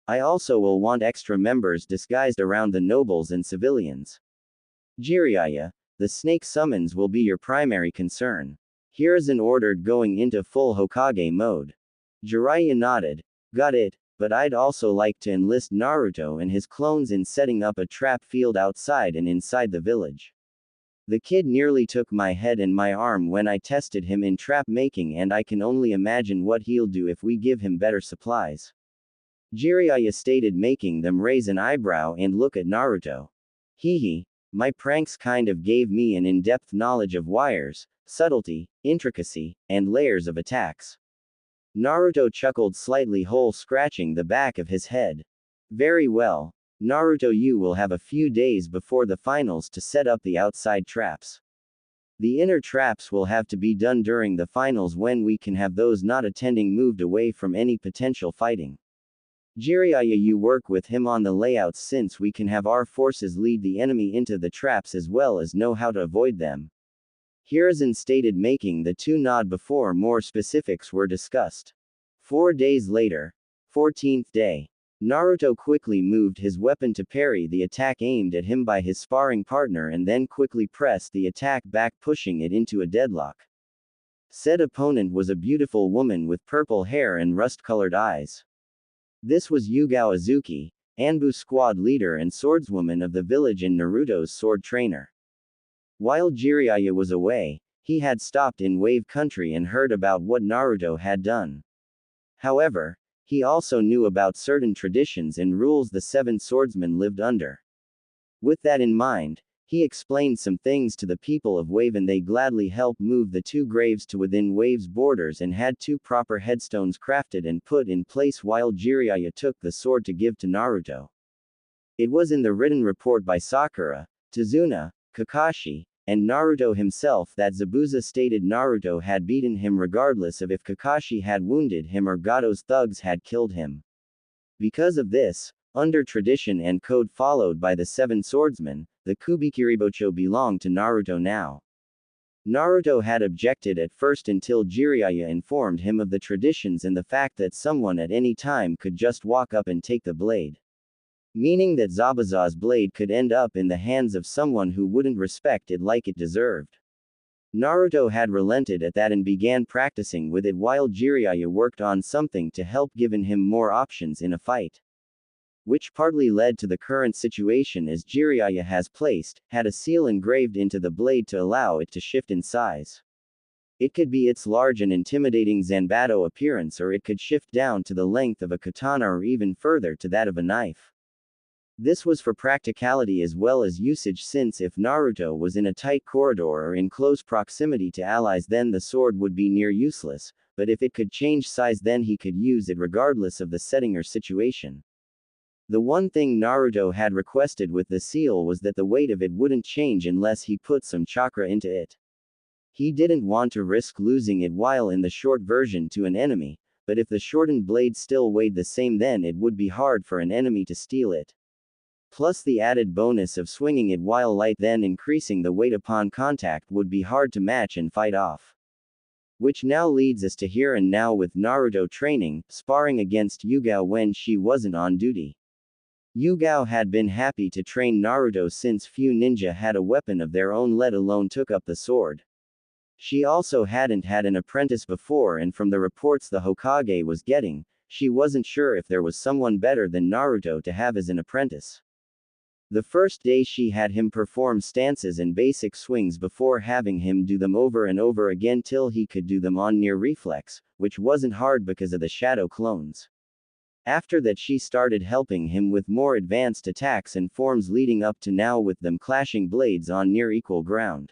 I also will want extra members disguised around the nobles and civilians. Jiraiya, the snake summons will be your primary concern. Hiruzen ordered, going into full Hokage mode. Jiraiya nodded. Got it, but I'd also like to enlist Naruto and his clones in setting up a trap field outside and inside the village. The kid nearly took my head and my arm when I tested him in trap making, and I can only imagine what he'll do if we give him better supplies. Jiraiya stated, making them raise an eyebrow and look at Naruto. Hehe, my pranks kind of gave me an in-depth knowledge of wires, subtlety, intricacy, and layers of attacks. Naruto chuckled slightly, scratching the back of his head. Very well. Naruto, you will have a few days before the finals to set up the outside traps. The inner traps will have to be done during the finals, when we can have those not attending moved away from any potential fighting. Jiraiya, you work with him on the layouts, since we can have our forces lead the enemy into the traps as well as know how to avoid them. Hiruzen stated, making the two nod before more specifics were discussed. 4 days later. 14th day. Naruto quickly moved his weapon to parry the attack aimed at him by his sparring partner, and then quickly pressed the attack back, pushing it into a deadlock. Said opponent was a beautiful woman with purple hair and rust-colored eyes. This was Yugao Azuki, Anbu squad leader and swordswoman of the village and Naruto's sword trainer. While Jiraiya was away, he had stopped in Wave Country and heard about what Naruto had done. However, he also knew about certain traditions and rules the 7 swordsmen lived under. With that in mind, he explained some things to the people of Wave, and they gladly helped move the 2 graves to within Wave's borders and had 2 proper headstones crafted and put in place, while Jiraiya took the sword to give to Naruto. It was in the written report by Sakura, Tazuna, Kakashi, and Naruto himself that Zabuza stated Naruto had beaten him regardless of if Kakashi had wounded him or Gato's thugs had killed him. Because of this, under tradition and code followed by the 7 swordsmen, the Kubikiribocho belonged to Naruto now. Naruto had objected at first until Jiraiya informed him of the traditions and the fact that someone at any time could just walk up and take the blade. Meaning that Zabuza's blade could end up in the hands of someone who wouldn't respect it like it deserved. Naruto had relented at that and began practicing with it, while Jiraiya worked on something to help, giving him more options in a fight. Which partly led to the current situation, as Jiraiya had a seal engraved into the blade to allow it to shift in size. It could be its large and intimidating Zanbato appearance, or it could shift down to the length of a katana or even further to that of a knife. This was for practicality as well as usage, since if Naruto was in a tight corridor or in close proximity to allies, then the sword would be near useless, but if it could change size, then he could use it regardless of the setting or situation. The one thing Naruto had requested with the seal was that the weight of it wouldn't change unless he put some chakra into it. He didn't want to risk losing it while in the short version to an enemy, but if the shortened blade still weighed the same, then it would be hard for an enemy to steal it. Plus the added bonus of swinging it while light, then increasing the weight upon contact, would be hard to match and fight off. Which now leads us to here and now with Naruto training, sparring against Yugao when she wasn't on duty. Yugao had been happy to train Naruto since few ninja had a weapon of their own, let alone took up the sword. She also hadn't had an apprentice before, and from the reports the Hokage was getting, she wasn't sure if there was someone better than Naruto to have as an apprentice. The first day she had him perform stances and basic swings before having him do them over and over again till he could do them on near reflex, which wasn't hard because of the shadow clones. After that she started helping him with more advanced attacks and forms, leading up to now with them clashing blades on near equal ground.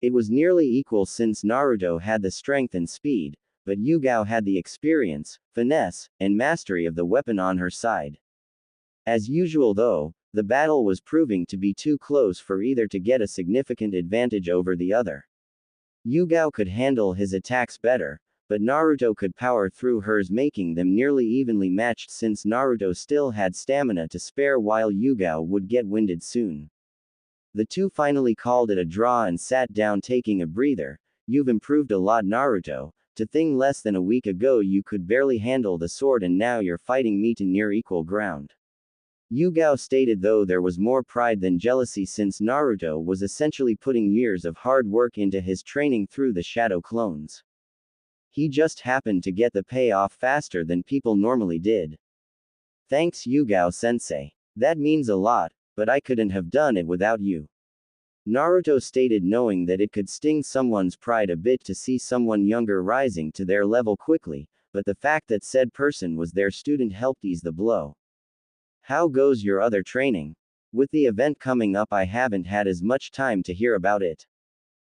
It was nearly equal since Naruto had the strength and speed, but Yugao had the experience, finesse, and mastery of the weapon on her side. As usual though, the battle was proving to be too close for either to get a significant advantage over the other. Yugao could handle his attacks better, but Naruto could power through hers, making them nearly evenly matched since Naruto still had stamina to spare while Yugao would get winded soon. The two finally called it a draw and sat down taking a breather. You've improved a lot, Naruto. To think less than a week ago you could barely handle the sword and now you're fighting me to near equal ground. Yugao stated, though there was more pride than jealousy since Naruto was essentially putting years of hard work into his training through the shadow clones. He just happened to get the payoff faster than people normally did. Thanks, Yugao-sensei. That means a lot, but I couldn't have done it without you. Naruto stated, knowing that it could sting someone's pride a bit to see someone younger rising to their level quickly, but the fact that said person was their student helped ease the blow. How goes your other training? With the event coming up, I haven't had as much time to hear about it.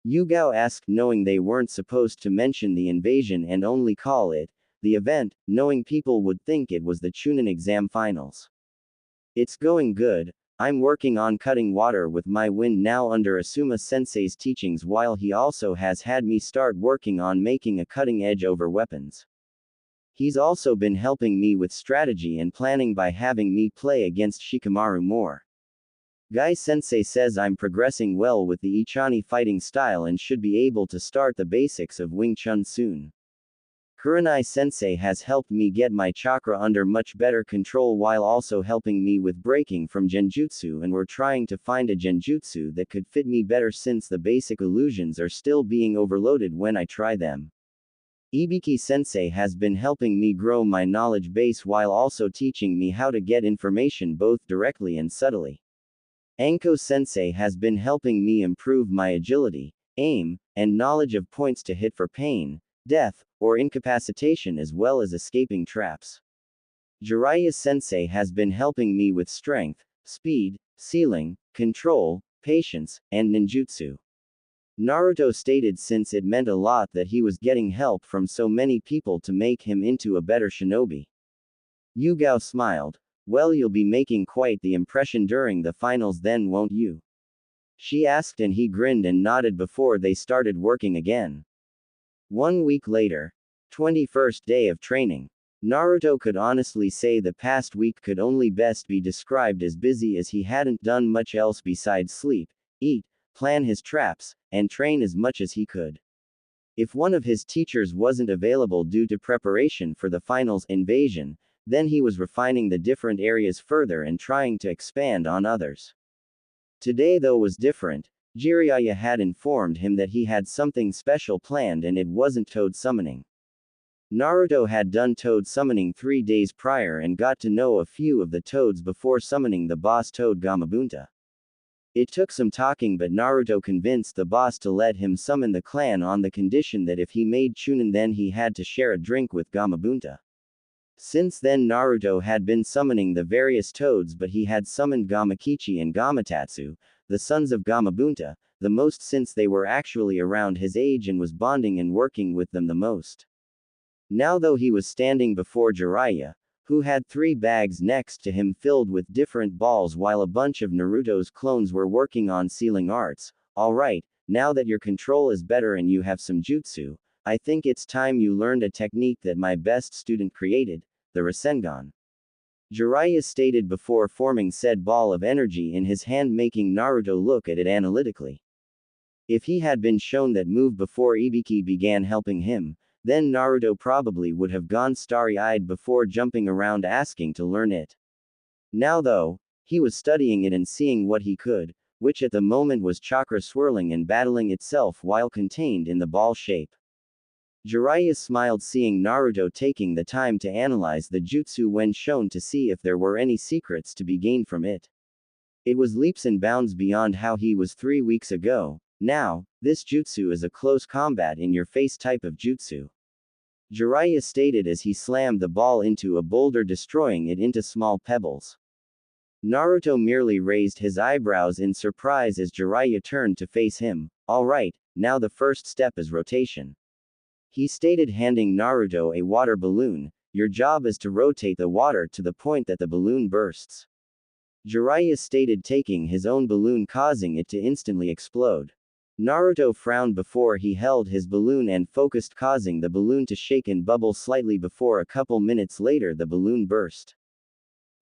Yugao asked, knowing they weren't supposed to mention the invasion and only call it the event, knowing people would think it was the Chunin exam finals. It's going good. I'm working on cutting water with my wind now under Asuma sensei's teachings, while he also has had me start working on making a cutting edge over weapons. He's also been helping me with strategy and planning by having me play against Shikamaru more. Gai-sensei says I'm progressing well with the Ichani fighting style and should be able to start the basics of Wing Chun soon. Kurenai-sensei has helped me get my chakra under much better control while also helping me with breaking from genjutsu, and we're trying to find a genjutsu that could fit me better since the basic illusions are still being overloaded when I try them. Ibiki-sensei has been helping me grow my knowledge base while also teaching me how to get information both directly and subtly. Anko-sensei has been helping me improve my agility, aim, and knowledge of points to hit for pain, death, or incapacitation, as well as escaping traps. Jiraiya-sensei has been helping me with strength, speed, sealing, control, patience, and ninjutsu. Naruto stated since it meant a lot that he was getting help from so many people to make him into a better shinobi. Yugao smiled. Well, you'll be making quite the impression during the finals then, won't you? She asked, and he grinned and nodded before they started working again. 1 week later. 21st day of training. Naruto could honestly say the past week could only best be described as busy, as he hadn't done much else besides sleep, eat, plan his traps, and train as much as he could. If one of his teachers wasn't available due to preparation for the finals invasion, then he was refining the different areas further and trying to expand on others. Today, though, was different. Jiraiya had informed him that he had something special planned, and it wasn't toad summoning. Naruto had done toad summoning 3 days prior and got to know a few of the toads before summoning the boss toad Gamabunta. It took some talking, but Naruto convinced the boss to let him summon the clan on the condition that if he made Chunin, then he had to share a drink with Gamabunta. Since then, Naruto had been summoning the various toads, but he had summoned Gamakichi and Gamatatsu, the sons of Gamabunta, the most since they were actually around his age and was bonding and working with them the most. Now, though, he was standing before Jiraiya, who had 3 bags next to him filled with different balls while a bunch of Naruto's clones were working on sealing arts. Alright, now that your control is better and you have some jutsu, I think it's time you learned a technique that my best student created, the Rasengan. Jiraiya stated before forming said ball of energy in his hand, making Naruto look at it analytically. If he had been shown that move before Ibiki began helping him, then Naruto probably would have gone starry-eyed before jumping around asking to learn it. Now, though, he was studying it and seeing what he could, which at the moment was chakra swirling and battling itself while contained in the ball shape. Jiraiya smiled, seeing Naruto taking the time to analyze the jutsu when shown to see if there were any secrets to be gained from it. It was leaps and bounds beyond how he was 3 weeks ago. Now, this jutsu is a close combat in your face type of jutsu. Jiraiya stated as he slammed the ball into a boulder, destroying it into small pebbles. Naruto merely raised his eyebrows in surprise as Jiraiya turned to face him. Alright, now the first step is rotation. He stated, handing Naruto a water balloon. Your job is to rotate the water to the point that the balloon bursts. Jiraiya stated, taking his own balloon, causing it to instantly explode. Naruto frowned before he held his balloon and focused, causing the balloon to shake and bubble slightly before a couple minutes later the balloon burst.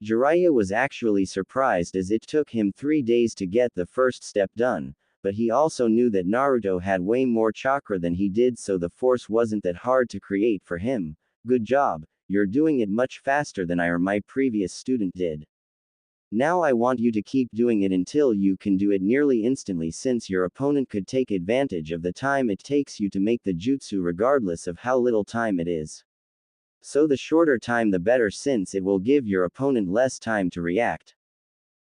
Jiraiya was actually surprised as it took him 3 days to get the first step done, but he also knew that Naruto had way more chakra than he did, so the force wasn't that hard to create for him. Good job, you're doing it much faster than I or my previous student did. Now I want you to keep doing it until you can do it nearly instantly, since your opponent could take advantage of the time it takes you to make the jutsu regardless of how little time it is. So the shorter time the better, since it will give your opponent less time to react.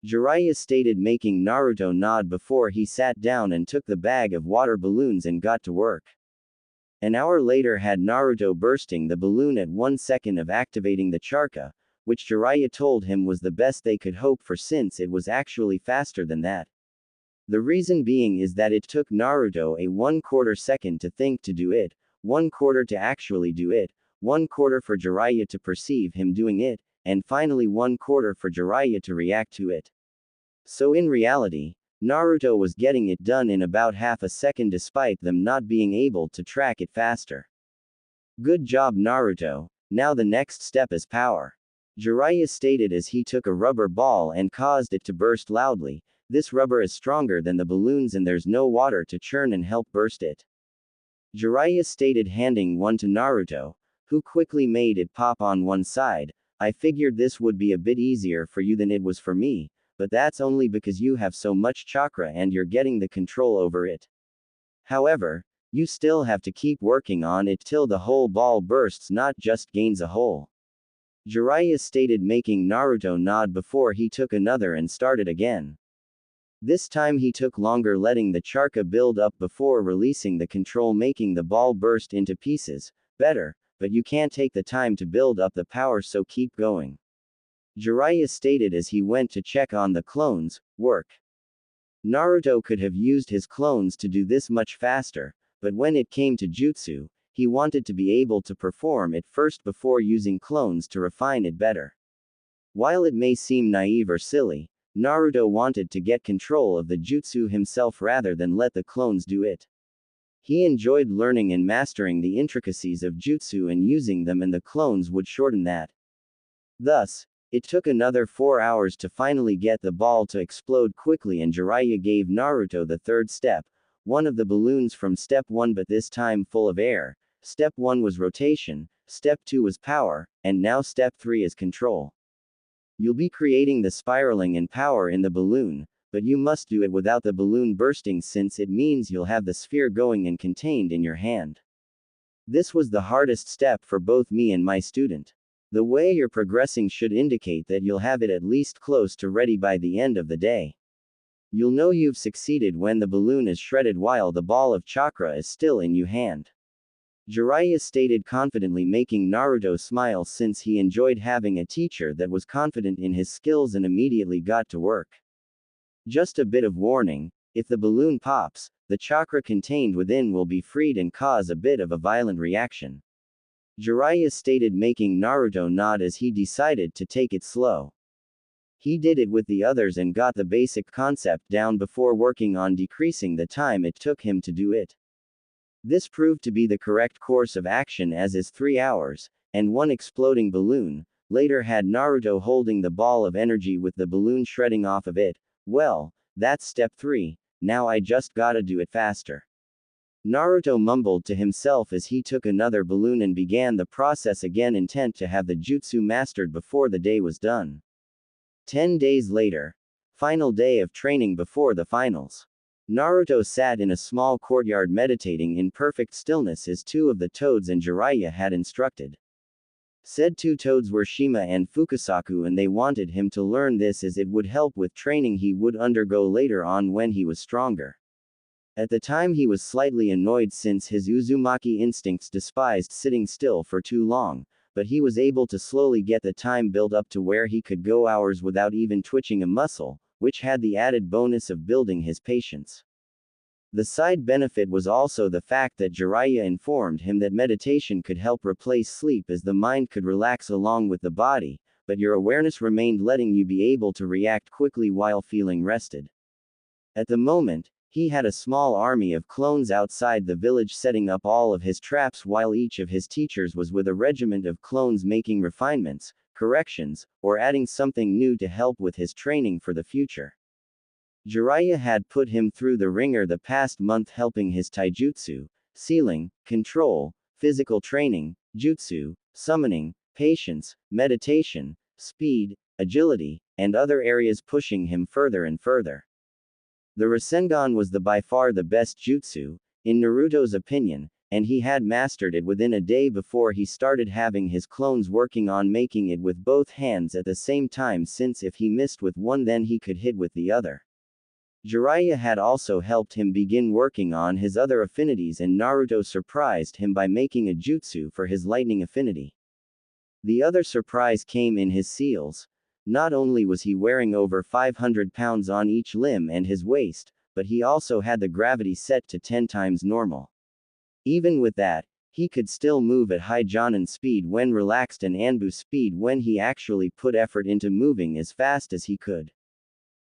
Jiraiya stated, making Naruto nod before he sat down and took the bag of water balloons and got to work. An hour later had Naruto bursting the balloon at 1 second of activating the chakra, which Jiraiya told him was the best they could hope for since it was actually faster than that. The reason being is that it took Naruto a 1/4 second to think to do it, 1/4 to actually do it, 1/4 for Jiraiya to perceive him doing it, and finally 1/4 for Jiraiya to react to it. So in reality, Naruto was getting it done in about half a second despite them not being able to track it faster. Good job, Naruto. Now the next step is power. Jiraiya stated as he took a rubber ball and caused it to burst loudly. This rubber is stronger than the balloons and there's no water to churn and help burst it. Jiraiya stated, handing one to Naruto, who quickly made it pop on one side. I figured this would be a bit easier for you than it was for me, but that's only because you have so much chakra and you're getting the control over it. However, you still have to keep working on it till the whole ball bursts, not just gains a hole. Jiraiya stated, making Naruto nod before he took another and started again. This time he took longer, letting the chakra build up before releasing the control, making the ball burst into pieces. Better, but you can't take the time to build up the power, so keep going. Jiraiya stated as he went to check on the clones' work. Naruto could have used his clones to do this much faster, but when it came to jutsu, he wanted to be able to perform it first before using clones to refine it better. While it may seem naive or silly, Naruto wanted to get control of the jutsu himself rather than let the clones do it. He enjoyed learning and mastering the intricacies of jutsu and using them, and the clones would shorten that. Thus, it took another 4 hours to finally get the ball to explode quickly, and Jiraiya gave Naruto the third step, one of the balloons from step 1, but this time full of air. Step 1 was rotation, step 2 was power, and now step 3 is control. You'll be creating the spiraling and power in the balloon, but you must do it without the balloon bursting, since it means you'll have the sphere going and contained in your hand. This was the hardest step for both me and my student. The way you're progressing should indicate that you'll have it at least close to ready by the end of the day. You'll know you've succeeded when the balloon is shredded while the ball of chakra is still in your hand. Jiraiya stated confidently, making Naruto smile since he enjoyed having a teacher that was confident in his skills and immediately got to work. Just a bit of warning, if the balloon pops, the chakra contained within will be freed and cause a bit of a violent reaction. Jiraiya stated, making Naruto nod as he decided to take it slow. He did it with the others and got the basic concept down before working on decreasing the time it took him to do it. This proved to be the correct course of action, as is 3 hours, and 1 exploding balloon. Later had Naruto holding the ball of energy with the balloon shredding off of it. Well, that's step 3, now I just gotta do it faster. Naruto mumbled to himself as he took another balloon and began the process again, intent to have the jutsu mastered before the day was done. 10 days later. Final day of training before the finals. Naruto sat in a small courtyard meditating in perfect stillness as 2 of the toads and Jiraiya had instructed. Said 2 toads were Shima and Fukasaku, and they wanted him to learn this as it would help with training he would undergo later on when he was stronger. At the time he was slightly annoyed since his Uzumaki instincts despised sitting still for too long, but he was able to slowly get the time built up to where he could go hours without even twitching a muscle, which had the added bonus of building his patience. The side benefit was also the fact that Jiraiya informed him that meditation could help replace sleep, as the mind could relax along with the body, but your awareness remained, letting you be able to react quickly while feeling rested. At the moment, He had a small army of clones outside the village setting up all of his traps while each of his teachers was with a regiment of clones making refinements, corrections, or adding something new to help with his training for the future. Jiraiya had put him through the ringer the past month helping his taijutsu, sealing, control, physical training, jutsu, summoning, patience, meditation, speed, agility, and other areas pushing him further and further. The Rasengan was by far the best jutsu, in Naruto's opinion, and he had mastered it within a day before he started having his clones working on making it with both hands at the same time, since if he missed with one then he could hit with the other. Jiraiya had also helped him begin working on his other affinities, and Naruto surprised him by making a jutsu for his lightning affinity. The other surprise came in his seals. Not only was he wearing over 500 pounds on each limb and his waist, but he also had the gravity set to 10 times normal. Even with that, he could still move at high Jonin speed when relaxed and Anbu speed when he actually put effort into moving as fast as he could.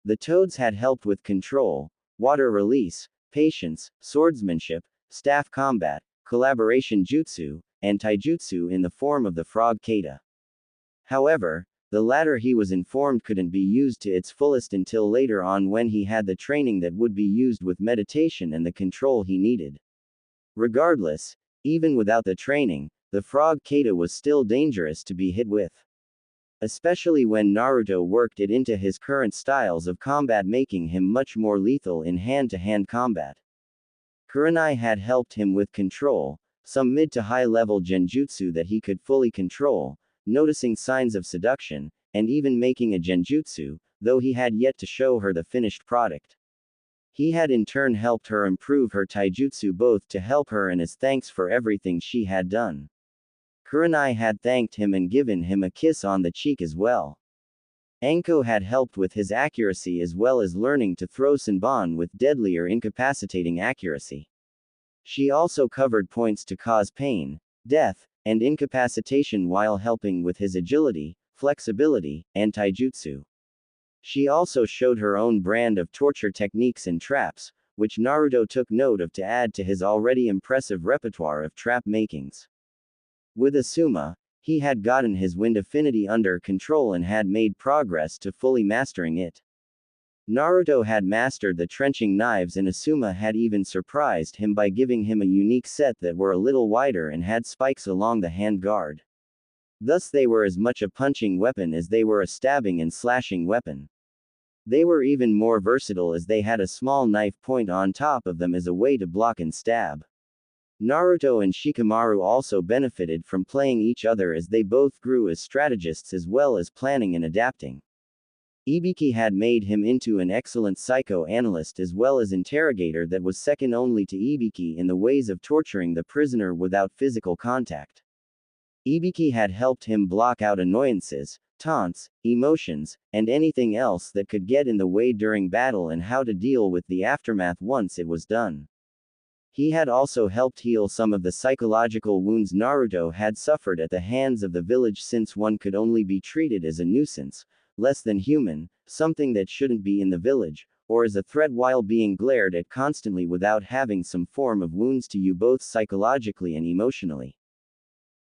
The toads had helped with control, water release, patience, swordsmanship, staff combat, collaboration jutsu, and taijutsu in the form of the frog kata. However, the latter he was informed couldn't be used to its fullest until later on when he had the training that would be used with meditation and the control he needed. Regardless, even without the training, the frog kata was still dangerous to be hit with. Especially when Naruto worked it into his current styles of combat, making him much more lethal in hand-to-hand combat. Kurenai had helped him with control, some mid to high level genjutsu that he could fully control, noticing signs of seduction, and even making a genjutsu, though he had yet to show her the finished product. He had in turn helped her improve her taijutsu both to help her and as thanks for everything she had done. Kurenai had thanked him and given him a kiss on the cheek as well. Anko had helped with his accuracy as well as learning to throw Senbon with deadly or incapacitating accuracy. She also covered points to cause pain, death, and incapacitation while helping with his agility, flexibility, and taijutsu. She also showed her own brand of torture techniques and traps, which Naruto took note of to add to his already impressive repertoire of trap makings. With Asuma, he had gotten his wind affinity under control and had made progress to fully mastering it. Naruto had mastered the trenching knives and Asuma had even surprised him by giving him a unique set that were a little wider and had spikes along the hand guard. Thus they were as much a punching weapon as they were a stabbing and slashing weapon. They were even more versatile as they had a small knife point on top of them as a way to block and stab. Naruto and Shikamaru also benefited from playing each other as they both grew as strategists as well as planning and adapting. Ibiki had made him into an excellent psychoanalyst as well as interrogator that was second only to Ibiki in the ways of torturing the prisoner without physical contact. Ibiki had helped him block out annoyances, taunts, emotions, and anything else that could get in the way during battle and how to deal with the aftermath once it was done. He had also helped heal some of the psychological wounds Naruto had suffered at the hands of the village, since one could only be treated as a nuisance, less than human, something that shouldn't be in the village, or as a threat while being glared at constantly without having some form of wounds to you both psychologically and emotionally.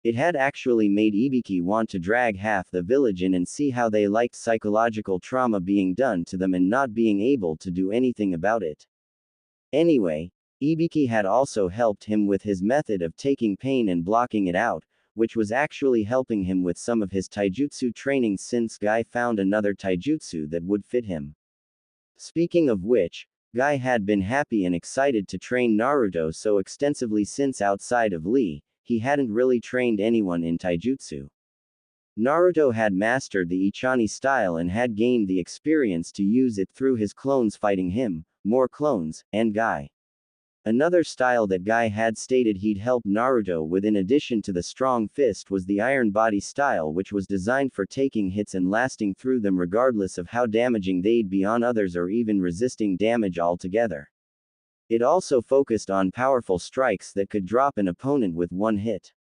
It had actually made Ibiki want to drag half the village in and see how they liked psychological trauma being done to them and not being able to do anything about it. Anyway, Ibiki had also helped him with his method of taking pain and blocking it out, which was actually helping him with some of his taijutsu training since Guy found another taijutsu that would fit him. Speaking of which, Guy had been happy and excited to train Naruto so extensively since outside of Lee, he hadn't really trained anyone in taijutsu. Naruto had mastered the Ichani style and had gained the experience to use it through his clones fighting him, more clones, and Guy. Another style that Guy had stated he'd help Naruto with in addition to the strong fist was the iron body style, which was designed for taking hits and lasting through them regardless of how damaging they'd be on others or even resisting damage altogether. It also focused on powerful strikes that could drop an opponent with one hit.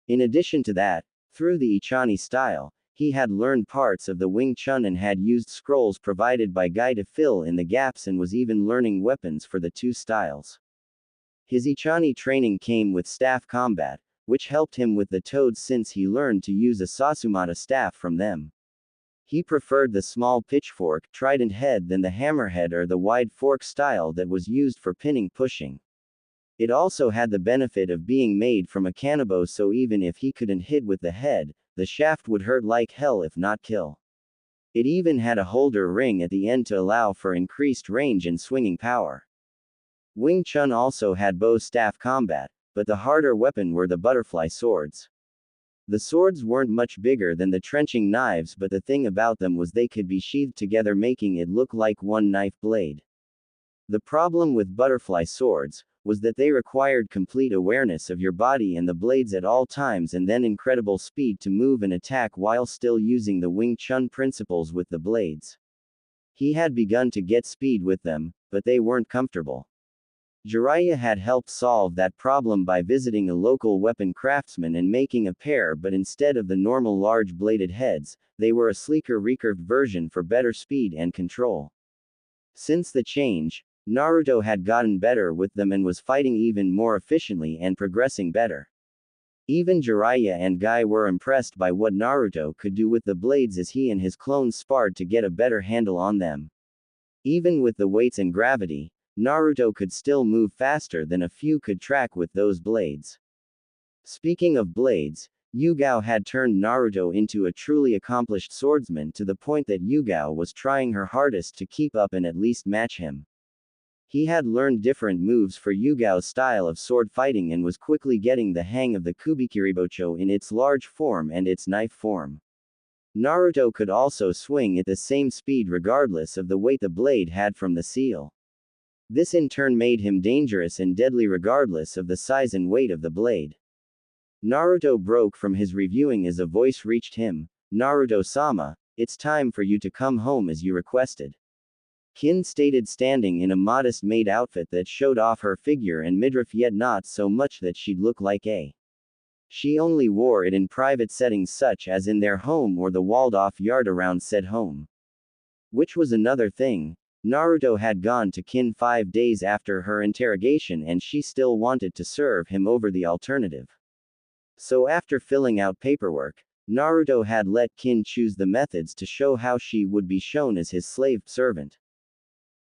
In addition to that, through the Ichani style, he had learned parts of the Wing Chun and had used scrolls provided by Guy to fill in the gaps and was even learning weapons for the two styles. His Ichani training came with staff combat, which helped him with the toads since he learned to use a Sasumata staff from them. He preferred the small pitchfork, trident head than the hammerhead or the wide fork style that was used for pinning pushing. It also had the benefit of being made from a kanabo, so even if he couldn't hit with the head, the shaft would hurt like hell if not kill. It even had a holder ring at the end to allow for increased range and swinging power. Wing Chun also had bow staff combat, but the harder weapon were the butterfly swords. The swords weren't much bigger than the trenching knives, but the thing about them was they could be sheathed together, making it look like one knife blade. The problem with butterfly swords was that they required complete awareness of your body and the blades at all times, and then incredible speed to move and attack while still using the Wing Chun principles with the blades. He had begun to get speed with them, but they weren't comfortable. Jiraiya had helped solve that problem by visiting a local weapon craftsman and making a pair, but instead of the normal large bladed heads, they were a sleeker recurved version for better speed and control. Since the change, Naruto had gotten better with them and was fighting even more efficiently and progressing better. Even Jiraiya and Guy were impressed by what Naruto could do with the blades as he and his clones sparred to get a better handle on them. Even with the weights and gravity, Naruto could still move faster than a few could track with those blades. Speaking of blades, Yugao had turned Naruto into a truly accomplished swordsman to the point that Yugao was trying her hardest to keep up and at least match him. He had learned different moves for Yugao's style of sword fighting and was quickly getting the hang of the Kubikiribocho in its large form and its knife form. Naruto could also swing at the same speed regardless of the weight the blade had from the seal. This in turn made him dangerous and deadly regardless of the size and weight of the blade. Naruto broke from his reviewing as a voice reached him. "Naruto-sama, it's time for you to come home as you requested," Kin stated, standing in a modest maid outfit that showed off her figure and midriff, yet not so much that she'd look like a. She only wore it in private settings such as in their home or the walled-off yard around said home. Which was another thing. Naruto had gone to Kin 5 days after her interrogation and she still wanted to serve him over the alternative. So after filling out paperwork, Naruto had let Kin choose the methods to show how she would be shown as his slave servant.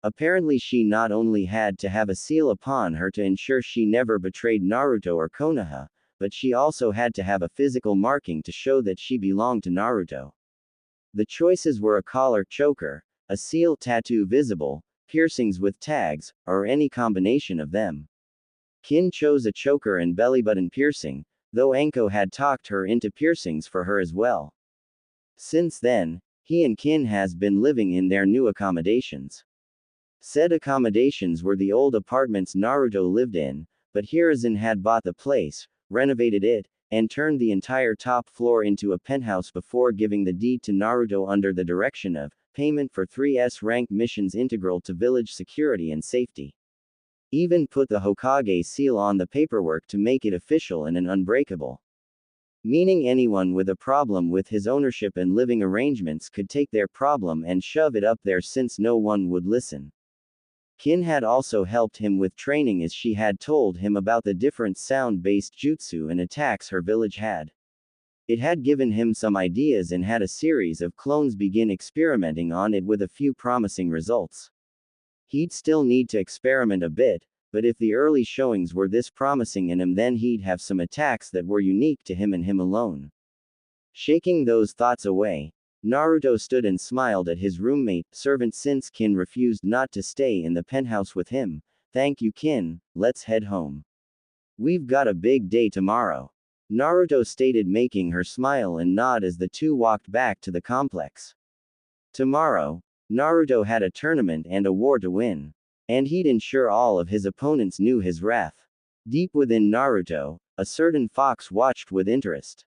Apparently she not only had to have a seal upon her to ensure she never betrayed Naruto or Konoha, but she also had to have a physical marking to show that she belonged to Naruto. The choices were a collar choker, a seal tattoo visible, piercings with tags, or any combination of them. Kin chose a choker and belly button piercing, though Anko had talked her into piercings for her as well. Since then, he and Kin has been living in their new accommodations. Said accommodations were the old apartments Naruto lived in, but Hiruzen had bought the place, renovated it, and turned the entire top floor into a penthouse before giving the deed to Naruto under the direction of payment for 3S rank missions integral to village security and safety. Even put the Hokage seal on the paperwork to make it official and an unbreakable. Meaning anyone with a problem with his ownership and living arrangements could take their problem and shove it up there since no one would listen. Kin had also helped him with training as she had told him about the different sound-based jutsu and attacks her village had. It had given him some ideas and had a series of clones begin experimenting on it with a few promising results. He'd still need to experiment a bit, but if the early showings were this promising in him, then he'd have some attacks that were unique to him and him alone. Shaking those thoughts away, Naruto stood and smiled at his roommate, servant, since Kin refused not to stay in the penthouse with him. "Thank you, Kin, let's head home. We've got a big day tomorrow," Naruto stated, making her smile and nod as the two walked back to the complex. Tomorrow, Naruto had a tournament and a war to win. And he'd ensure all of his opponents knew his wrath. Deep within Naruto, a certain fox watched with interest.